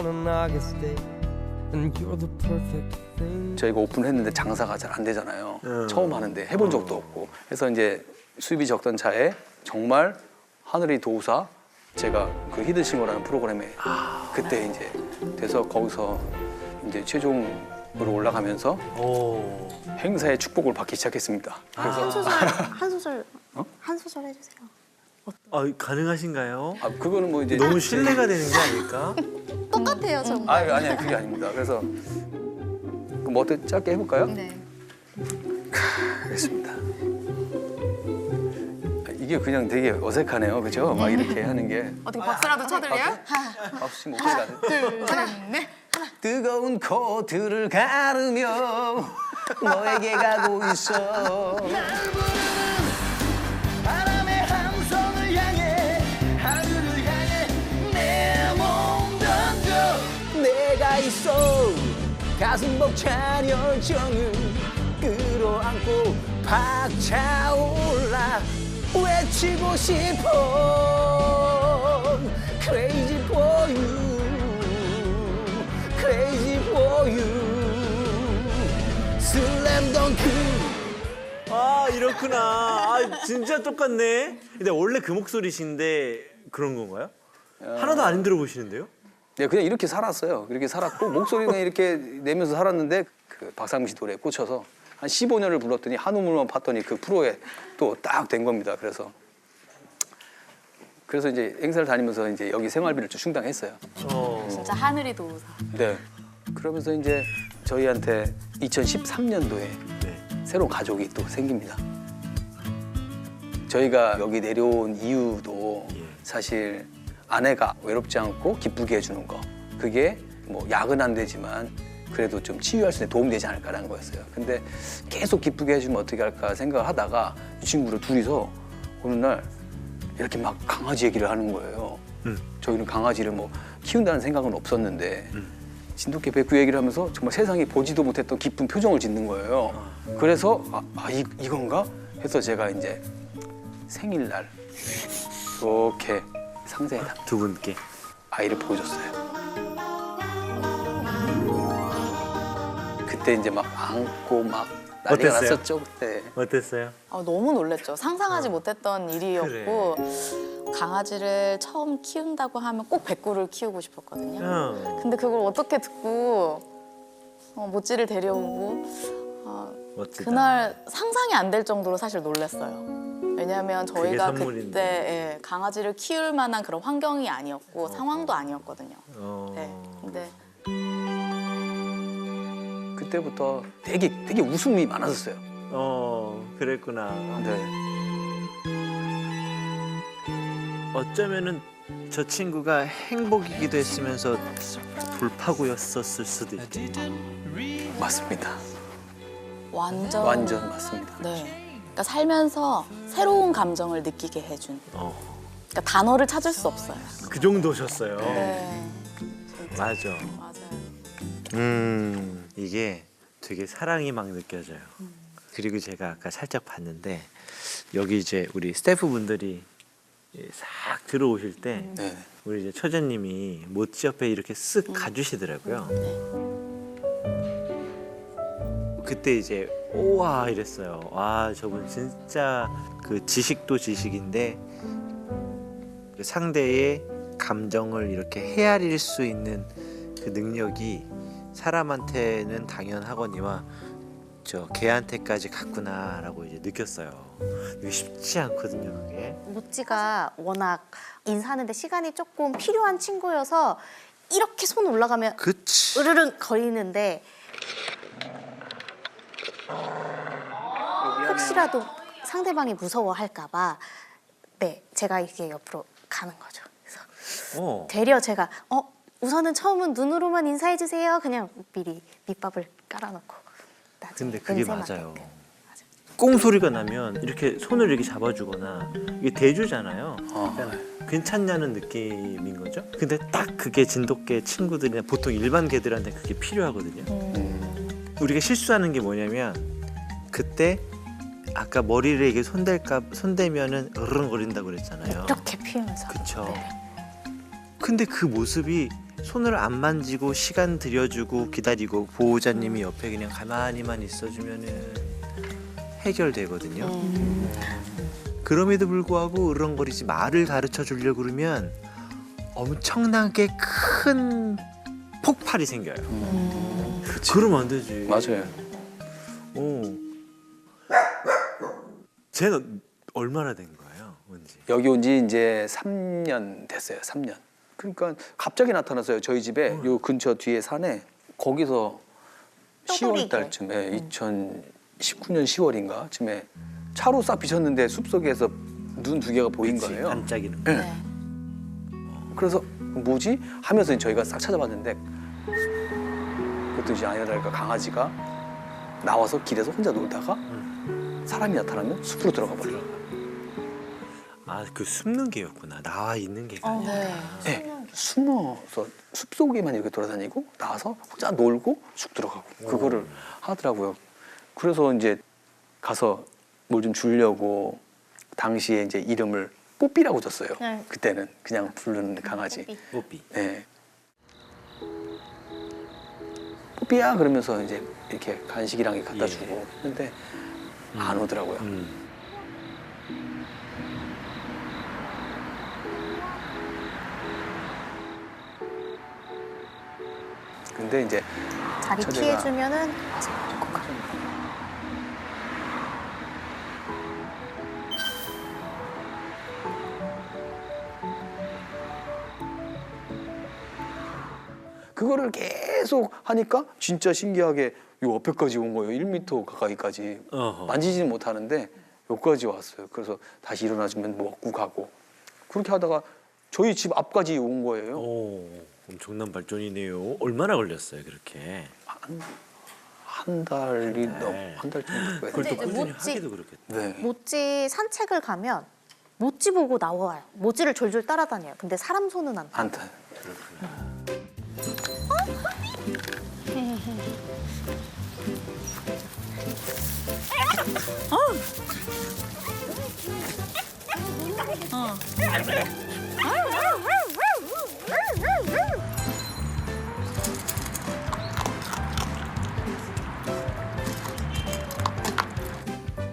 저희가 오픈을 했는데 장사가 잘 안 되잖아요. 처음 하는데 해본 적도 없고 해서 이제 수입이 적던 차에 정말 하늘의 도우사 제가 그 히든싱어라는 프로그램에 그때 이제 돼서 거기서 이제 최종으로 올라가면서 행사의 축복을 받기 시작했습니다. 그래서 한 소절 해주세요. 가능하신가요? 그거는 뭐 이제 너무 신뢰가 되는 게 아닐까? 똑같아요, 정말. 아니 그게 아닙니다. 그래서 뭐 어떻게 짧게 해볼까요? 네. 알겠습니다. 이게 그냥 되게 어색하네요, 그죠? 막 이렇게 하는 게. 어떻게 박수라도 쳐드려요? 박수 목소리가 안 돼. 둘, 셋, 넷. 뜨거운 코트를 가르며 너에게 가고 있어. 바람의 함성을 향해 하늘을 향해 내 몸 던져 내가 있어 가슴 벅찬 열정을 끌어안고 박차올라 외치고 싶어 Crazy for you Crazy for you 슬램 덩크 이렇구나. 진짜 똑같네. 근데 원래 그 목소리신데 그런 건가요? 하나도 안 힘들어 보시는데요? 네, 그냥 이렇게 살았어요. 이렇게 살았고 목소리는 이렇게 내면서 살았는데 그 박상민 씨 노래에 꽂혀서 한 15년을 불렀더니 한우물만 팠더니 그 프로에 또 딱 된 겁니다. 그래서 이제 행사를 다니면서 이제 여기 생활비를 좀 충당했어요. 진짜 하늘이 도우사. 네. 그러면서 이제 저희한테 2013년도에 새로운 가족이 또 생깁니다. 저희가 여기 내려온 이유도 사실 아내가 외롭지 않고 기쁘게 해주는 거. 그게 뭐 약은 안 되지만 그래도 좀 치유할 수 있는 도움되지 않을까라는 거였어요. 근데 계속 기쁘게 해주면 어떻게 할까 생각을 하다가 이 친구를 둘이서 어느 날 이렇게 막 강아지 얘기를 하는 거예요. 저희는 강아지를 뭐 키운다는 생각은 없었는데 진돗개 뱉고 얘기를 하면서 정말 세상에 보지도 못했던 기쁜 표정을 짓는 거예요. 그래서 이건가? 해서 제가 이제 생일날 이렇게 상자에 두 분께 아이를 보여줬어요. 그때 이제 막 안고 막 난리가 어땠어요? 났었죠 그때. 어땠어요? 너무 놀랬죠. 상상하지 못했던 일이었고 강아지를 처음 키운다고 하면 꼭 백구를 키우고 싶었거든요. 근데 그걸 어떻게 듣고 모찌를 데려오고 멋지다. 그날 상상이 안 될 정도로 사실 놀랐어요. 왜냐하면 그게 저희가 선물인데. 그때 예, 강아지를 키울 만한 그런 환경이 아니었고 상황도 아니었거든요. 네. 근데 그때부터 되게 웃음이 많았었어요. 그랬구나. 네. 어쩌면은 저 친구가 행복이기도 했으면서 돌파구였었을 수도 있지. 맞습니다. 완전 맞습니다. 네. 그러니까 살면서 새로운 감정을 느끼게 해준. 그러니까 단어를 찾을 수 없어요. 그 정도셨어요. 네. 맞아. 맞아요. 이게 되게 사랑이 막 느껴져요. 그리고 제가 아까 살짝 봤는데 여기 이제 우리 스태프분들이 싹 들어오실 때 우리 이제 처제님이 모찌 옆에 이렇게 쓱 가주시더라고요. 그때 이제 오와 이랬어요. 와 저분 진짜 그 지식도 지식인데 그 상대의 감정을 이렇게 헤아릴 수 있는 그 능력이 사람한테는 당연하거니와 저 개한테까지 갔구나라고 이제 느꼈어요. 이게 쉽지 않거든요, 그게. 모찌가 워낙 인사하는데 시간이 조금 필요한 친구여서 이렇게 손 올라가면 으르릉 거리는데 혹시라도 상대방이 무서워할까 봐 네, 제가 이렇게 옆으로 가는 거죠. 그래서 되려 제가 우선은 처음은 눈으로만 인사해 주세요. 그냥 미리 밑밥을 깔아놓고. 근데 그게 맞아요. 꽁 소리가 나면 이렇게 손을 이렇게 잡아주거나 이게 대주잖아요. 그러니까 괜찮냐는 느낌인 거죠. 근데 딱 그게 진돗개 친구들이나 보통 일반 개들한테 그게 필요하거든요. 우리가 실수하는 게 뭐냐면 그때 아까 머리를 이게 손대면은 으르렁거린다고 그랬잖아요. 이렇게 피우면서. 그렇죠. 근데 그 모습이 손을 안 만지고 시간 들여주고 기다리고 보호자님이 옆에 그냥 가만히만 있어주면은 해결되거든요. 그럼에도 불구하고 으르렁거리지 말을 가르쳐 주려고 그러면 엄청나게 큰 폭발이 생겨요. 그러면 안 되지. 맞아요. 쟤는 얼마나 된 거예요? 온지? 여기 온 지 이제 3년 됐어요. 3년. 그러니까 갑자기 나타났어요. 저희 집에 요 근처 뒤에 산에 거기서 10월 달쯤에 2019년 10월인가 쯤에 차로 싹 비쳤는데 숲속에서 눈 두 개가 보인 거예요. 반짝이는. 네. 그래서 뭐지? 하면서 저희가 싹 찾아봤는데 그것도 이제 아니나 다를까 강아지가 나와서 길에서 혼자 놀다가 사람이 나타나면 숲으로 들어가 버려요. 아, 그 숨는 개였구나. 나와 있는 개가 아니라. 네, 숨어서 숲속에만 이렇게 돌아다니고 나와서 혼자 놀고 쑥 들어가고 그거를 하더라고요. 그래서 이제 가서 뭘 좀 주려고 당시에 이제 이름을 뽀삐라고 줬어요. 네. 그때는 그냥 부르는 강아지. 뽀삐. 네. 뽀삐야 그러면서 이제 이렇게 간식이랑 갖다 주고 했는데 안 오더라고요. 근데 이제 자리 처제가 피해주면은 그거를 계속 하니까 진짜 신기하게 요 옆에까지 온 거예요. 1m 가까이까지. 만지지는 못하는데 여기까지 왔어요. 그래서 다시 일어나주면 먹고 가고 그렇게 하다가 저희 집 앞까지 온 거예요. 엄청난 발전이네요. 얼마나 걸렸어요, 그렇게? 한 달이 한 달 정도. 그걸 또 이제 꾸준히 모찌- 하기도 그렇겠다. 네. 모찌 산책을 가면 모찌 보고 나와요. 모찌를 졸졸 따라다녀요. 근데 사람 손은 안 타요. 안 타요.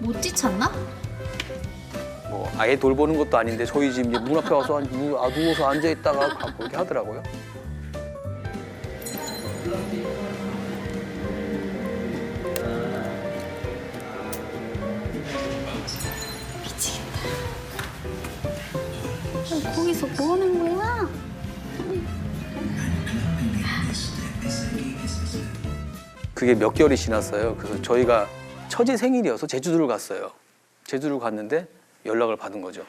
모찌 찾나? 뭐 아예 돌보는 것도 아닌데 저희 집 이제 문 앞에 와서 누워서 앉아 있다가 가고 그렇게 하더라고요. 미치겠다. 여기서 뭐 하는 거야? 그게 몇 개월이 지났어요. 그래서 저희가 처제 생일이어서 제주도를 갔어요. 제주도를 갔는데 연락을 받은 거죠.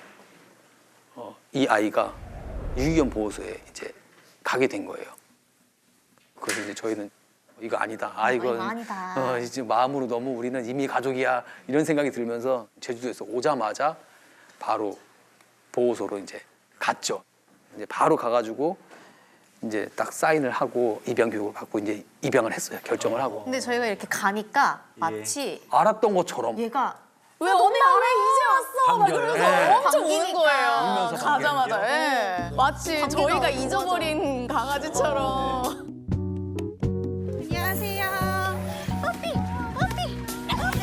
이 아이가 유기견 보호소에 이제 가게 된 거예요. 그래서 이제 저희는 이거 아니다. 이건 이거 아니다. 이제 마음으로 너무 우리는 이미 가족이야 이런 생각이 들면서 제주도에서 오자마자 바로 보호소로 이제 갔죠. 이제 바로 가가지고 이제 딱 사인을 하고 입양 교육을 받고 이제 입양을 했어요. 결정을 하고. 근데 저희가 이렇게 가니까 마치 알았던 것처럼. 얘가 왜 언니 왜 이제 왔어? 막 반겨요. 그러면서 네. 엄청 우는 반기니까. 거예요. 울면서 가자마자. 반겨요. 예. 마치 반기가 저희가 너무 잊어버린 강아지처럼. 안녕하세요. 뽀삐, 뽀삐, 뽀삐.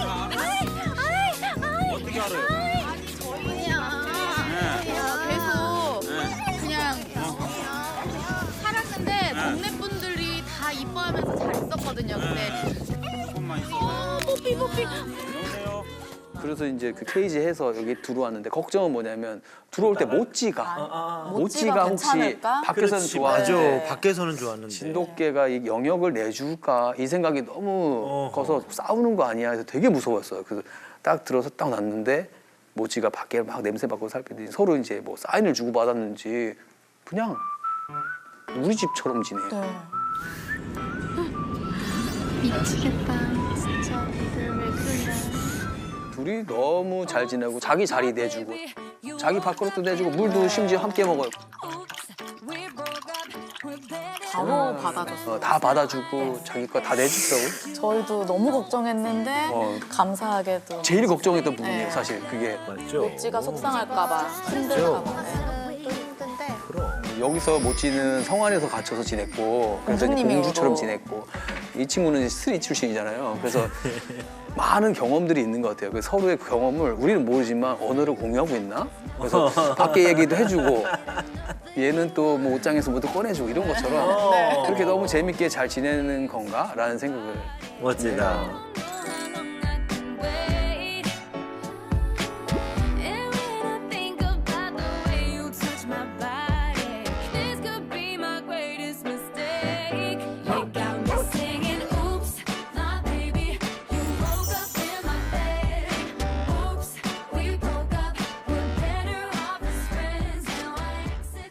어떻게 알아요? 아니 저희야. 계속 그냥 살았는데 동네 분들이 다 이뻐하면서 잘 있었거든요. 근데 조금만 있어. 뽀삐 뽀삐. 여보세요? 그래서 이제 그 케이지 해서 여기 들어왔는데 걱정은 뭐냐면 들어올 때 모찌가 모찌가 혹시 괜찮을까? 밖에서는 그렇지, 좋아하는데 맞아. 밖에서는 좋았는데. 진돗개가 이 영역을 내줄까 이 생각이 너무 커서 싸우는 거 아니야 해서 되게 무서웠어요. 그래서 딱 들어서 딱 놨는데 모찌가 밖에 막 냄새 맡고 살피더니 서로 이제 뭐 사인을 주고 받았는지 그냥 우리 집처럼 지내요. 미치겠다. 진짜 애들 왜 그러냐. 둘이 너무 잘 지내고 자기 자리 내주고 자기 밥그릇도 내주고 물도 심지어 함께 먹어요. 바로 받아줬어요. 다 받아주고 자기 거 다 내주더라고. 저희도 너무 걱정했는데 감사하게도 제일 걱정했던 부분이에요, 네. 사실 그게. 맞죠? 모찌가 속상할까봐 힘들까봐. 여기서 모찌는 성안에서 갇혀서 지냈고 그래서 이제 공주님이 공주처럼 오고. 지냈고 이 친구는 이제 스트릿 출신이잖아요. 그래서 많은 경험들이 있는 것 같아요. 그래서 서로의 그 경험을 우리는 모르지만 언어를 공유하고 있나? 그래서 밖에 얘기도 해주고 얘는 또 뭐 옷장에서 뭐도 꺼내주고 이런 것처럼 네. 그렇게 너무 재밌게 잘 지내는 건가라는 생각을. 멋지다.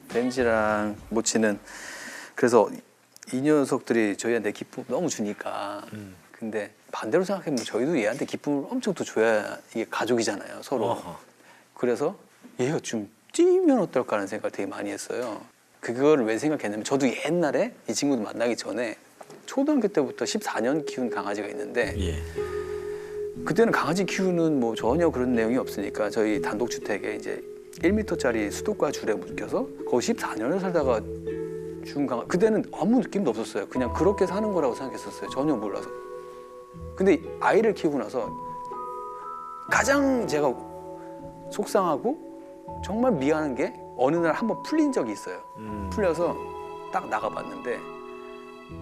벤지랑 모치는 그래서 이 녀석들이 저희한테 기쁨 너무 주니까 근데 반대로 생각해보면 저희도 얘한테 기쁨을 엄청 또 줘야 이게 가족이잖아요 서로. 그래서 얘가 좀 뛰면 어떨까 하는 생각을 되게 많이 했어요. 그걸 왜 생각했냐면 저도 옛날에 이 친구도 만나기 전에 초등학교 때부터 14년 키운 강아지가 있는데 그때는 강아지 키우는 뭐 전혀 그런 내용이 없으니까 저희 단독주택에 이제 1m짜리 수도과 줄에 묶여서 거기 14년을 살다가 죽은 강아지. 그때는 아무 느낌도 없었어요. 그냥 그렇게 사는 거라고 생각했었어요. 전혀 몰라서. 근데 아이를 키우고 나서 가장 제가 속상하고 정말 미안한 게 어느 날 한번 풀린 적이 있어요. 풀려서 딱 나가봤는데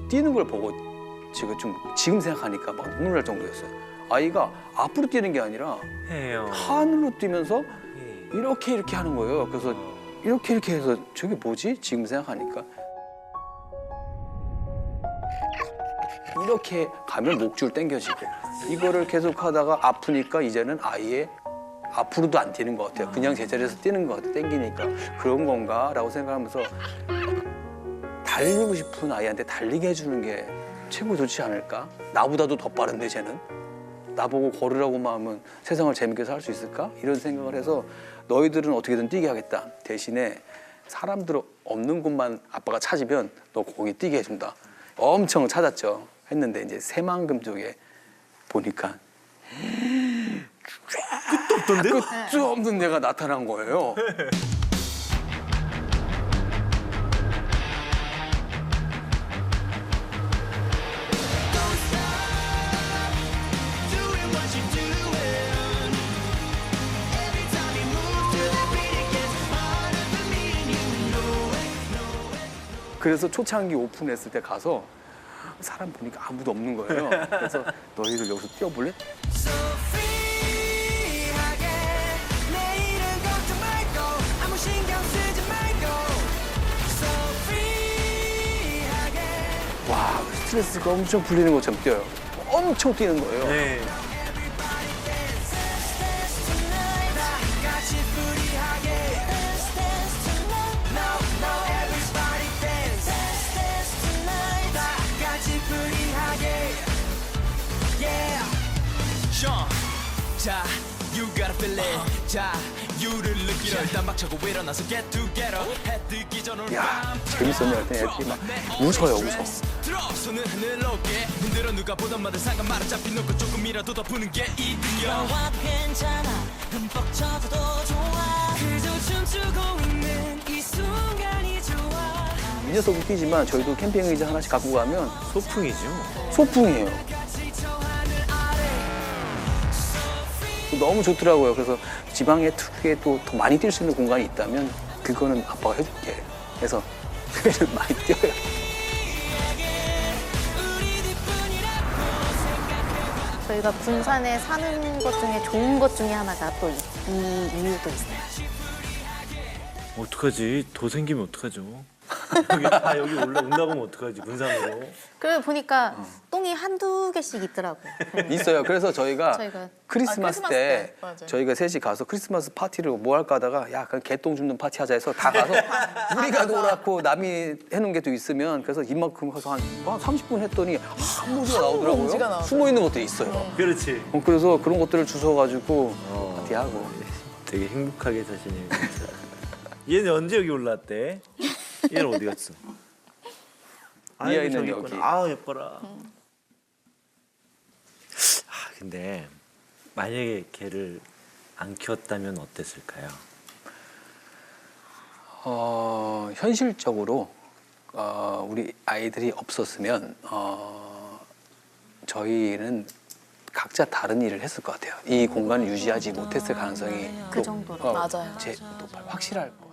뛰는 걸 보고 지금 생각하니까 막 눈물 날 정도였어요. 아이가 앞으로 뛰는 게 아니라 하늘로 뛰면서 이렇게 하는 거예요. 그래서 이렇게 해서 저게 뭐지? 지금 생각하니까 이렇게 가면 목줄 당겨지고 이거를 계속 하다가 아프니까 이제는 아예 앞으로도 안 뛰는 것 같아요. 그냥 제자리에서 뛰는 것 같아요. 당기니까 그런 건가라고 생각하면서 달리고 싶은 아이한테 달리게 해주는 게 최고 좋지 않을까? 나보다도 더 빠른데 쟤는? 나보고 걸으라고만 하면 세상을 재밌게 살 수 있을까? 이런 생각을 해서 너희들은 어떻게든 뛰게 하겠다. 대신에 사람들 없는 곳만 아빠가 찾으면 너 거기 뛰게 해준다. 엄청 찾았죠. 했는데 이제 새만금 쪽에 보니까 끝도 없던데요? 끝도 없는 애가 나타난 거예요. 그래서 초창기 오픈했을 때 가서 사람 보니까 아무도 없는 거예요. 그래서 너희들 여기서 뛰어볼래? 내일은 걱정 말고 아무 신경 쓰지 말고 스트레스가 엄청 풀리는 것처럼 뛰어요. 엄청 뛰는 거예요. 네. 자, you gotta feel it. 자, you를 느끼려 일단 막차고 일어나서 get together. 해 뜨기 전으로 야, 재밌었네. 그랬더니 애들이 막 웃어요, 웃어. 들어 손을 하늘로 어깨 흔들어 누가 보던 말은 상관 말아 잡히 놓고 조금이라도 더 푸는 게 이득이야. 너와 괜찮아 흠뻑 젖어도 좋아. 그저 춤추고 있는 이 순간이 좋아. 이 녀석도 뛰지만 저희도 캠핑 의자 하나씩 갖고 가면 소풍이죠. 소풍이에요. 너무 좋더라고요. 그래서 지방에 특유의 또 더 많이 뛸 수 있는 공간이 있다면 그거는 아빠가 해줄게. 그래서 그래서 많이 뛰어요. 저희가 군산에 사는 것 중에 좋은 것 중에 하나가 또 이 이유도 있어요. 어떡하지? 더 생기면 어떡하죠? 여기 올라오면 어떡하지? 군산으로. 그래 보니까 똥이 한두 개씩 있더라고요. 있어요. 그래서 저희가 크리스마스 때 맞아요. 저희가 셋이 가서 크리스마스 파티를 뭐 할까 하다가 야, 그냥 개똥 줍는 파티 하자 해서 다 가서 우리가 놀았고 남이 해놓은 게 또 있으면 그래서 이만큼 가서 한 30분 했더니 한 봉지가 나오더라고요. 숨어 있는 것도 있어요. 그렇지. 그래서 그런 것들을 주워가지고 파티하고. 되게 행복하게 사시네요, 진짜. 얘는 언제 여기 올라왔대? 얘는 어디 갔어? 이 아이는 여기. 아, 예뻐라. 근데 만약에 걔를 안 키웠다면 어땠을까요? 현실적으로 우리 아이들이 없었으면 저희는 각자 다른 일을 했을 것 같아요. 이 공간을 유지하지 못했을 가능성이 그 정도로. 맞아요. 확실할 거.